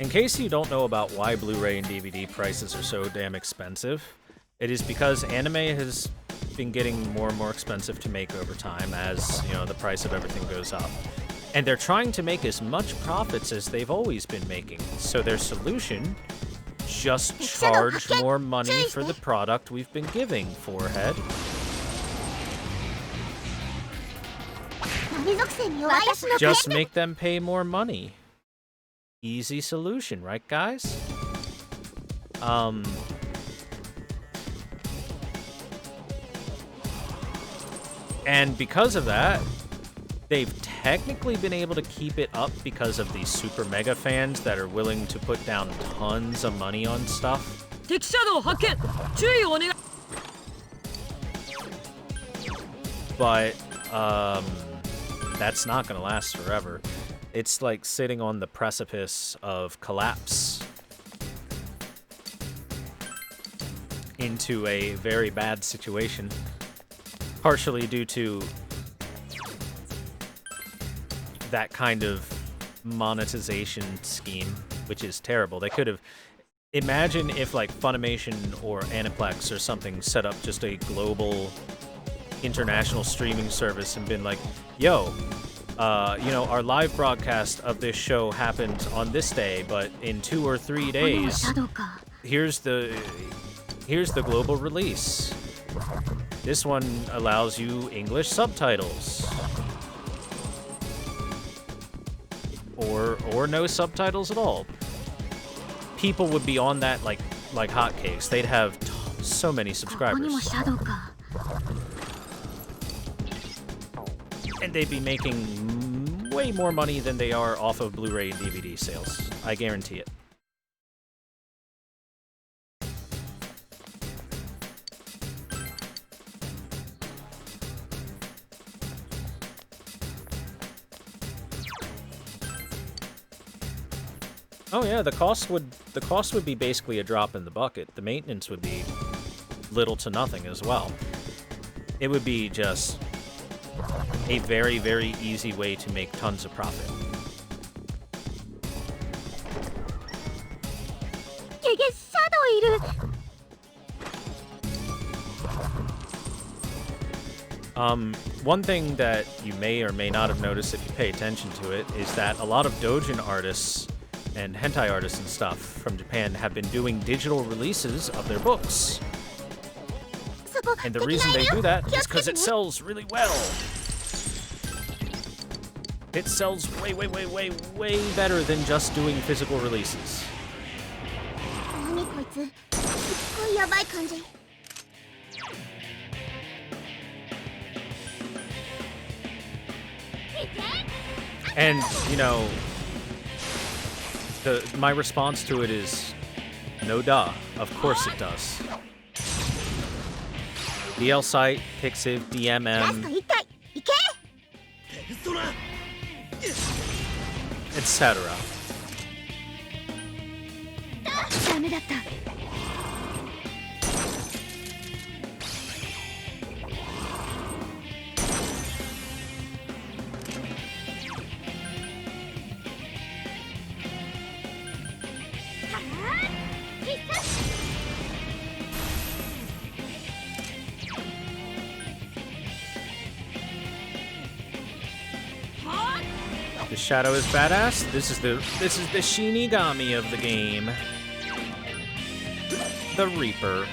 In case you don't know about why Blu-ray and DVD prices are so damn expensive, it is because anime has been getting more and more expensive to make over time as, you know, the price of everything goes up. And they're trying to make as much profits as they've always been making. So their solution, just charge more money for the product we've been giving, forehead. Just make them pay more money. Easy solution, right, guys? And because of that, they've technically been able to keep it up because of these super mega fans that are willing to put down tons of money on stuff. But, that's not gonna last forever. It's like sitting on the precipice of collapse into a very bad situation, partially due to that kind of monetization scheme, which is terrible. They could have... Imagine if, like, Funimation or Aniplex or something set up just a global international streaming service and been like, yo, you know, our live broadcast of this show happened on this day, but in 2 or 3 days, here's the global release. This one allows you English subtitles. Or no subtitles at all. People would be on that like hotcakes. They'd have so many subscribers. And they'd be making way more money than they are off of Blu-ray and DVD sales. I guarantee it. Oh yeah, the cost would be basically a drop in the bucket. The maintenance would be little to nothing as well. It would be just a very, very easy way to make tons of profit. One thing that you may or may not have noticed if you pay attention to it is that a lot of doujin artists and hentai artists and stuff from Japan have been doing digital releases of their books. And the reason they do that is because it sells really well. It sells way, way, way, way, way better than just doing physical releases. And, you know, my response to it is, no duh, of course it does. DL Site, Pixiv, DMM, etc. The shadow is badass. This is the Shinigami of the game. The Reaper.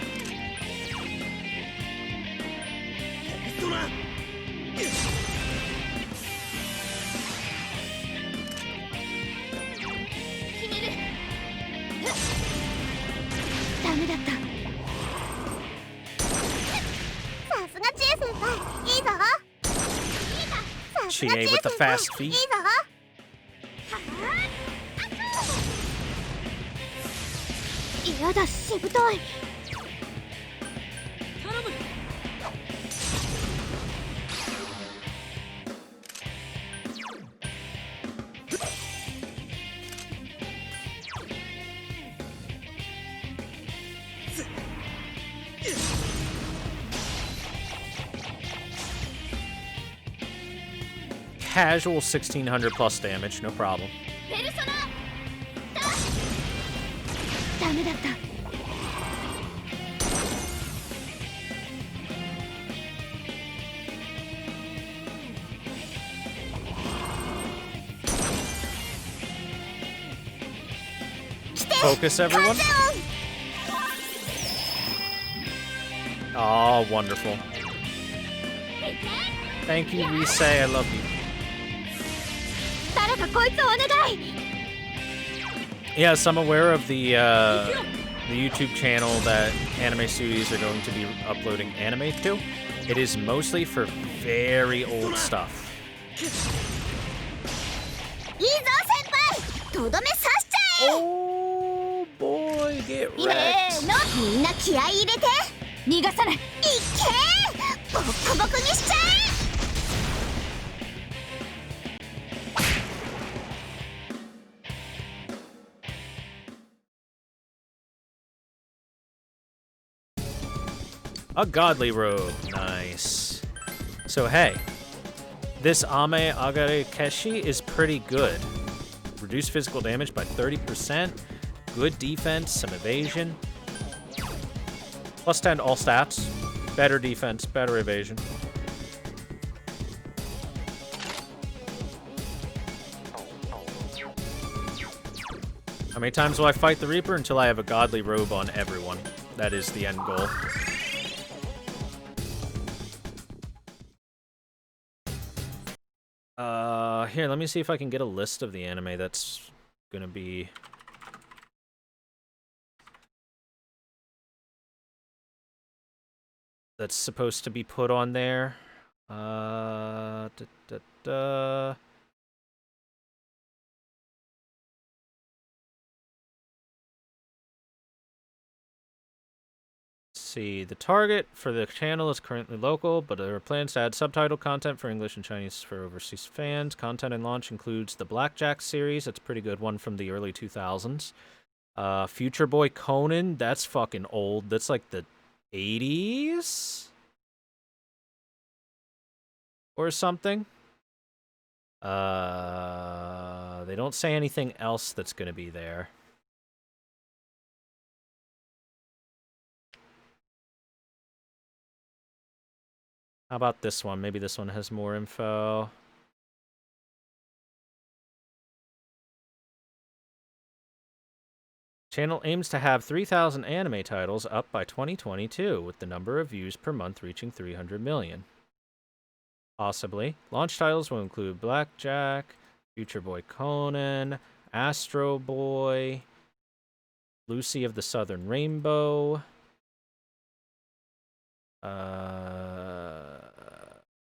Chie with the fast feet. Casual 1600 plus damage, no problem. ダメだった。Focus, everyone. Oh, wonderful. Thank you, Risei. I love you. 誰かこいつをお願い。 Yes, I'm aware of the YouTube channel that anime studios are going to be uploading anime to. It is mostly for very old stuff. いいぞ先輩、とどめ刺しちゃえ。 Oh boy, get せー wrecked. の、みんな気合い入れて。逃がさない。いっけー、ボッコボコにしちゃえ。 A godly robe. Nice. So hey, this Ame Agare Keshi is pretty good. Reduce physical damage by 30%. Good defense, some evasion. Plus 10 all stats. Better defense, better evasion. How many times will I fight the Reaper? Until I have a godly robe on everyone. That is the end goal. Here, let me see if I can get a list of the anime that's gonna be... that's supposed to be put on there. See, the target for the channel is currently local, but there are plans to add subtitle content for English and Chinese for overseas fans. Content and launch includes the Blackjack series. That's a pretty good one from the early 2000s. Future Boy Conan. That's fucking old. That's like the 80s? Or something. They don't say anything else that's going to be there. How about this one? Maybe this one has more info. Channel aims to have 3,000 anime titles up by 2022, with the number of views per month reaching 300 million. Possibly. Launch titles will include Blackjack, Future Boy Conan, Astro Boy, Lucy of the Southern Rainbow.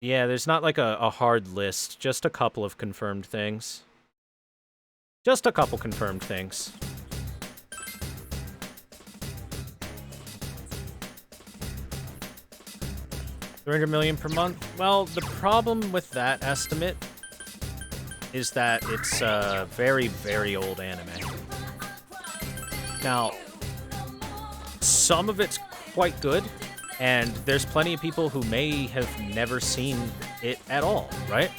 Yeah, there's not like a hard list, just a couple of confirmed things. Just a couple confirmed things. $300 million per month? Well, the problem with that estimate is that it's a very, very old anime. Now, some of it's quite good, and there's plenty of people who may have never seen it at all, right?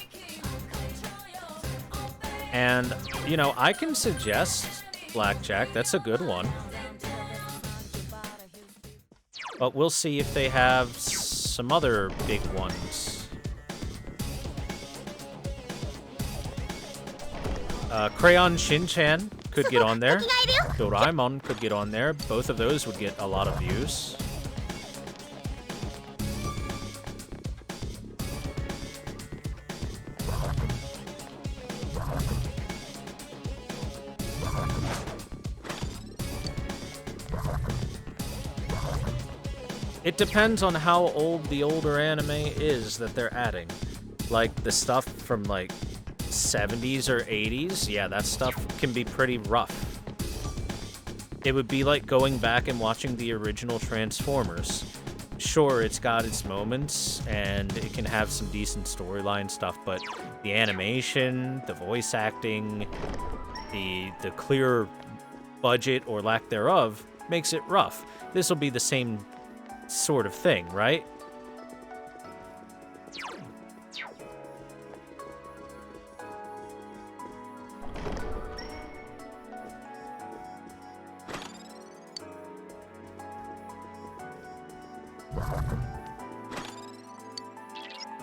And, you know, I can suggest Blackjack. That's a good one. But we'll see if they have some other big ones. Crayon Shin-chan could get on there. Doraemon could get on there. Both of those would get a lot of views. It depends on how old the older anime is that they're adding. Like, the stuff from, like, 70s or 80s, yeah, that stuff can be pretty rough. It would be like going back and watching the original Transformers. Sure, it's got its moments, and it can have some decent storyline stuff, but the animation, the voice acting, the clear budget or lack thereof makes it rough. This will be the same sort of thing, right?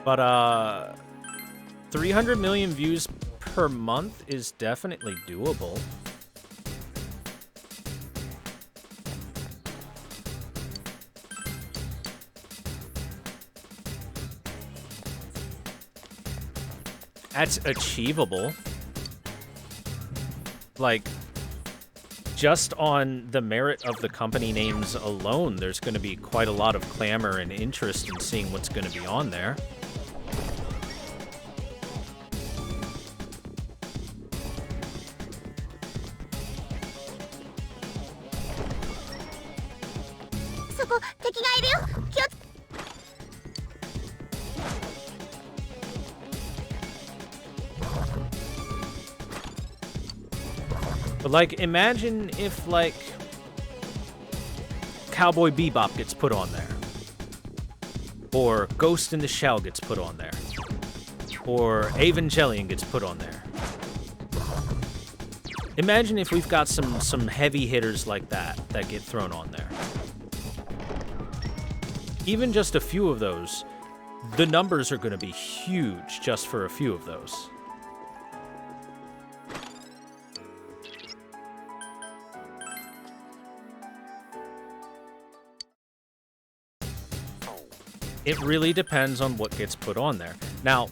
But 300 million views per month is definitely doable. That's achievable. Like, just on the merit of the company names alone, there's going to be quite a lot of clamor and interest in seeing what's going to be on there. But, like, imagine if, like, Cowboy Bebop gets put on there. Or Ghost in the Shell gets put on there. Or Evangelion gets put on there. Imagine if we've got some heavy hitters like that get thrown on there. Even just a few of those, the numbers are going to be huge just for a few of those. It really depends on what gets put on there. Now,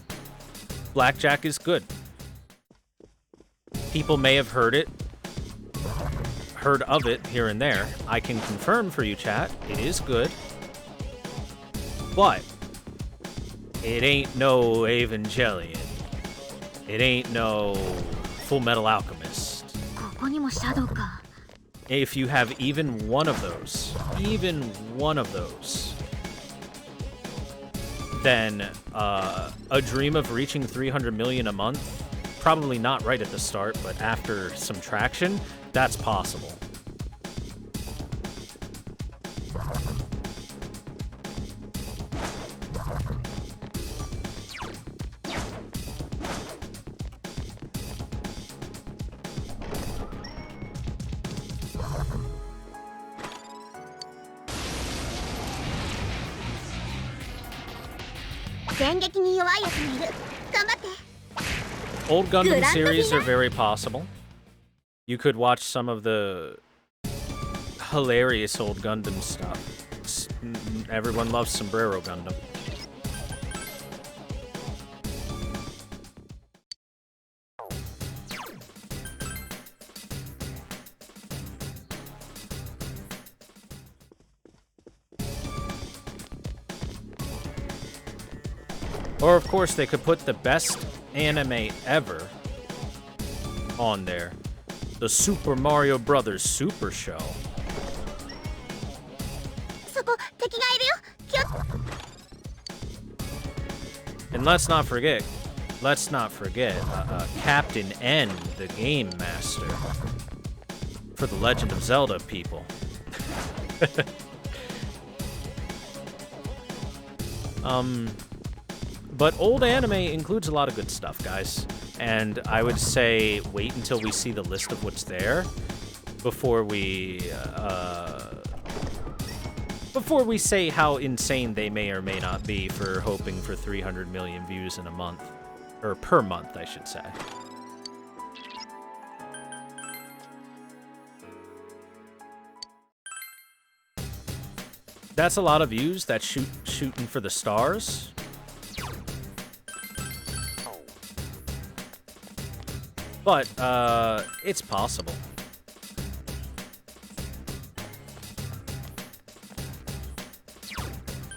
Blackjack is good. People may have heard of it here and there. I can confirm for you, chat, it is good. But it ain't no Evangelion. It ain't no Full Metal Alchemist. If you have even one of those, then a dream of reaching 300 million a month, probably not right at the start, but after some traction, that's possible. Old Gundam series are very possible. You could watch some of the hilarious old Gundam stuff. Everyone loves Sombrero Gundam. Or, of course, they could put the best anime ever on there. The Super Mario Brothers Super Show. And let's not forget Captain N, the Game Master. For the Legend of Zelda people. But old anime includes a lot of good stuff, guys. And I would say wait until we see the list of what's there before we say how insane they may or may not be for hoping for 300 million views in a month. Or per month, I should say. That's a lot of views. That's shooting for the stars. But, it's possible.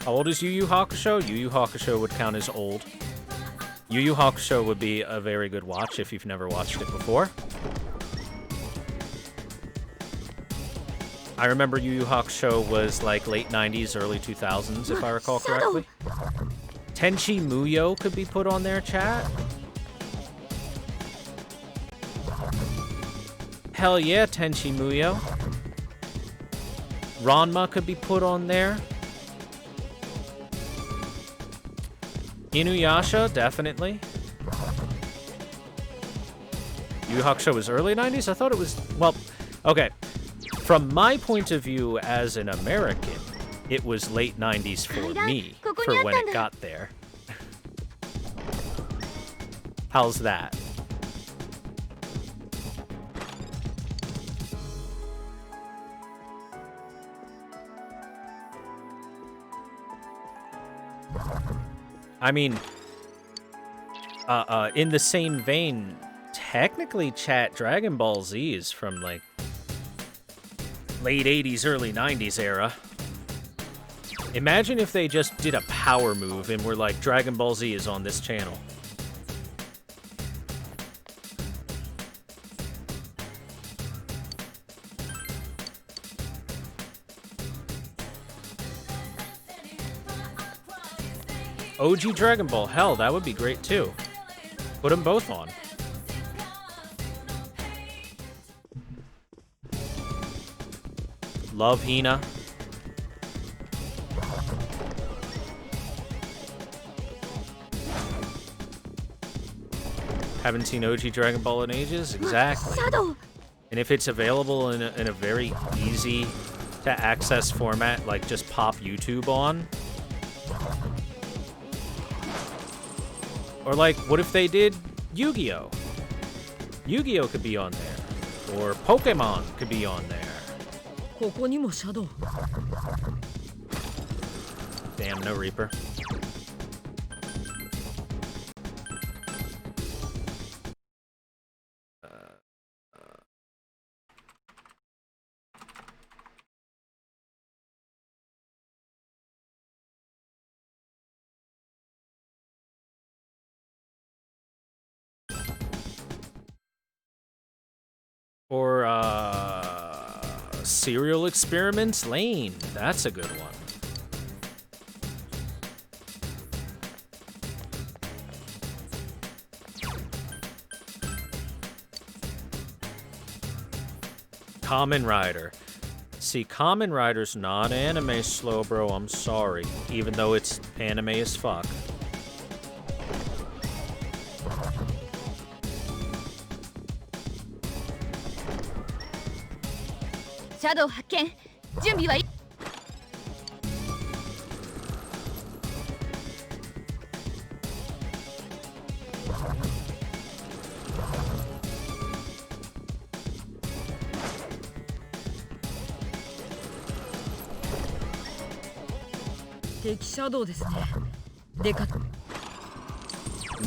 How old is Yu Yu Hakusho? Yu Yu Hakusho would count as old. Yu Yu Hakusho would be a very good watch if you've never watched it before. I remember Yu Yu Hakusho was like late 90s, early 2000s, if I recall correctly. Tenchi Muyo could be put on there, chat. Hell yeah, Tenchi Muyo. Ranma could be put on there. Inuyasha, definitely. Yu Yu Hakusho was early 90s? I thought it was... Well, okay. From my point of view as an American, it was late 90s for me, for when it got there. How's that? I mean, in the same vein, technically, chat, Dragon Ball Z is from, like, late 80s, early 90s era. Imagine if they just did a power move and were like, Dragon Ball Z is on this channel. OG Dragon Ball, hell, that would be great too. Put them both on. Love Hina. Haven't seen OG Dragon Ball in ages? Exactly. And if it's available in a very easy to access format, like just pop YouTube on. Or like, what if they did Yu-Gi-Oh? Yu-Gi-Oh could be on there. Or Pokemon could be on there. Damn, no Reaper. Or, Serial Experiments Lane. That's a good one. Kamen Rider. See, Kamen Rider's not anime slow, bro. I'm sorry. Even though it's anime as fuck. Shadow 発見。準備はいい。敵シャドウですね。でか。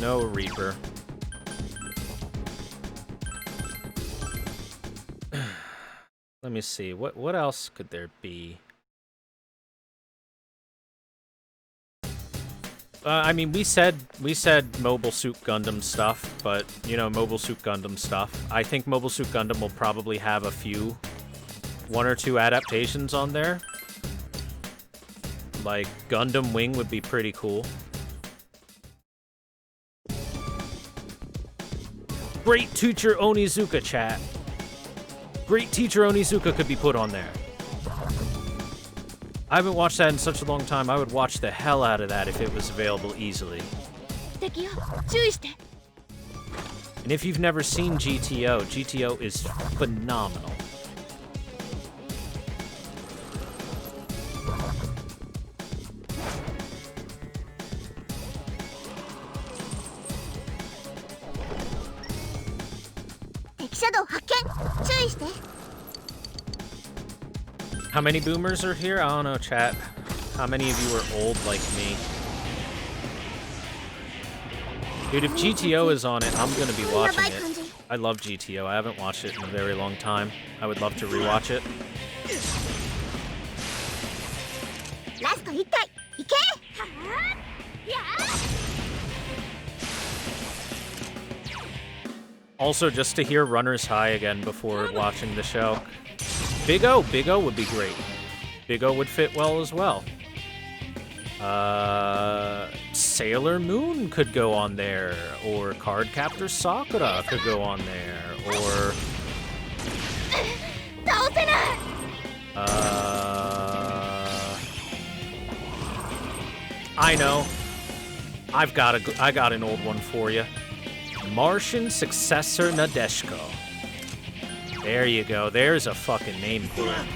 No Reaper. Let me see. What else could there be? I mean, we said Mobile Suit Gundam stuff, but you know, Mobile Suit Gundam stuff. I think Mobile Suit Gundam will probably have one or two adaptations on there. Like Gundam Wing would be pretty cool. Great Teacher Onizuka, chat. Great Teacher Onizuka could be put on there. I haven't watched that in such a long time. I would watch the hell out of that if it was available easily. And if you've never seen GTO, GTO is phenomenal. How many boomers are here? I don't know, chat. How many of you are old like me? Dude, if GTO is on it, I'm gonna be watching it. I love GTO. I haven't watched it in a very long time. I would love to rewatch it. Also, just to hear Runner's High again before watching the show. Big O would be great. Big O would fit well as well. Sailor Moon could go on there, or Cardcaptor Sakura could go on there, or... I know. I got an old one for you. Martian Successor Nadeshiko. There you go. There's a fucking name for it.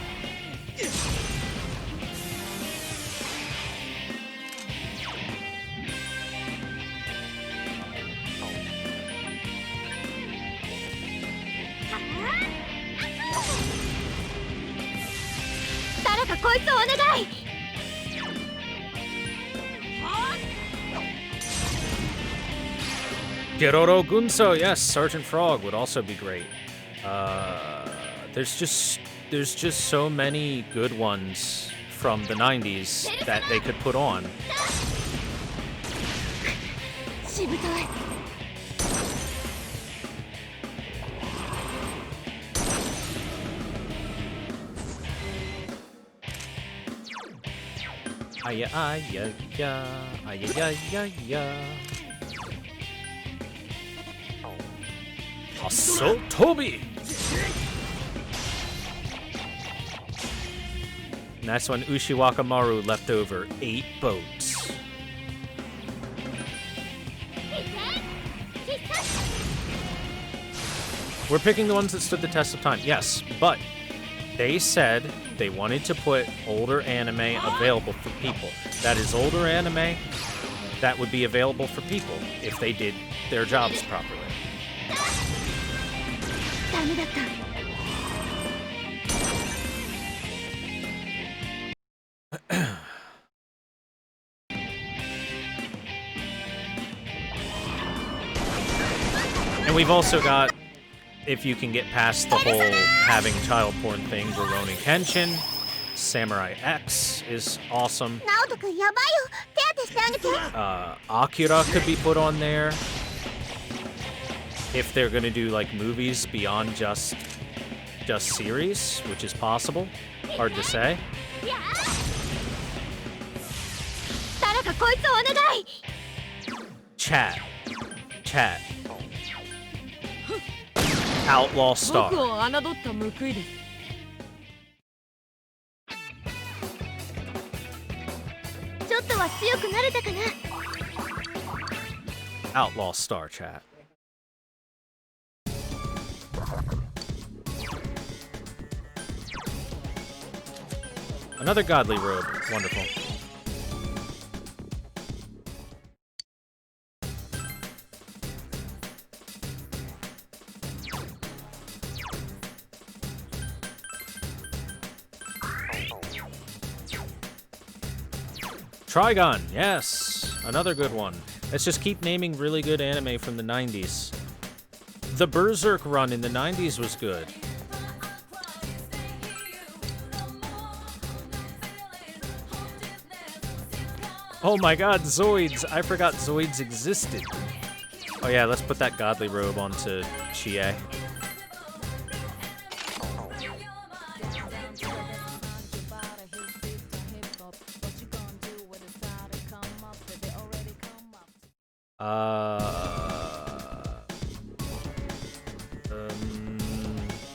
いつお願い。 Geroro Gunso, yes, Sergeant Frog would also be great. There's just so many good ones from the 90s that they could put on. しぶとい。 Aya, aya, ya, aya, ya, ya, ya. Assault Toby! And that's when Ushiwaka Maru left over 8 boats. We're picking the ones that stood the test of time, yes, but they said they wanted to put older anime available for people. That is older anime that would be available for people if they did their jobs properly. ダメだった。 And we've also got, if you can get past the whole having child porn thing, Rurouni Kenshin, Samurai X is awesome. ナオト君やばいよ。手当てしてあげて。 Akira could be put on there. If they're gonna do like movies beyond just series, which is possible. Hard to say. 誰かこいつお願い。 Chat. Outlaw Star. 僕を侮った報いです。 ちょっとは強くなれたかな。 Outlaw Star, chat. Another godly robe. Wonderful. Trigon, yes! Another good one. Let's just keep naming really good anime from the 90s. The Berserk run in the 90s was good. Oh my god, Zoids! I forgot Zoids existed. Oh yeah, let's put that godly robe onto Chie.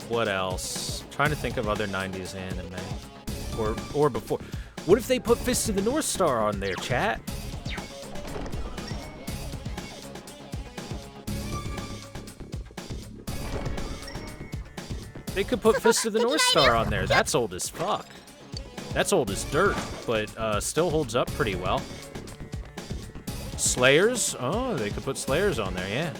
What else? Trying to think of other 90s anime. Or before. What if they put Fist of the North Star on there, chat? They could put Fist of the North Star on there. That's old as fuck. That's old as dirt, but still holds up pretty well. Slayers? Oh, they could put Slayers on there, yeah.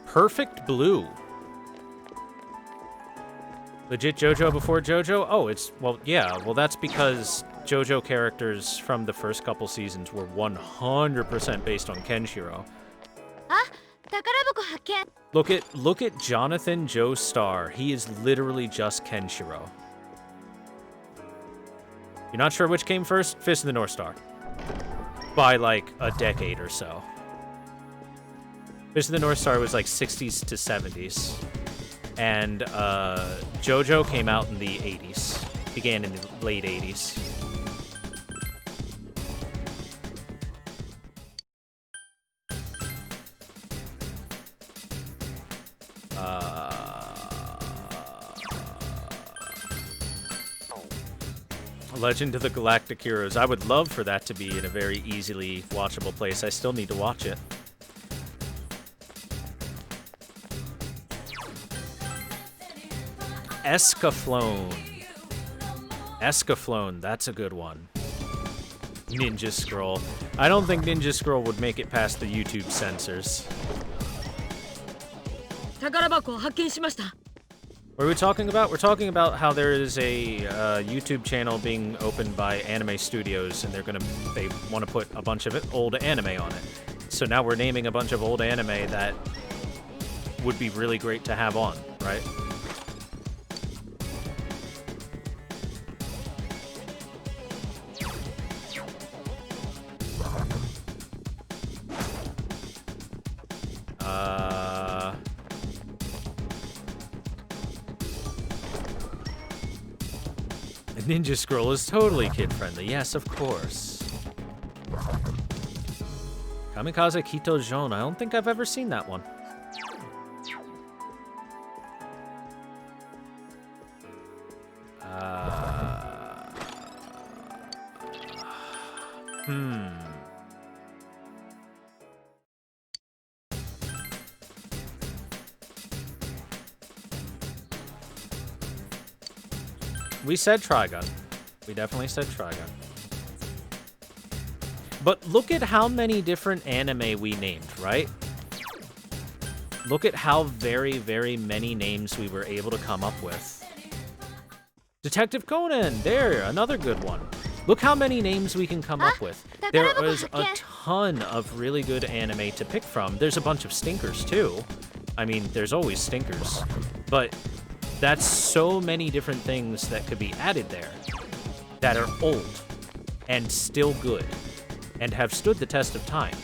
Perfect Blue. Legit JoJo before JoJo? Oh, well, yeah. Well, that's because JoJo characters from the first couple seasons were 100% based on Kenshiro. あ、宝箱発見。 Look at Jonathan Joestar. He is literally just Kenshiro. You're not sure which came first? Fist of the North Star. By like a decade or so. Fist of the North Star was like 60s to 70s. And JoJo came out in the 80s. Began in the late 80s. Legend of the Galactic Heroes. I would love for that to be in a very easily watchable place. I still need to watch it. Escaflowne. Escaflowne, that's a good one. Ninja Scroll. I don't think Ninja Scroll would make it past the YouTube censors. What are we talking about? We're talking about how there is a YouTube channel being opened by anime studios, and they want to put a bunch of old anime on it. So now we're naming a bunch of old anime that would be really great to have on, right? Ninja Scroll is totally kid-friendly. Yes, of course. Kamikaze Kito Joan. I don't think I've ever seen that one. We said Trigun. We definitely said Trigun. But look at how many different anime we named, right? Look at how very, very many names we were able to come up with. Detective Conan, there, another good one. Look how many names we can come up with. There was a ton of really good anime to pick from. There's a bunch of stinkers, too. I mean, there's always stinkers. But that's so many different things that could be added there that are old and still good and have stood the test of time.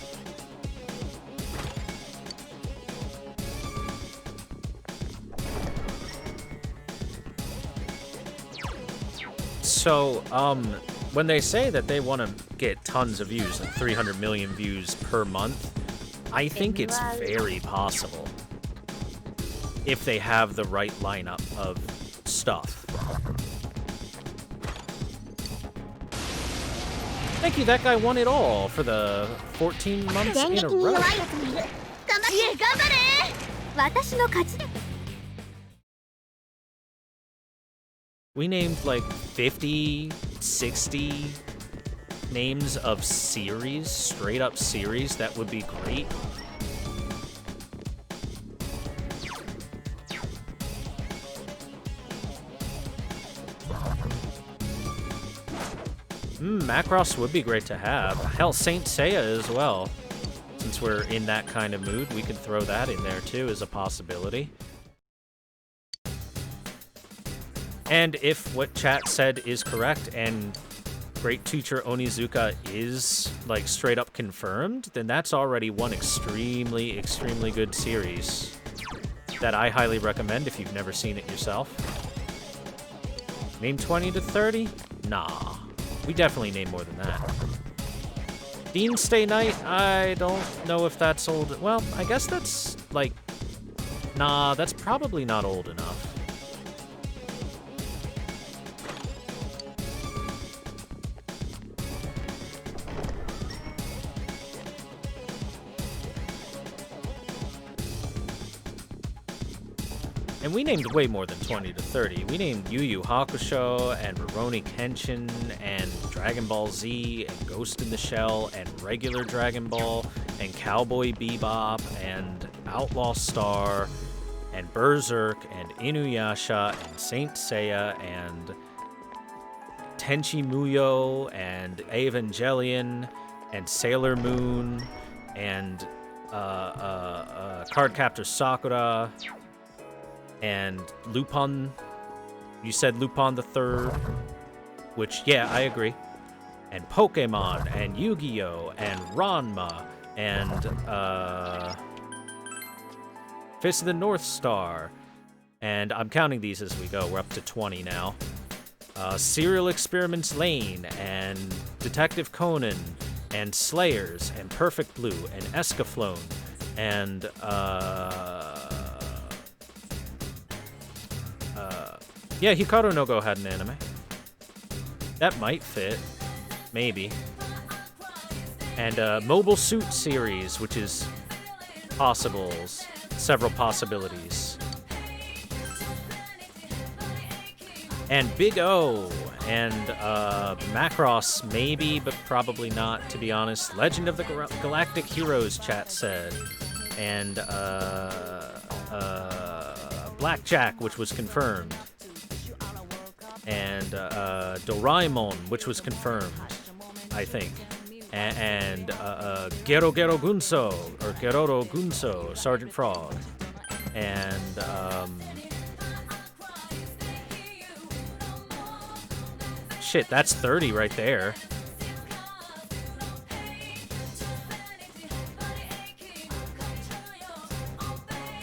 So, when they say that they want to get tons of views, like 300 million views per month, I think it's very possible if they have the right lineup of stuff. Thank you, that guy won it all for the 14 months in a row. We named like 50, 60 names of series, straight up series that would be great. Macross would be great to have. Hell, Saint Seiya as well. Since we're in that kind of mood, we could throw that in there too as a possibility. And if what chat said is correct and Great Teacher Onizuka is like straight up confirmed, then that's already one extremely, extremely good series that I highly recommend if you've never seen it yourself. Name 20 to 30? Nah. We definitely name more than that. Dean Stay Night, I don't know if that's old. Well, I guess that's like... Nah, that's probably not old enough. And we named way more than 20 to 30. We named Yu Yu Hakusho, and Rurouni Kenshin, and Dragon Ball Z, and Ghost in the Shell, and regular Dragon Ball, and Cowboy Bebop, and Outlaw Star, and Berserk, and Inuyasha, and Saint Seiya, and Tenchi Muyo, and Evangelion, and Sailor Moon, and Cardcaptor Sakura, and Lupin. You said Lupin the Third, which, yeah, I agree. And Pokemon, and Yu-Gi-Oh, and Ranma, and Fist of the North Star. And I'm counting these as we go. We're up to 20 now. Serial Experiments Lane, and Detective Conan, and Slayers, and Perfect Blue, and Escaflowne, and yeah, Hikaru no Go had an anime. That might fit. Maybe. And Mobile Suit series, which is several possibilities. and Big O, and Macross, maybe, but probably not, to be honest. Legend of the Galactic Heroes, chat said. And Blackjack, which was confirmed. And Doraemon, which was confirmed, I think. And Gero Gero Gunso, or Geroro Gunso, Sergeant Frog. And shit, that's 30 right there.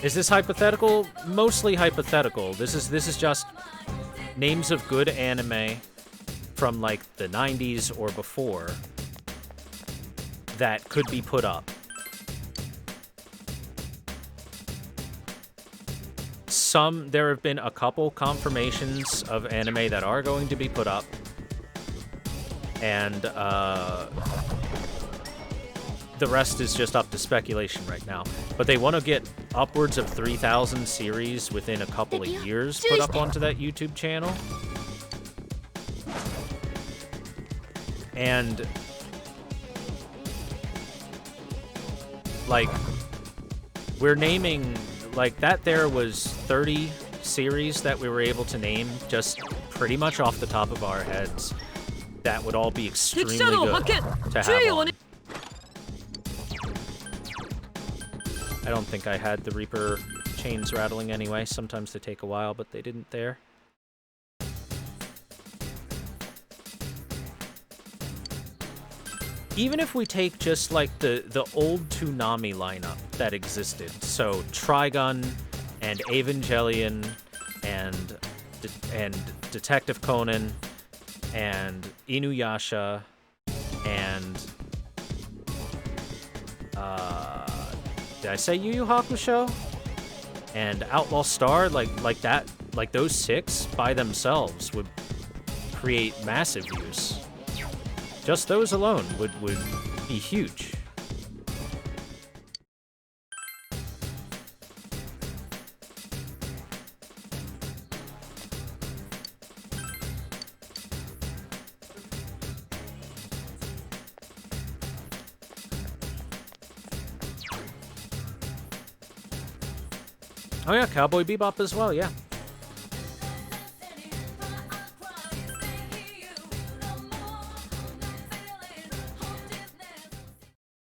Is this hypothetical? Mostly hypothetical. This is just names of good anime from like the 90s or before that could be put up. There have been a couple confirmations of anime that are going to be put up, and the rest is just up to speculation right now. But they want to get upwards of 3,000 series within a couple of years put up onto that YouTube channel. And like, we're naming, like, that there was 30 series that we were able to name just pretty much off the top of our heads. That would all be extremely good to have on. I don't think I had the Reaper chains rattling anyway. Sometimes they take a while, but they didn't there. Even if we take just like the old Toonami lineup that existed, so Trigun and Evangelion and Detective Conan and Inuyasha and did I say Yu Yu Hakusho? And Outlaw Star, like that, like those 6 by themselves would create massive views. Just those alone would be huge. Oh yeah, Cowboy Bebop as well, yeah.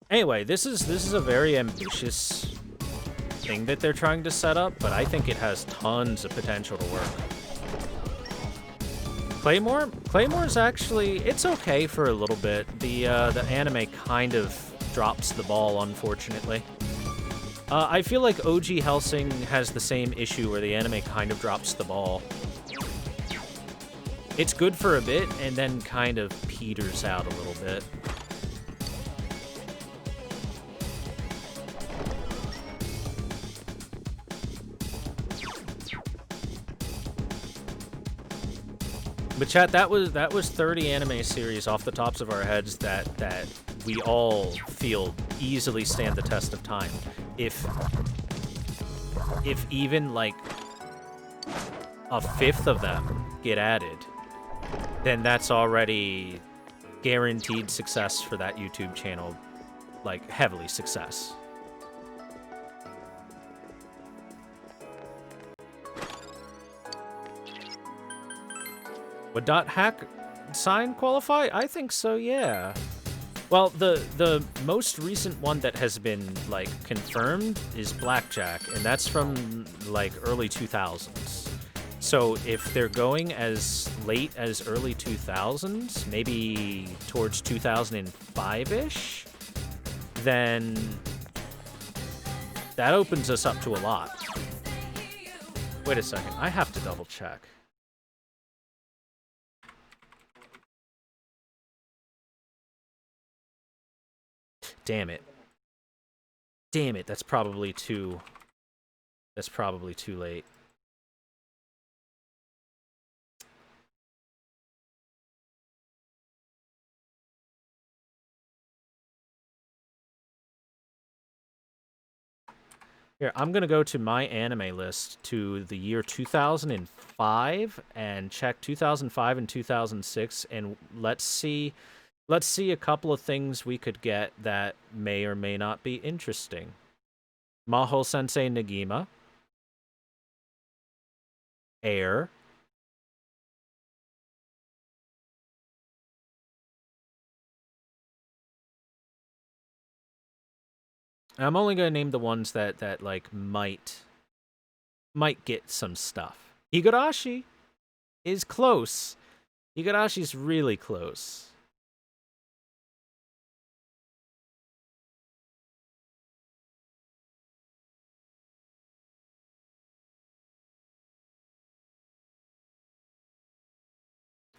Anyway, this is a very ambitious thing that they're trying to set up, but I think it has tons of potential to work. Claymore's actually, it's okay for a little bit. The anime kind of drops the ball, unfortunately. I feel like OG Hellsing has the same issue where the anime kind of drops the ball. It's good for a bit, and then kind of peters out a little bit. But chat, that was 30 anime series off the tops of our heads that we all feel easily stand the test of time. If even like a 5th of them get added, then that's already guaranteed success for that YouTube channel, like heavily success. Would .hack sign qualify? I think so, yeah. Well, the most recent one that has been, like, confirmed is Blackjack, and that's from, like, early 2000s. So if they're going as late as early 2000s, maybe towards 2005-ish, then that opens us up to a lot. Wait a second, I have to double check. Damn it. Damn it, that's probably too late. Here, I'm gonna go to my anime list to the year 2005 and check 2005 and 2006, and let's see a couple of things we could get that may or may not be interesting. Maho Sensei Nagima, Air, I'm only gonna name the ones that like might get some stuff. Higurashi is close. Higarashi's really close.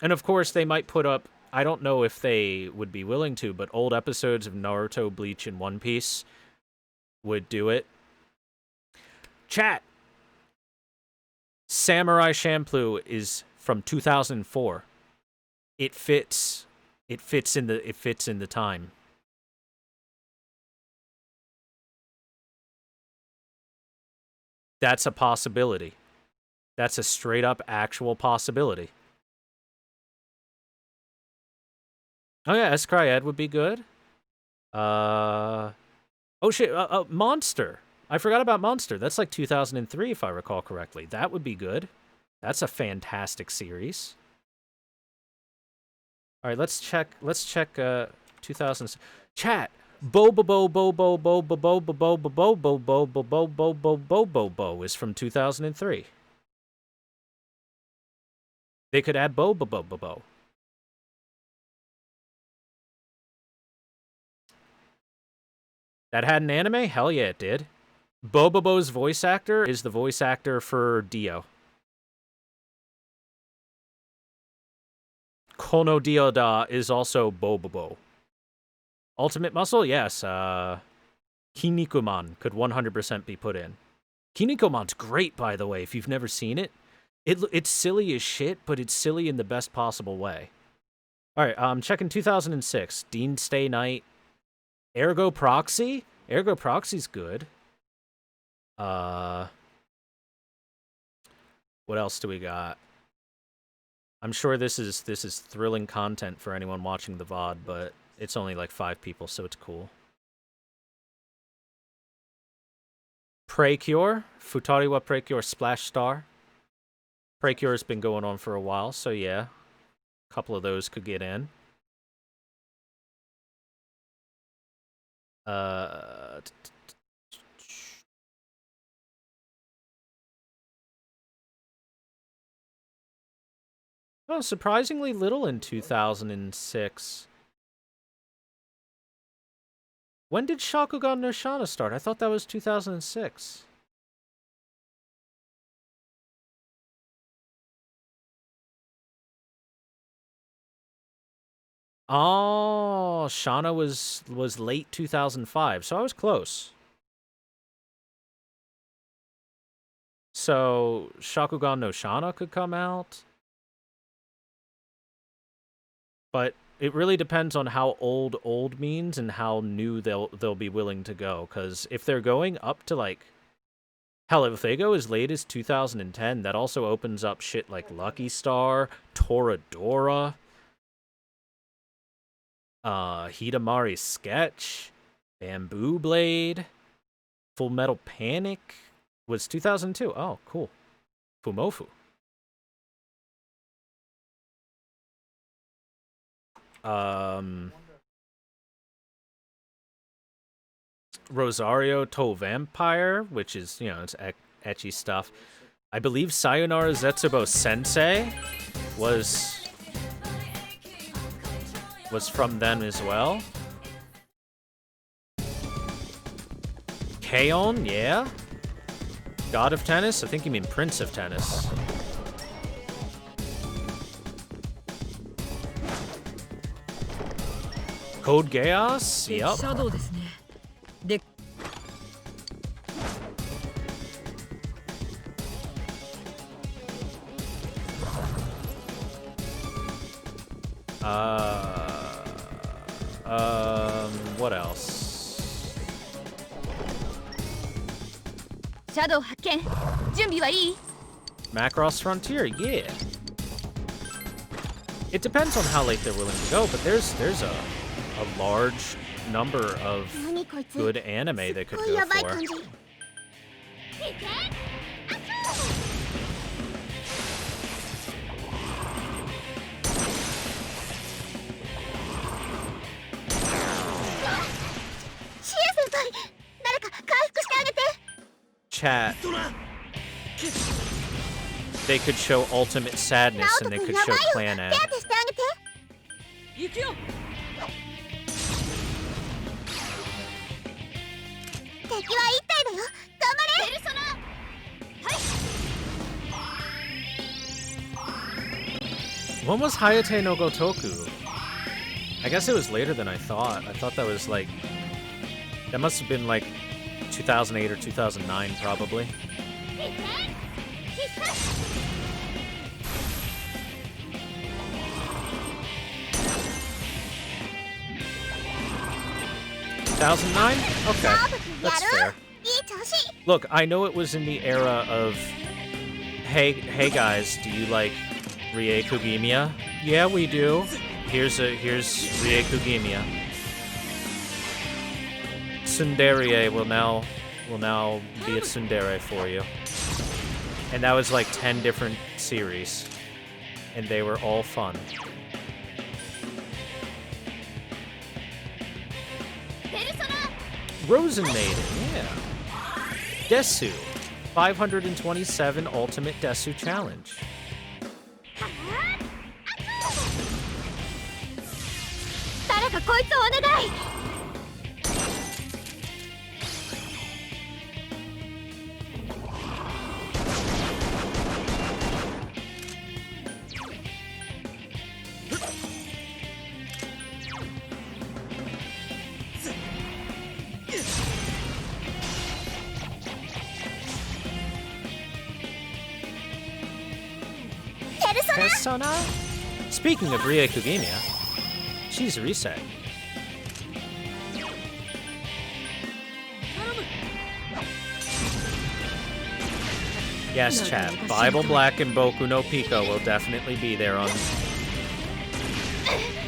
And of course, they might put up, I don't know if they would be willing to, but old episodes of Naruto, Bleach, and One Piece would do it. Chat! Samurai Champloo is from 2004. It fits in the time. That's a possibility. That's a straight up actual possibility. Oh yeah, Ed would be good. Oh shit, Monster. I forgot about Monster. That's like 2003 if I recall correctly. That would be good. That's a fantastic series. All right, let's check 2000. Chat. Bo bo bo bo bo bo bo bo bo bo bo bo bo bo bo bo bo bo bo bo is from 2003. They could add bo bo bo bo bo. That had an anime? Hell yeah, it did. Bobobo's voice actor is the voice actor for Dio. Kono Dioda is also Bobobo. Ultimate Muscle? Yes. Kinnikuman could 100% be put in. Kinnikuman's great, by the way, if you've never seen it. It's silly as shit, but it's silly in the best possible way. Alright, I'm checking 2006. Dean Stay Night. Ergo Proxy? Ergo Proxy's good. What else do we got? I'm sure this is thrilling content for anyone watching the VOD, but it's only like 5 people, so it's cool. Precure, Futari wa Precure Splash Star. Precure's been going on for a while, so yeah. A couple of those could get in. Oh, surprisingly little in 2006. When did Shakugan no Shana start? I thought that was 2006. Oh, Shana was late 2005, so I was close. So Shakugan no Shana could come out. But it really depends on how old means and how new they'll be willing to go. Because if they're going up to like, hell, if they go as late as 2010, that also opens up shit like Lucky Star, Toradora, Hidamari Sketch, Bamboo Blade, Full Metal Panic was 2002. Oh, cool. Fumofu. Rosario To Vampire, which is, you know, it's ecchi stuff. I believe Sayonara Zetsubo Sensei was from them as well. Kaon, yeah. God of Tennis? I think you mean Prince of Tennis. Code Geass? Yep. What else? シャドウ発見。準備はいい？ Macross Frontier, yeah. It depends on how late they're willing to go, but there's a large number of 何こいつ good anime they すっ could ごい go やばい for. 感じ。シエ先輩、誰か回復してあげて。 Chat. They could show ultimate sadness ナオ and ト they 君 could やば show いよ。 clan 手 ad. 当てしてあげて。行くよ。敵は1体だよ。頑張れ。ペルソナ。はい。 When was Hayate no Gotoku? I guess it was later than I thought. I thought that was like... That must have been like 2008 or 2009, probably. $2009? Okay, ナオト君や that's る fair. いい調子。 Look, I know it was in the era of, hey guys, do you like Rie Kugimiya? Yeah, we do. Here's Rie Kugimiya. Tsundere will now be a tsundere for you. And that was like 10 different series, and they were all fun. Rosen Maiden, yeah. Desu, 527 Ultimate Desu Challenge. 誰かこいつをお願い。ペルソナ。 Persona? Speaking of Rie Kugimiya, she's reset. Yes, chat. Bible Black and Boku no Pico will definitely be there on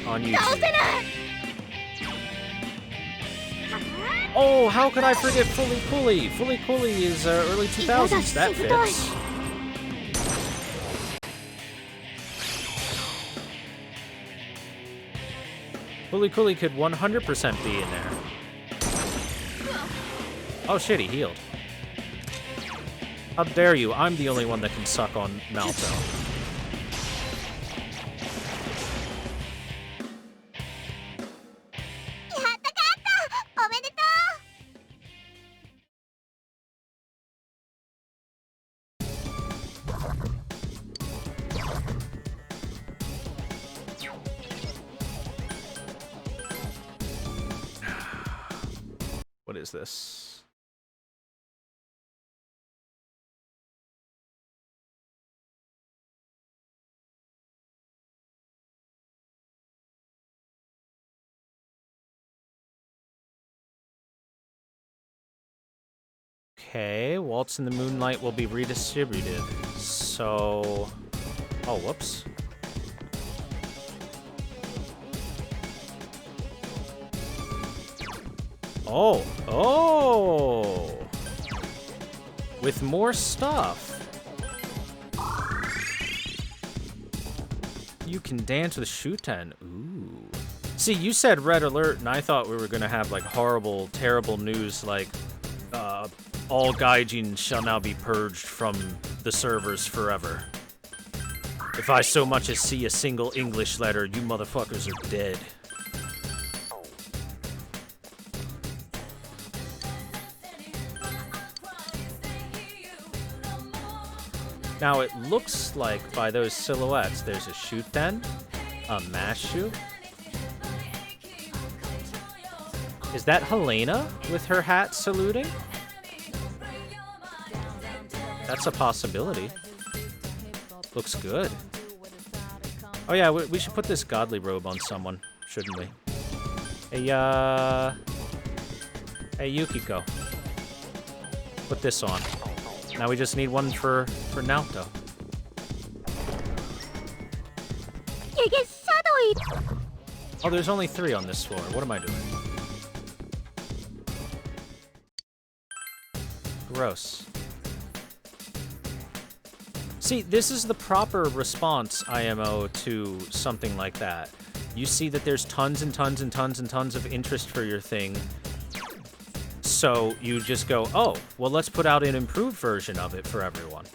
倒 YouTube. せない。 Oh, how could I forget Fully Cooley? Fully Cooley is early 2000s. That fits. Fully Cooley could 100% be in there. Oh shit, he healed. How dare you? I'm the only one that can suck on Malto. What is this? Okay, Waltz in the Moonlight will be redistributed. So... Oh, whoops. Oh, oh! With more stuff. You can dance with Shuten. Ooh. See, you said red alert, and I thought we were gonna have like horrible, terrible news like, all gaijin shall now be purged from the servers forever. If I so much as see a single English letter, you motherfuckers are dead. Now it looks like by those silhouettes, there's a Shuten, a Mashu. Is that Helena with her hat saluting? That's a possibility. Looks good. Oh yeah, we should put this godly robe on someone, shouldn't we? Hey, hey Yukiko. Put this on. Now we just need one for Naoto. ゲゲシャドウ Oh, there's only 3 on this floor. What am I doing? Gross. See, this is the proper response, IMO, to something like that. You see that there's tons and tons and tons and tons of interest for your thing. So you just go, oh, well, let's put out an improved version of it for everyone.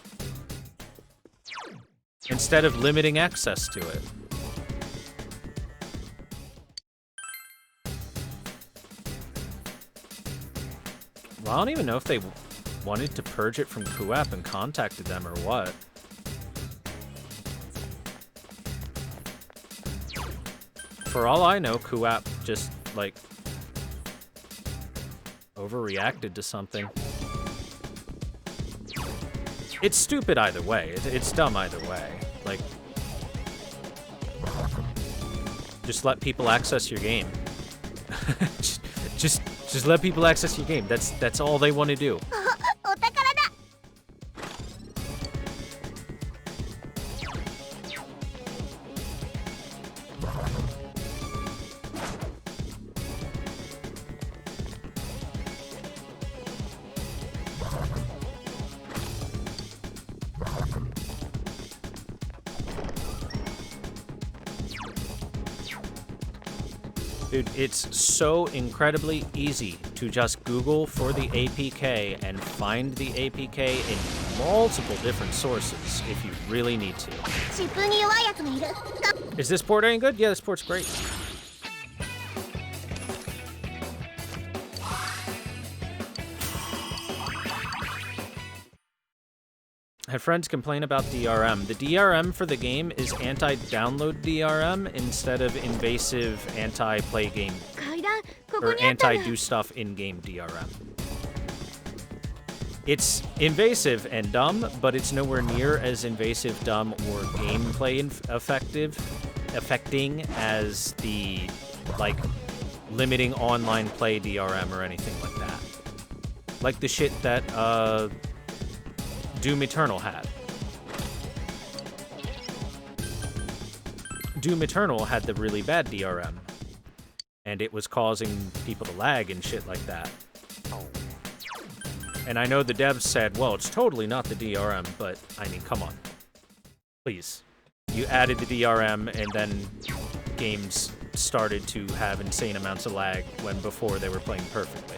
Instead of limiting access to it. Well, I don't even know if they wanted to purge it from QApp and contacted them or what. For all I know, QApp just, like, overreacted to something. It's stupid either way. It's dumb either way. Like, just let people access your game. Just let people access your game. That's all they want to do. お宝だ Dude, it's so incredibly easy to just Google for the APK and find the APK in multiple different sources if you really need to. 疾風に弱いやつがいる Is this port any good? Yeah, this port's great. Had friends complain about DRM. The DRM for the game is anti-download DRM instead of invasive anti-play game 階段ここ or にあったら anti-do stuff in-game DRM. It's invasive and dumb, but it's nowhere near as invasive, dumb, or gameplay affecting as the, like, limiting online play DRM or anything like that. Like the shit that, Doom Eternal had. Doom Eternal had the really bad DRM, and it was causing people to lag and shit like that. And I know the devs said, well, it's totally not the DRM, but, I mean, come on. Please. You added the DRM, and then games started to have insane amounts of lag when before they were playing perfectly.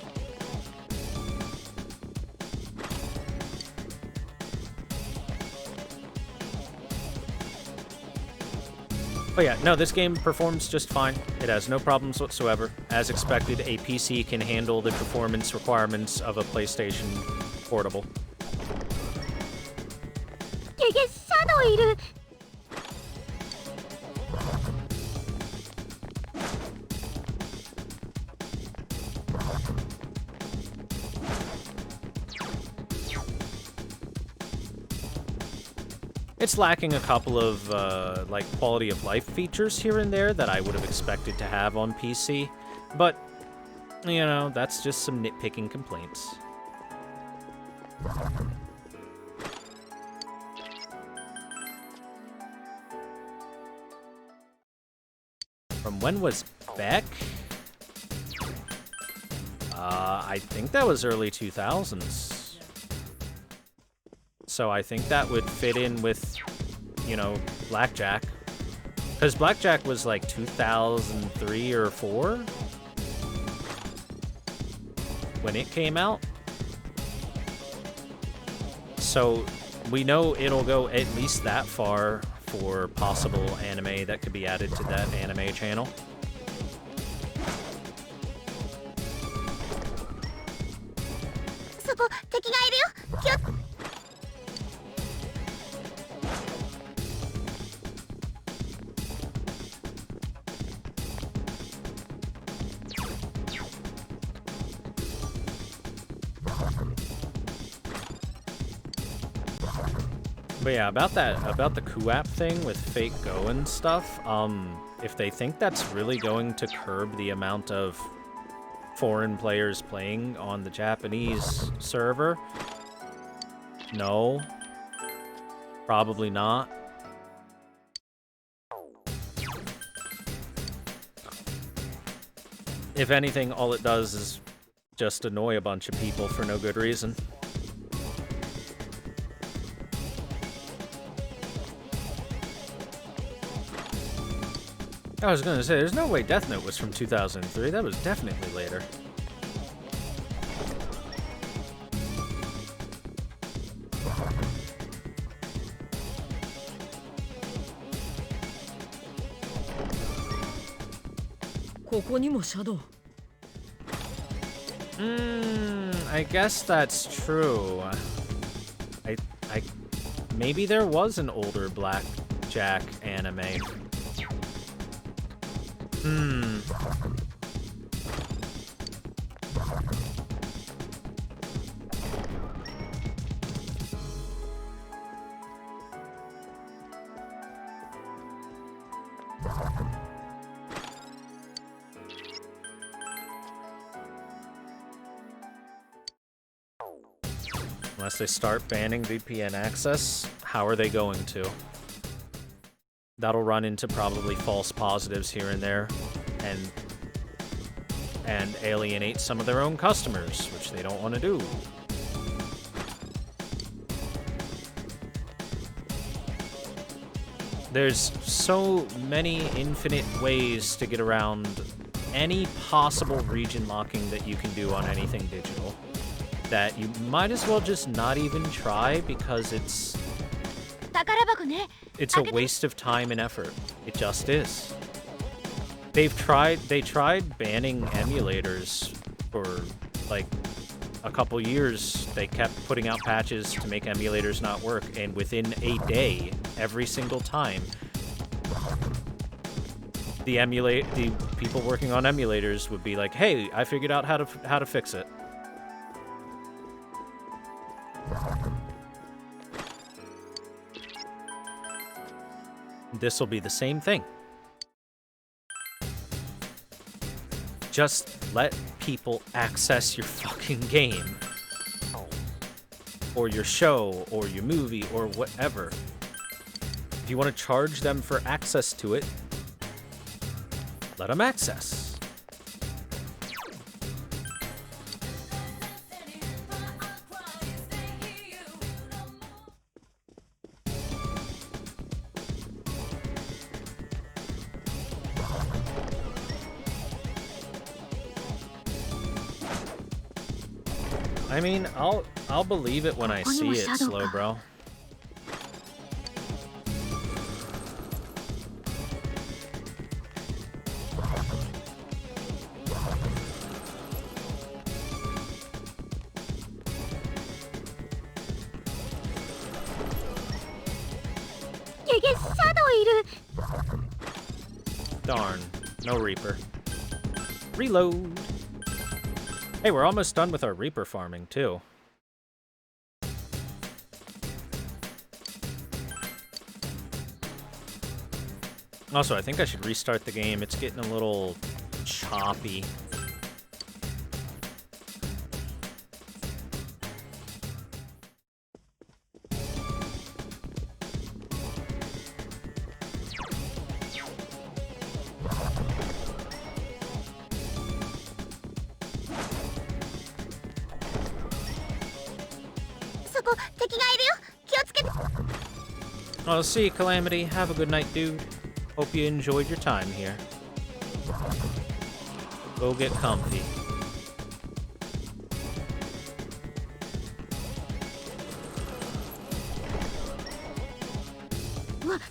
But yeah, no, this game performs just fine. It has no problems whatsoever. As expected, a PC can handle the performance requirements of a PlayStation Portable. ゲゲシャドウいる It's lacking a couple of, like, quality of life features here and there that I would have expected to have on PC. But, you know, that's just some nitpicking complaints. From when was Beck? I think that was early 2000s. So I think that would fit in with, you know, Blackjack. Because Blackjack was like 2003 or 4 when it came out. So we know it'll go at least that far for possible anime that could be added to that anime channel. そこ敵がいるよ気を But yeah, about the QApp thing with fake Go and stuff, if they think that's really going to curb the amount of foreign players playing on the Japanese server, No. Probably not. If anything, all it does is just annoy a bunch of people for no good reason. I was gonna say, there's no way Death Note was from 2003. That was definitely later. I guess that's true. I maybe there was an older Blackjack anime. Unless they start banning VPN access, how are they going to? That'll run into probably false positives here and there, and alienate some of their own customers, which they don't want to do. There's so many infinite ways to get around any possible region locking that you can do on anything digital that you might as well just not even try, because it's a waste of time and effort. It just is. They tried banning emulators for like a couple years. They kept putting out patches to make emulators not work, and within a day, every single time, the people working on emulators would be like, "Hey, I figured out how to fix it." This will be the same thing. Just let people access your fucking game. Or your show, or your movie, or whatever. If you want to charge them for access to it, let them access. I mean, I'll believe it when I see it, Slow Bro. Darn, no Reaper. Reload. Hey, we're almost done with our Reaper farming, too. Also, I think I should restart the game. It's getting a little choppy. I'll see you, Calamity. Have a good night, dude. Hope you enjoyed your time here. Go get comfy.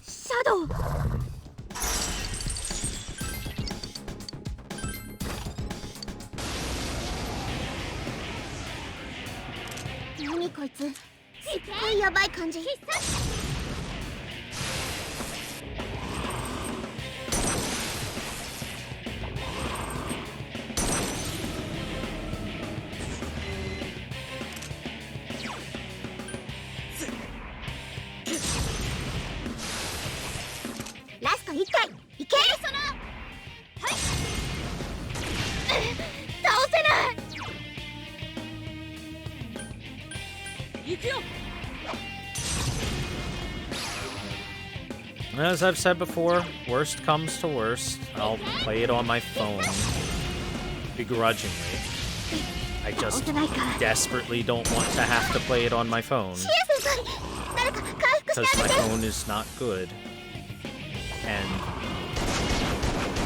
Shadow! Nani koitsu? Suggoi yabai kanji. As I've said before, worst comes to worst, I'll play it on my phone. Begrudgingly. I just desperately don't want to have to play it on my phone. Because my phone is not good. And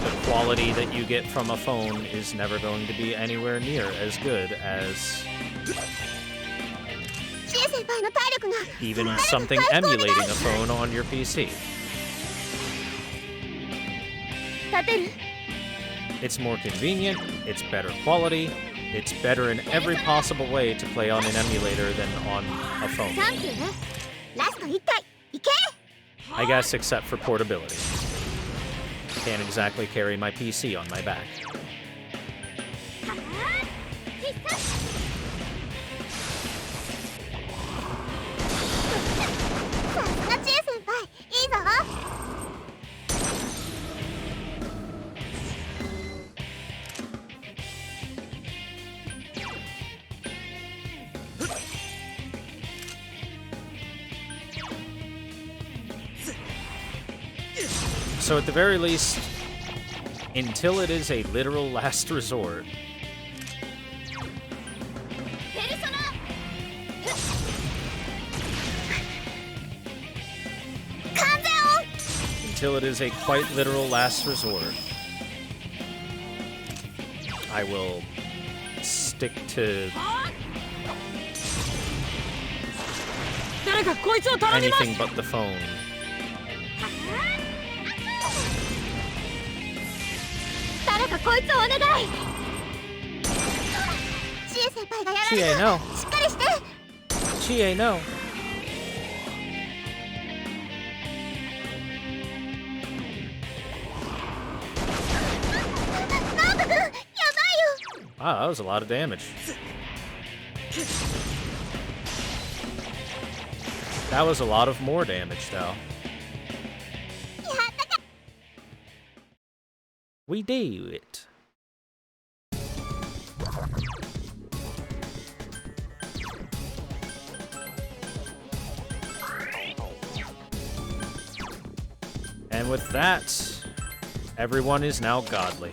the quality that you get from a phone is never going to be anywhere near as good as even something emulating a phone on your PC. It's more convenient, it's better quality, it's better in every possible way to play on an emulator than on a phone. I guess except for portability. Can't exactly carry my PC on my back. So at the very least, until it is a literal last resort, until it is a quite literal last resort, I will stick to anything but the phone. Chie, no. Chie, no. Wow, that was a lot of damage. That was a lot of more damage, though. We do it. And with that, everyone is now godly.